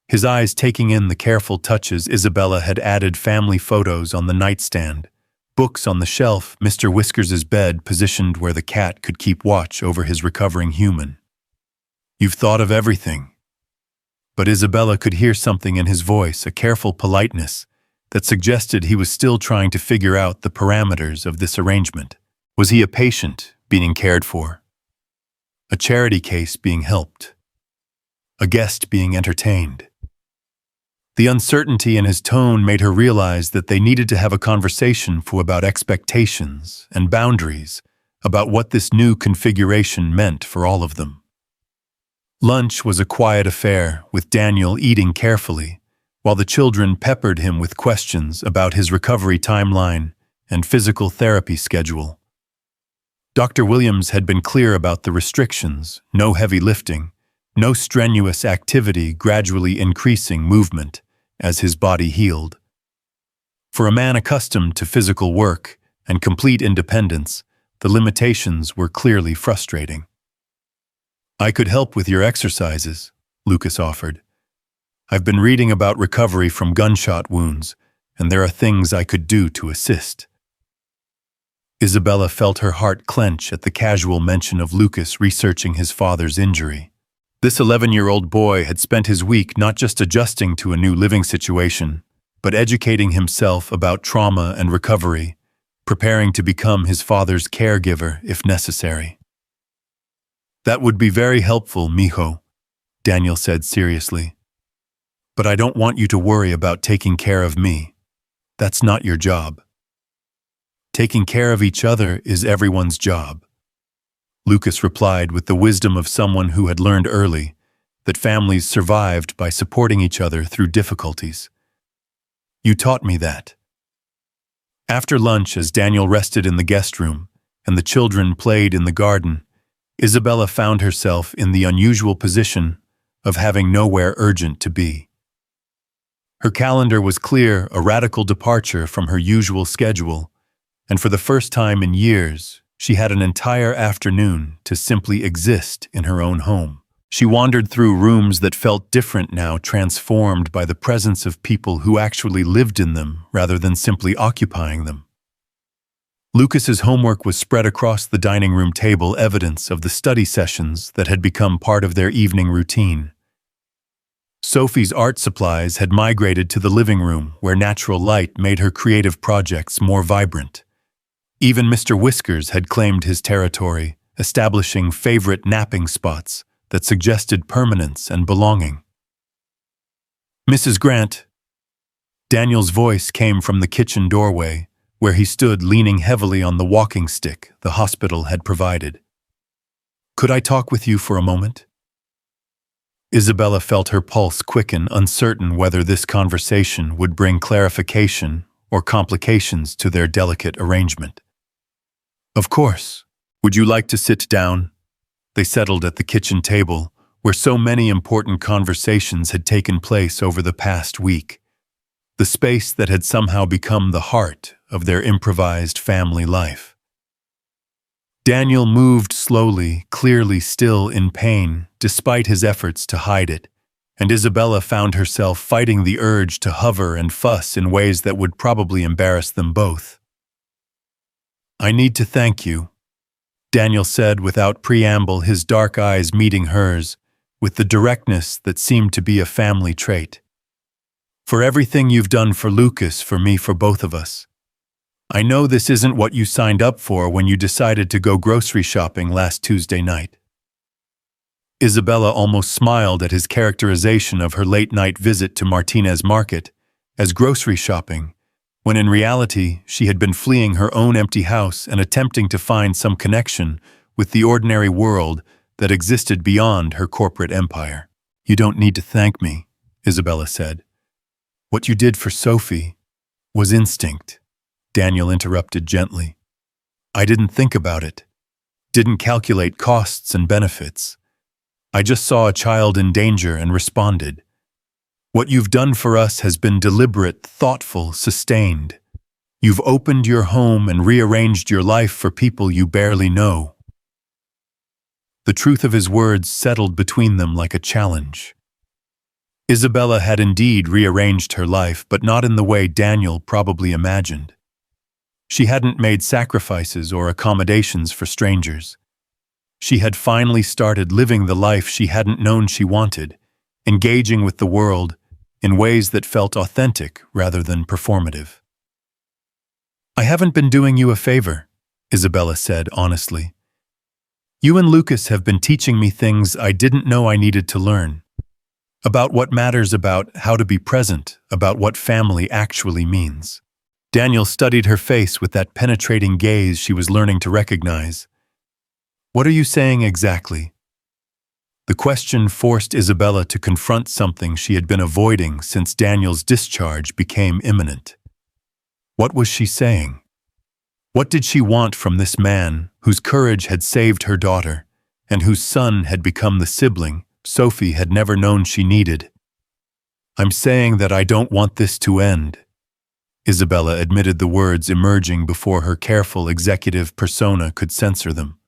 his eyes taking in the careful touches. Isabella had added family photos on the nightstand, books on the shelf, Mr. Whiskers's bed positioned where the cat could keep watch over his recovering human. "You've thought of everything." But Isabella could hear something in his voice, a careful politeness that suggested he was still trying to figure out the parameters of this arrangement. Was he a patient being cared for? A charity case being helped? A guest being entertained? The uncertainty in his tone made her realize that they needed to have a conversation about expectations and boundaries, about what this new configuration meant for all of them. Lunch was a quiet affair, with Daniel eating carefully, while the children peppered him with questions about his recovery timeline and physical therapy schedule. Dr. Williams had been clear about the restrictions: no heavy lifting, no strenuous activity, gradually increasing movement as his body healed. For a man accustomed to physical work and complete independence, the limitations were clearly frustrating. "I could help with your exercises," Lucas offered. I've been reading about recovery from gunshot wounds, and there are things I could do to assist. Isabella felt her heart clench at the casual mention of Lucas researching his father's injury. This 11-year-old boy had spent his week not just adjusting to a new living situation, but educating himself about trauma and recovery, preparing to become his father's caregiver if necessary. That would be very helpful, mijo, Daniel said seriously. But I don't want you to worry about taking care of me. That's not your job. Taking care of each other is everyone's job. Lucas replied with the wisdom of someone who had learned early that families survived by supporting each other through difficulties. You taught me that. After lunch, as Daniel rested in the guest room and the children played in the garden, Isabella found herself in the unusual position of having nowhere urgent to be. Her calendar was clear, a radical departure from her usual schedule, and for the first time in years, she had an entire afternoon to simply exist in her own home. She wandered through rooms that felt different now, transformed by the presence of people who actually lived in them rather than simply occupying them. Lucas's homework was spread across the dining room table, evidence of the study sessions that had become part of their evening routine. Sophie's art supplies had migrated to the living room, where natural light made her creative projects more vibrant. Even Mr. Whiskers had claimed his territory, establishing favorite napping spots that suggested permanence and belonging. Mrs. Grant. Daniel's voice came from the kitchen doorway, where he stood leaning heavily on the walking stick the hospital had provided. Could I talk with you for a moment? Isabella felt her pulse quicken, uncertain whether this conversation would bring clarification or complications to their delicate arrangement. Of course. Would you like to sit down? They settled at the kitchen table, where so many important conversations had taken place over the past week, the space that had somehow become the heart of their improvised family life. Daniel moved slowly, clearly still in pain, despite his efforts to hide it, and Isabella found herself fighting the urge to hover and fuss in ways that would probably embarrass them both. I need to thank you, Daniel said without preamble, his dark eyes meeting hers, with the directness that seemed to be a family trait. For everything you've done for Lucas, for me, for both of us. I know this isn't what you signed up for when you decided to go grocery shopping last Tuesday night. Isabella almost smiled at his characterization of her late-night visit to Martinez Market as grocery shopping, when in reality she had been fleeing her own empty house and attempting to find some connection with the ordinary world that existed beyond her corporate empire. You don't need to thank me, Isabella said. What you did for Sophie was instinct, Daniel interrupted gently. I didn't think about it, didn't calculate costs and benefits. I just saw a child in danger and responded. What you've done for us has been deliberate, thoughtful, sustained. You've opened your home and rearranged your life for people you barely know. The truth of his words settled between them like a challenge. Isabella had indeed rearranged her life, but not in the way Daniel probably imagined. She hadn't made sacrifices or accommodations for strangers. She had finally started living the life she hadn't known she wanted, engaging with the world in ways that felt authentic rather than performative. I haven't been doing you a favor, Isabella said honestly. You and Lucas have been teaching me things I didn't know I needed to learn. About what matters, about how to be present, about what family actually means. Daniel studied her face with that penetrating gaze she was learning to recognize. What are you saying exactly? The question forced Isabella to confront something she had been avoiding since Daniel's discharge became imminent. What was she saying? What did she want from this man whose courage had saved her daughter and whose son had become the sibling Sophie had never known she needed? I'm saying that I don't want this to end. Isabella admitted the words emerging before her careful executive persona could censor them.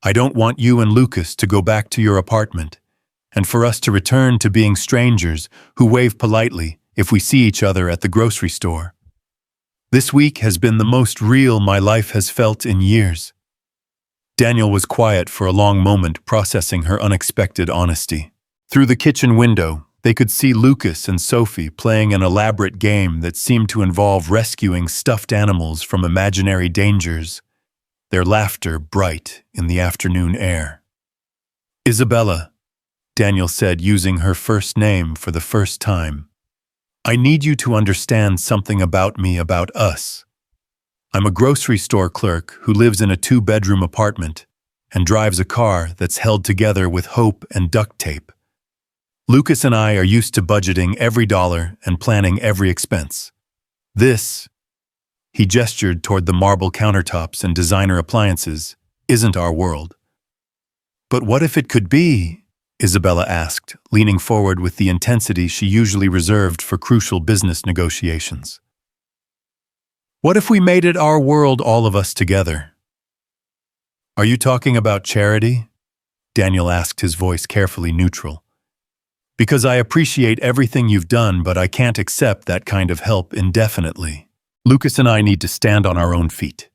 I don't want you and Lucas to go back to your apartment, and for us to return to being strangers who wave politely if we see each other at the grocery store. This week has been the most real my life has felt in years. Daniel was quiet for a long moment, processing her unexpected honesty. Through the kitchen window, they could see Lucas and Sophie playing an elaborate game that seemed to involve rescuing stuffed animals from imaginary dangers, their laughter bright in the afternoon air. "Isabella," Daniel said, using her first name for the first time, "I need you to understand something about me, about us. I'm a grocery store clerk who lives in a 2-bedroom apartment and drives a car that's held together with hope and duct tape. Lucas and I are used to budgeting every dollar and planning every expense. This," he gestured toward the marble countertops and designer appliances, "isn't our world." "But what if it could be?" Isabella asked, leaning forward with the intensity she usually reserved for crucial business negotiations. "What if we made it our world, all of us together?" "Are you talking about charity?" Daniel asked, his voice carefully neutral. "Because I appreciate everything you've done, but I can't accept that kind of help indefinitely. Lucas and I need to stand on our own feet."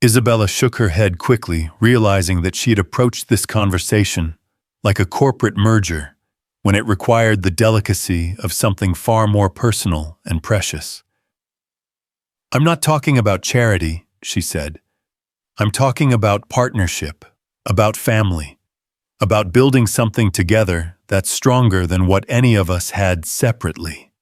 Isabella shook her head quickly, realizing that she had approached this conversation like a corporate merger when it required the delicacy of something far more personal and precious. "I'm not talking about charity," she said. "I'm talking about partnership, about family, about building something together that's stronger than what any of us had separately."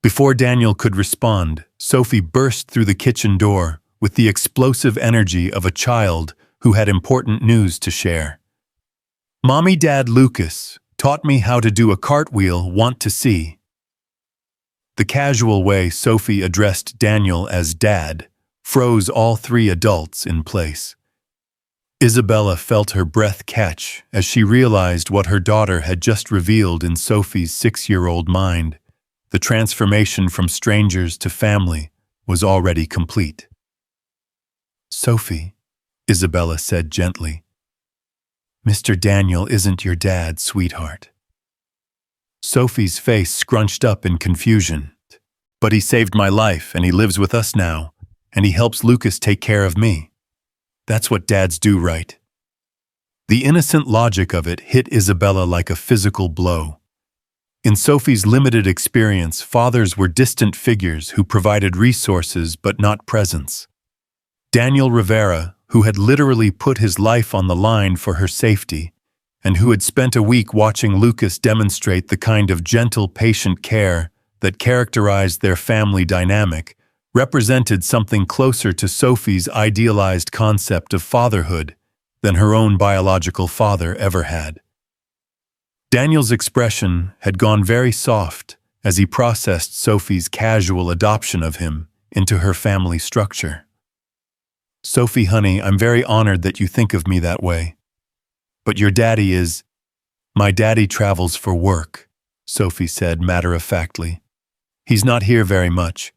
Before Daniel could respond, Sophie burst through the kitchen door with the explosive energy of a child who had important news to share. "Mommy, Dad, Lucas taught me how to do a cartwheel, want to see." The casual way Sophie addressed Daniel as Dad froze all 3 adults in place. Isabella felt her breath catch as she realized what her daughter had just revealed in Sophie's 6-year-old mind. The transformation from strangers to family was already complete. "Sophie," Isabella said gently, "Mr. Daniel isn't your dad, sweetheart." Sophie's face scrunched up in confusion. "But he saved my life, and he lives with us now, and he helps Lucas take care of me. That's what dads do, right?" The innocent logic of it hit Isabella like a physical blow. In Sophie's limited experience, fathers were distant figures who provided resources but not presence. Daniel Rivera, who had literally put his life on the line for her safety, and who had spent a week watching Lucas demonstrate the kind of gentle, patient care that characterized their family dynamic, represented something closer to Sophie's idealized concept of fatherhood than her own biological father ever had. Daniel's expression had gone very soft as he processed Sophie's casual adoption of him into her family structure. "Sophie, honey, I'm very honored that you think of me that way. But your daddy is—" "My daddy travels for work," Sophie said matter-of-factly. "He's not here very much.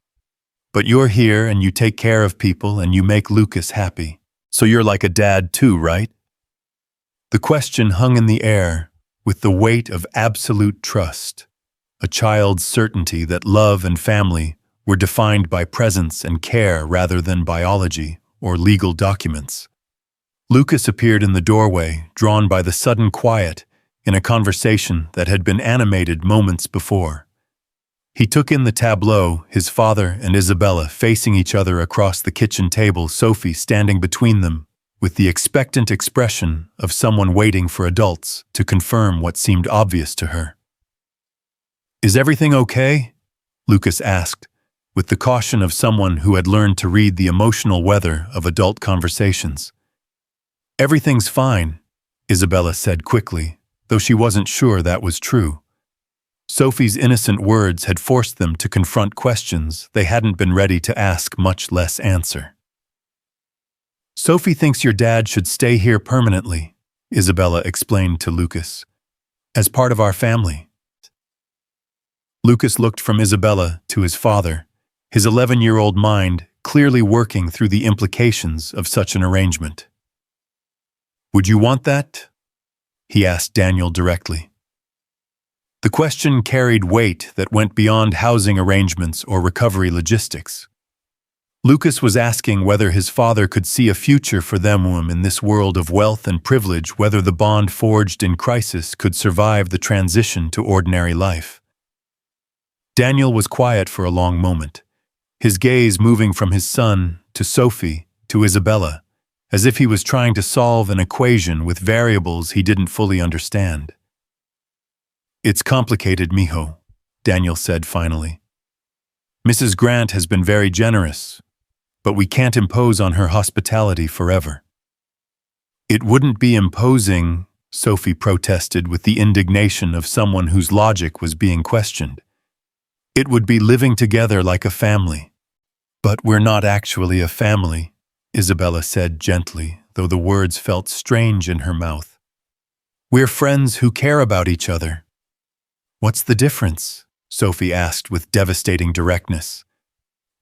But you're here and you take care of people and you make Lucas happy. So you're like a dad too, right?" The question hung in the air with the weight of absolute trust, a child's certainty that love and family were defined by presence and care rather than biology or legal documents. Lucas appeared in the doorway, drawn by the sudden quiet in a conversation that had been animated moments before. He took in the tableau, his father and Isabella facing each other across the kitchen table, Sophie standing between them, with the expectant expression of someone waiting for adults to confirm what seemed obvious to her. "Is everything okay?" Lucas asked, with the caution of someone who had learned to read the emotional weather of adult conversations. "Everything's fine," Isabella said quickly, though she wasn't sure that was true. Sophie's innocent words had forced them to confront questions they hadn't been ready to ask, much less answer. "Sophie thinks your dad should stay here permanently," Isabella explained to Lucas, "as part of our family." Lucas looked from Isabella to his father, his 11-year-old mind clearly working through the implications of such an arrangement. "Would you want that?" he asked Daniel directly. The question carried weight that went beyond housing arrangements or recovery logistics. Lucas was asking whether his father could see a future for them in this world of wealth and privilege, whether the bond forged in crisis could survive the transition to ordinary life. Daniel was quiet for a long moment, his gaze moving from his son to Sophie to Isabella, as if he was trying to solve an equation with variables he didn't fully understand. "It's complicated, mijo," Daniel said finally. "Mrs. Grant has been very generous, but we can't impose on her hospitality forever." "It wouldn't be imposing," Sophie protested with the indignation of someone whose logic was being questioned. "It would be living together like a family." "But we're not actually a family," Isabella said gently, though the words felt strange in her mouth. "We're friends who care about each other." "What's the difference?" Sophie asked with devastating directness.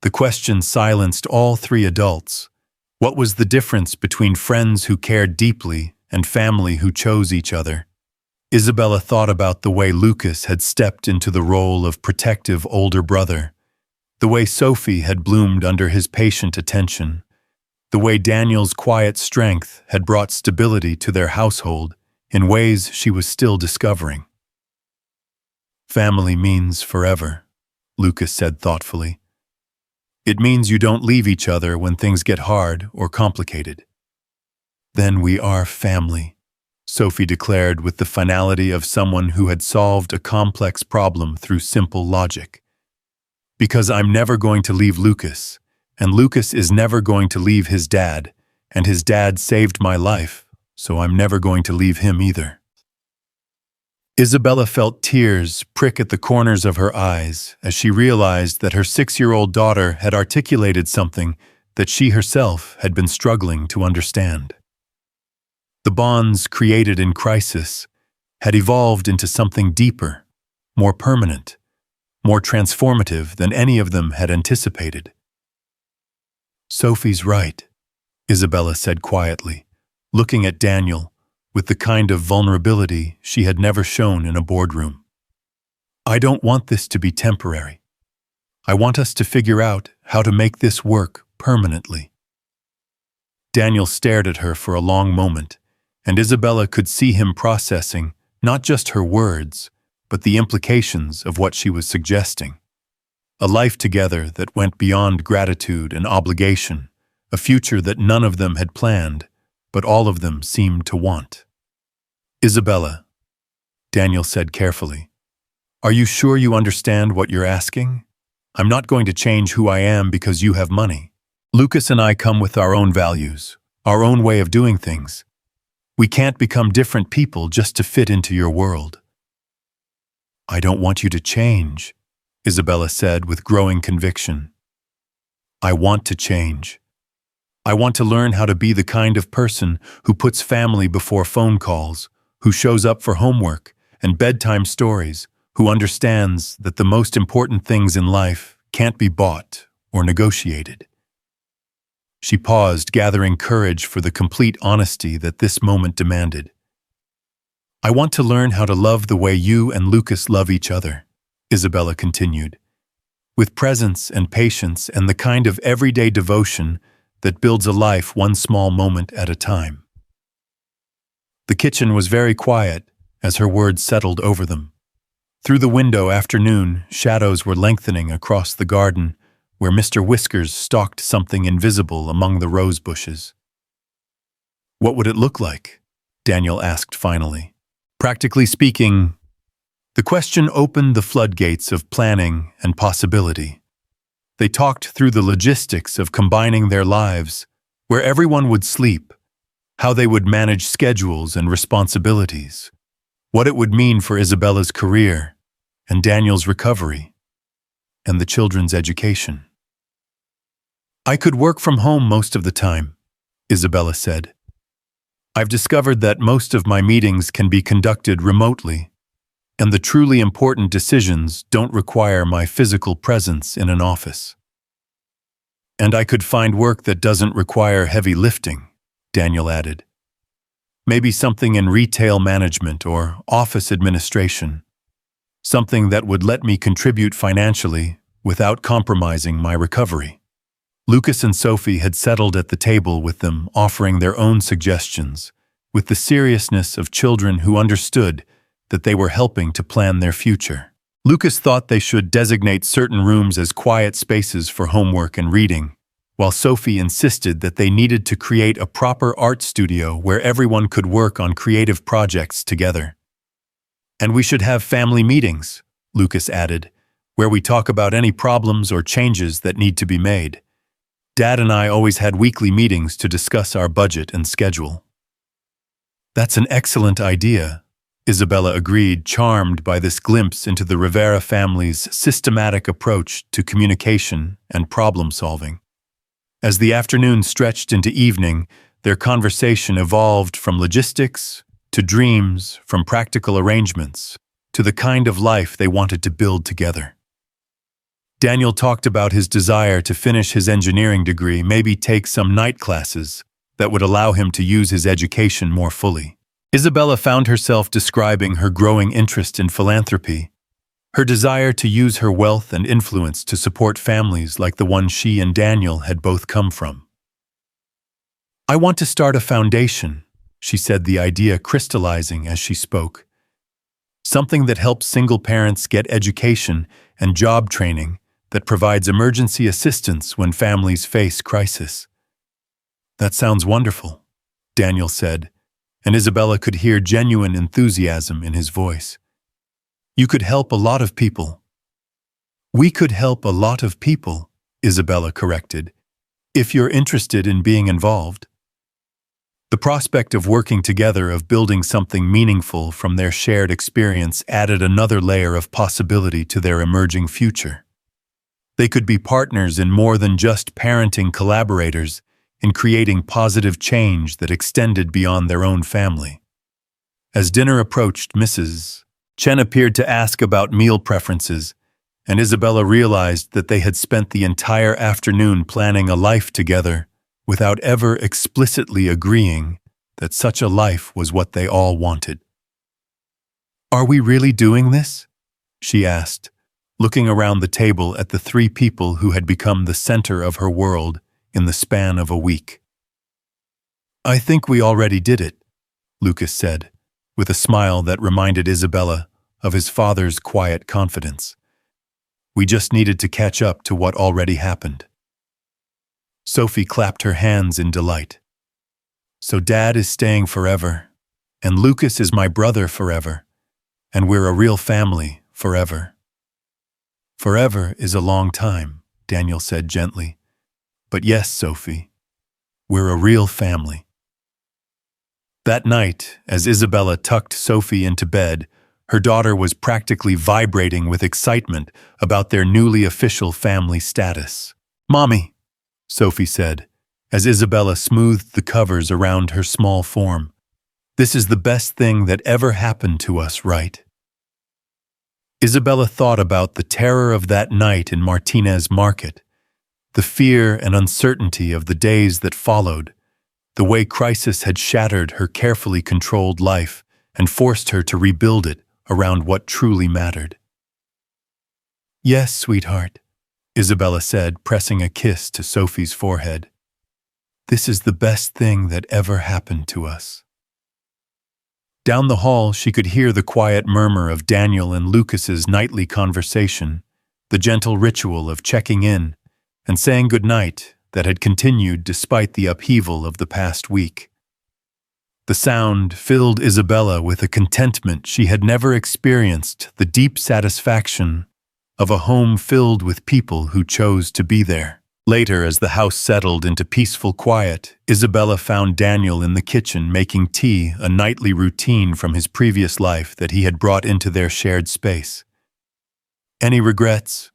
The question silenced all three adults. What was the difference between friends who cared deeply and family who chose each other? Isabella thought about the way Lucas had stepped into the role of protective older brother, the way Sophie had bloomed under his patient attention, the way Daniel's quiet strength had brought stability to their household in ways she was still discovering. "Family means forever," Lucas said thoughtfully. "It means you don't leave each other when things get hard or complicated." "Then we are family," Sophie declared with the finality of someone who had solved a complex problem through simple logic. "Because I'm never going to leave Lucas, and Lucas is never going to leave his dad, and his dad saved my life, so I'm never going to leave him either." Isabella felt tears prick at the corners of her eyes as she realized that her 6-year-old daughter had articulated something that she herself had been struggling to understand. The bonds created in crisis had evolved into something deeper, more permanent, more transformative than any of them had anticipated. "Sophie's right," Isabella said quietly, looking at Daniel with the kind of vulnerability she had never shown in a boardroom. "I don't want this to be temporary. I want us to figure out how to make this work permanently." Daniel stared at her for a long moment, and Isabella could see him processing not just her words, but the implications of what she was suggesting. A life together that went beyond gratitude and obligation, a future that none of them had planned, but all of them seemed to want. "Isabella," Daniel said carefully, "are you sure you understand what you're asking? I'm not going to change who I am because you have money. Lucas and I come with our own values, our own way of doing things. We can't become different people just to fit into your world." "I don't want you to change," Isabella said with growing conviction. "I want to change. I want to learn how to be the kind of person who puts family before phone calls, who shows up for homework and bedtime stories, who understands that the most important things in life can't be bought or negotiated." She paused, gathering courage for the complete honesty that this moment demanded. "I want to learn how to love the way you and Lucas love each other," Isabella continued, "with presence and patience and the kind of everyday devotion that builds a life one small moment at a time." The kitchen was very quiet as her words settled over them. Through the window afternoon, shadows were lengthening across the garden where Mr. Whiskers stalked something invisible among the rose bushes. "What would it look like?" Daniel asked finally. "Practically speaking," the question opened the floodgates of planning and possibility. They talked through the logistics of combining their lives, where everyone would sleep, how they would manage schedules and responsibilities, what it would mean for Isabella's career and Daniel's recovery, and the children's education. "I could work from home most of the time," Isabella said. "I've discovered that most of my meetings can be conducted remotely, and the truly important decisions don't require my physical presence in an office. And I could find work that doesn't require heavy lifting," Daniel added. Maybe something in retail management or office administration. Something that would let me contribute financially without compromising my recovery. Lucas and Sophie had settled at the table with them, offering their own suggestions, with the seriousness of children who understood that they were helping to plan their future. Lucas thought they should designate certain rooms as quiet spaces for homework and reading, while Sophie insisted that they needed to create a proper art studio where everyone could work on creative projects together. And we should have family meetings, Lucas added, where we talk about any problems or changes that need to be made. Dad and I always had weekly meetings to discuss our budget and schedule. That's an excellent idea, Isabella agreed, charmed by this glimpse into the Rivera family's systematic approach to communication and problem-solving. As the afternoon stretched into evening, their conversation evolved from logistics to dreams, from practical arrangements to the kind of life they wanted to build together. Daniel talked about his desire to finish his engineering degree, maybe take some night classes that would allow him to use his education more fully. Isabella found herself describing her growing interest in philanthropy, her desire to use her wealth and influence to support families like the one she and Daniel had both come from. I want to start a foundation, she said, the idea crystallizing as she spoke. Something that helps single parents get education and job training, that provides emergency assistance when families face crisis. That sounds wonderful, Daniel said, and Isabella could hear genuine enthusiasm in his voice. You could help a lot of people. We could help a lot of people, Isabella corrected, if you're interested in being involved. The prospect of working together, of building something meaningful from their shared experience, added another layer of possibility to their emerging future. They could be partners in more than just parenting, collaborators in creating positive change that extended beyond their own family. As dinner approached, Mrs. Chen appeared to ask about meal preferences, and Isabella realized that they had spent the entire afternoon planning a life together without ever explicitly agreeing that such a life was what they all wanted. Are we really doing this? She asked, looking around the table at the three people who had become the center of her world in the span of a week. I think we already did it, Lucas said, with a smile that reminded Isabella of his father's quiet confidence. We just needed to catch up to what already happened. Sophie clapped her hands in delight. So Dad is staying forever, and Lucas is my brother forever, and we're a real family forever. Forever is a long time, Daniel said gently. But yes, Sophie, we're a real family. That night, as Isabella tucked Sophie into bed, her daughter was practically vibrating with excitement about their newly official family status. Mommy, Sophie said, as Isabella smoothed the covers around her small form. This is the best thing that ever happened to us, right? Isabella thought about the terror of that night in Martinez Market, the fear and uncertainty of the days that followed, the way crisis had shattered her carefully controlled life and forced her to rebuild it around what truly mattered. Yes, sweetheart, Isabella said, pressing a kiss to Sophie's forehead. This is the best thing that ever happened to us. Down the hall, she could hear the quiet murmur of Daniel and Lucas's nightly conversation, the gentle ritual of checking in and saying goodnight that had continued despite the upheaval of the past week. The sound filled Isabella with a contentment she had never experienced, the deep satisfaction of a home filled with people who chose to be there. Later, as the house settled into peaceful quiet, Isabella found Daniel in the kitchen making tea, a nightly routine from his previous life that he had brought into their shared space. Any regrets?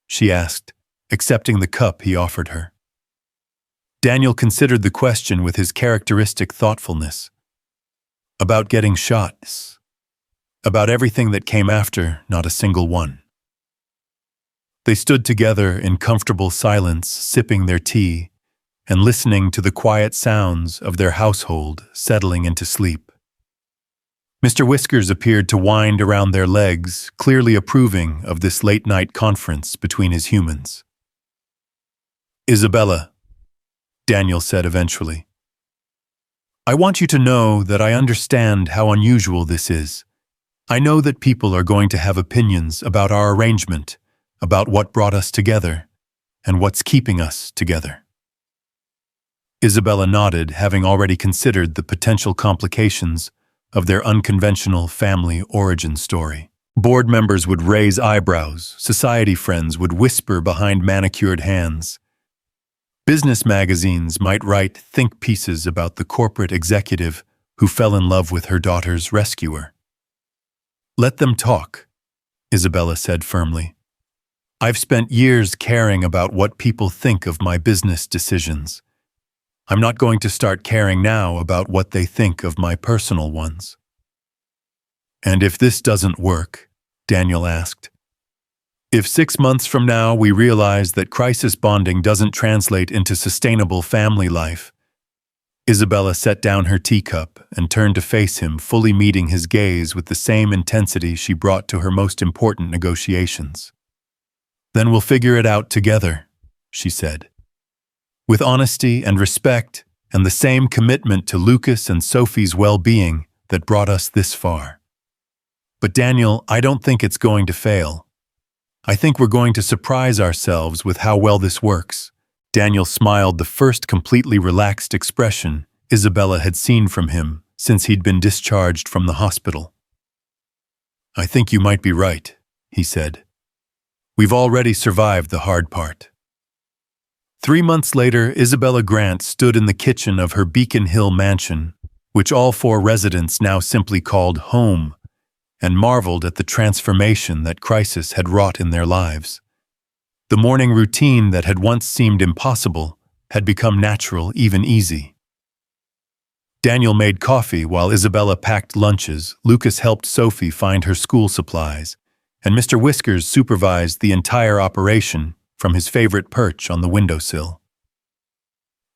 She asked, accepting the cup he offered her. Daniel considered the question with his characteristic thoughtfulness. About getting shot. About everything that came after, not a single one. They stood together in comfortable silence, sipping their tea, and listening to the quiet sounds of their household settling into sleep. Mr. Whiskers appeared to wind around their legs, clearly approving of this late-night conference between his humans. "Isabella," Daniel said eventually, "I want you to know that I understand how unusual this is. I know that people are going to have opinions about our arrangement, about what brought us together, and what's keeping us together." Isabella nodded, having already considered the potential complications of their unconventional family origin story. Board members would raise eyebrows, society friends would whisper behind manicured hands. Business magazines might write think pieces about the corporate executive who fell in love with her daughter's rescuer. "Let them talk," Isabella said firmly. "I've spent years caring about what people think of my business decisions. I'm not going to start caring now about what they think of my personal ones." "And if this doesn't work," Daniel asked, "if 6 months from now we realize that crisis bonding doesn't translate into sustainable family life?" Isabella set down her teacup and turned to face him, fully meeting his gaze with the same intensity she brought to her most important negotiations. "Then we'll figure it out together," she said. "With honesty and respect and the same commitment to Lucas and Sophie's well-being that brought us this far. But Daniel, I don't think it's going to fail. I think we're going to surprise ourselves with how well this works." Daniel smiled, the first completely relaxed expression Isabella had seen from him since he'd been discharged from the hospital. "I think you might be right," he said. "We've already survived the hard part." 3 months later, Isabella Grant stood in the kitchen of her Beacon Hill mansion, which all 4 residents now simply called home, and marveled at the transformation that crisis had wrought in their lives. The morning routine that had once seemed impossible had become natural, even easy. Daniel made coffee while Isabella packed lunches, Lucas helped Sophie find her school supplies, and Mr. Whiskers supervised the entire operation from his favorite perch on the windowsill.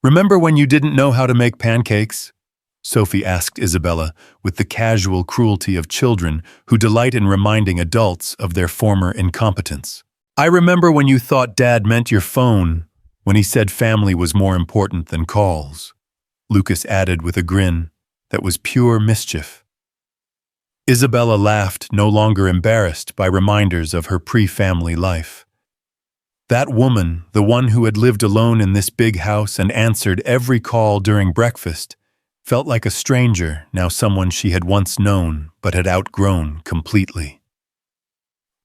"Remember when you didn't know how to make pancakes?" Sophie asked Isabella with the casual cruelty of children who delight in reminding adults of their former incompetence. "I remember when you thought Dad meant your phone, when he said family was more important than calls," Lucas added with a grin that was pure mischief. Isabella laughed, no longer embarrassed by reminders of her pre-family life. That woman, the one who had lived alone in this big house and answered every call during breakfast, felt like a stranger, now someone she had once known but had outgrown completely.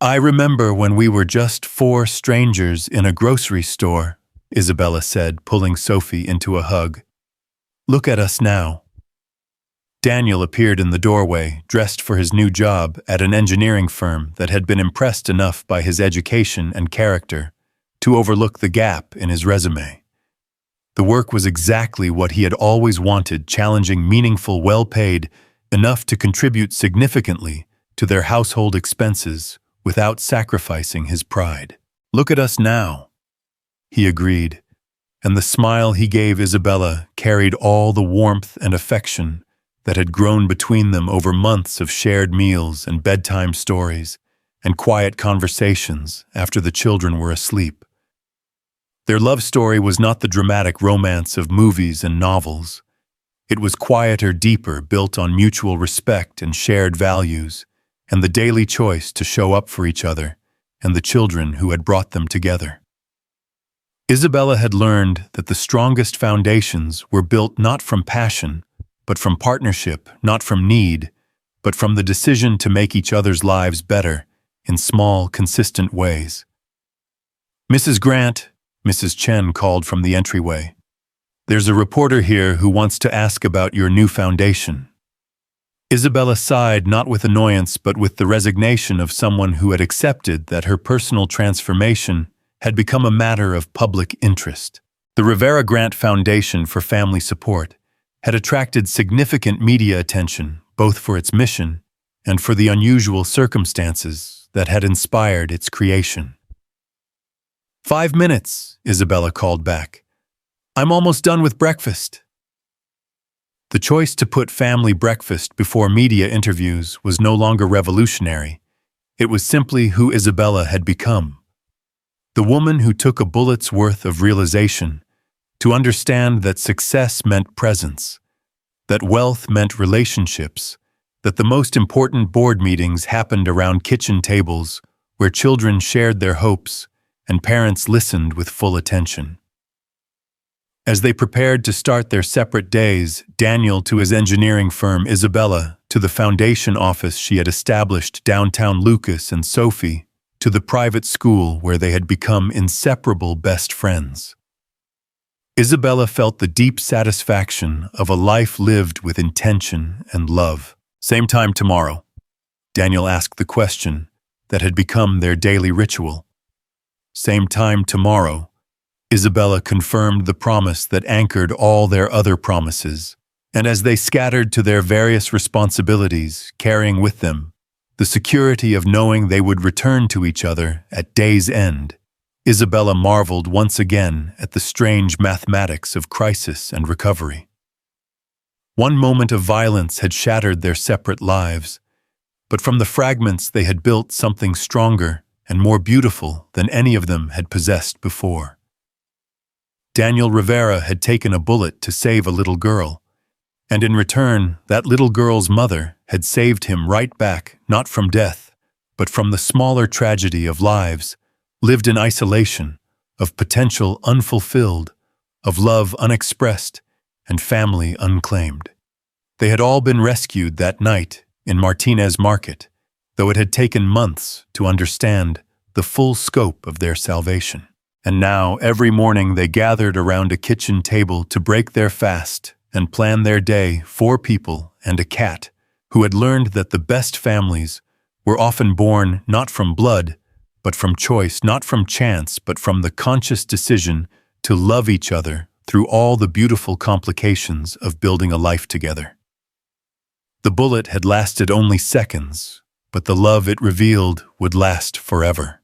"I remember when we were just 4 strangers in a grocery store," Isabella said, pulling Sophie into a hug. "Look at us now." Daniel appeared in the doorway, dressed for his new job at an engineering firm that had been impressed enough by his education and character to overlook the gap in his resume. The work was exactly what he had always wanted, challenging, meaningful, well-paid, enough to contribute significantly to their household expenses without sacrificing his pride. "Look at us now," he agreed, and the smile he gave Isabella carried all the warmth and affection that had grown between them over months of shared meals and bedtime stories and quiet conversations after the children were asleep. Their love story was not the dramatic romance of movies and novels. It was quieter, deeper, built on mutual respect and shared values, and the daily choice to show up for each other and the children who had brought them together. Isabella had learned that the strongest foundations were built not from passion, but from partnership, not from need, but from the decision to make each other's lives better in small, consistent ways. "Mrs. Grant," Mrs. Chen called from the entryway. "There's a reporter here who wants to ask about your new foundation." Isabella sighed, not with annoyance but with the resignation of someone who had accepted that her personal transformation had become a matter of public interest. The Rivera Grant Foundation for Family Support had attracted significant media attention, both for its mission and for the unusual circumstances that had inspired its creation. "5 minutes," Isabella called back. I'm almost done with breakfast. The choice to put family breakfast before media interviews was no longer revolutionary. It was simply who Isabella had become. The woman who took a bullet's worth of realization to understand that success meant presence, that wealth meant relationships, that the most important board meetings happened around kitchen tables where children shared their hopes and parents listened with full attention. As they prepared to start their separate days, Daniel to his engineering firm, Isabella to the foundation office she had established downtown, Lucas and Sophie to the private school where they had become inseparable best friends. Isabella felt the deep satisfaction of a life lived with intention and love. Same time tomorrow, Daniel asked the question that had become their daily ritual. Same time tomorrow, Isabella confirmed the promise that anchored all their other promises, and as they scattered to their various responsibilities, carrying with them the security of knowing they would return to each other at day's end, Isabella marveled once again at the strange mathematics of crisis and recovery. One moment of violence had shattered their separate lives, but from the fragments they had built something stronger and more beautiful than any of them had possessed before. Daniel Rivera had taken a bullet to save a little girl, and in return, that little girl's mother had saved him right back, not from death, but from the smaller tragedy of lives lived in isolation, of potential unfulfilled, of love unexpressed, and family unclaimed. They had all been rescued that night in Martinez Market, though it had taken months to understand the full scope of their salvation. And now, every morning they gathered around a kitchen table to break their fast and plan their day, 4 people and a cat, who had learned that the best families were often born not from blood, but from choice, not from chance, but from the conscious decision to love each other through all the beautiful complications of building a life together. The bullet had lasted only seconds, but the love it revealed would last forever.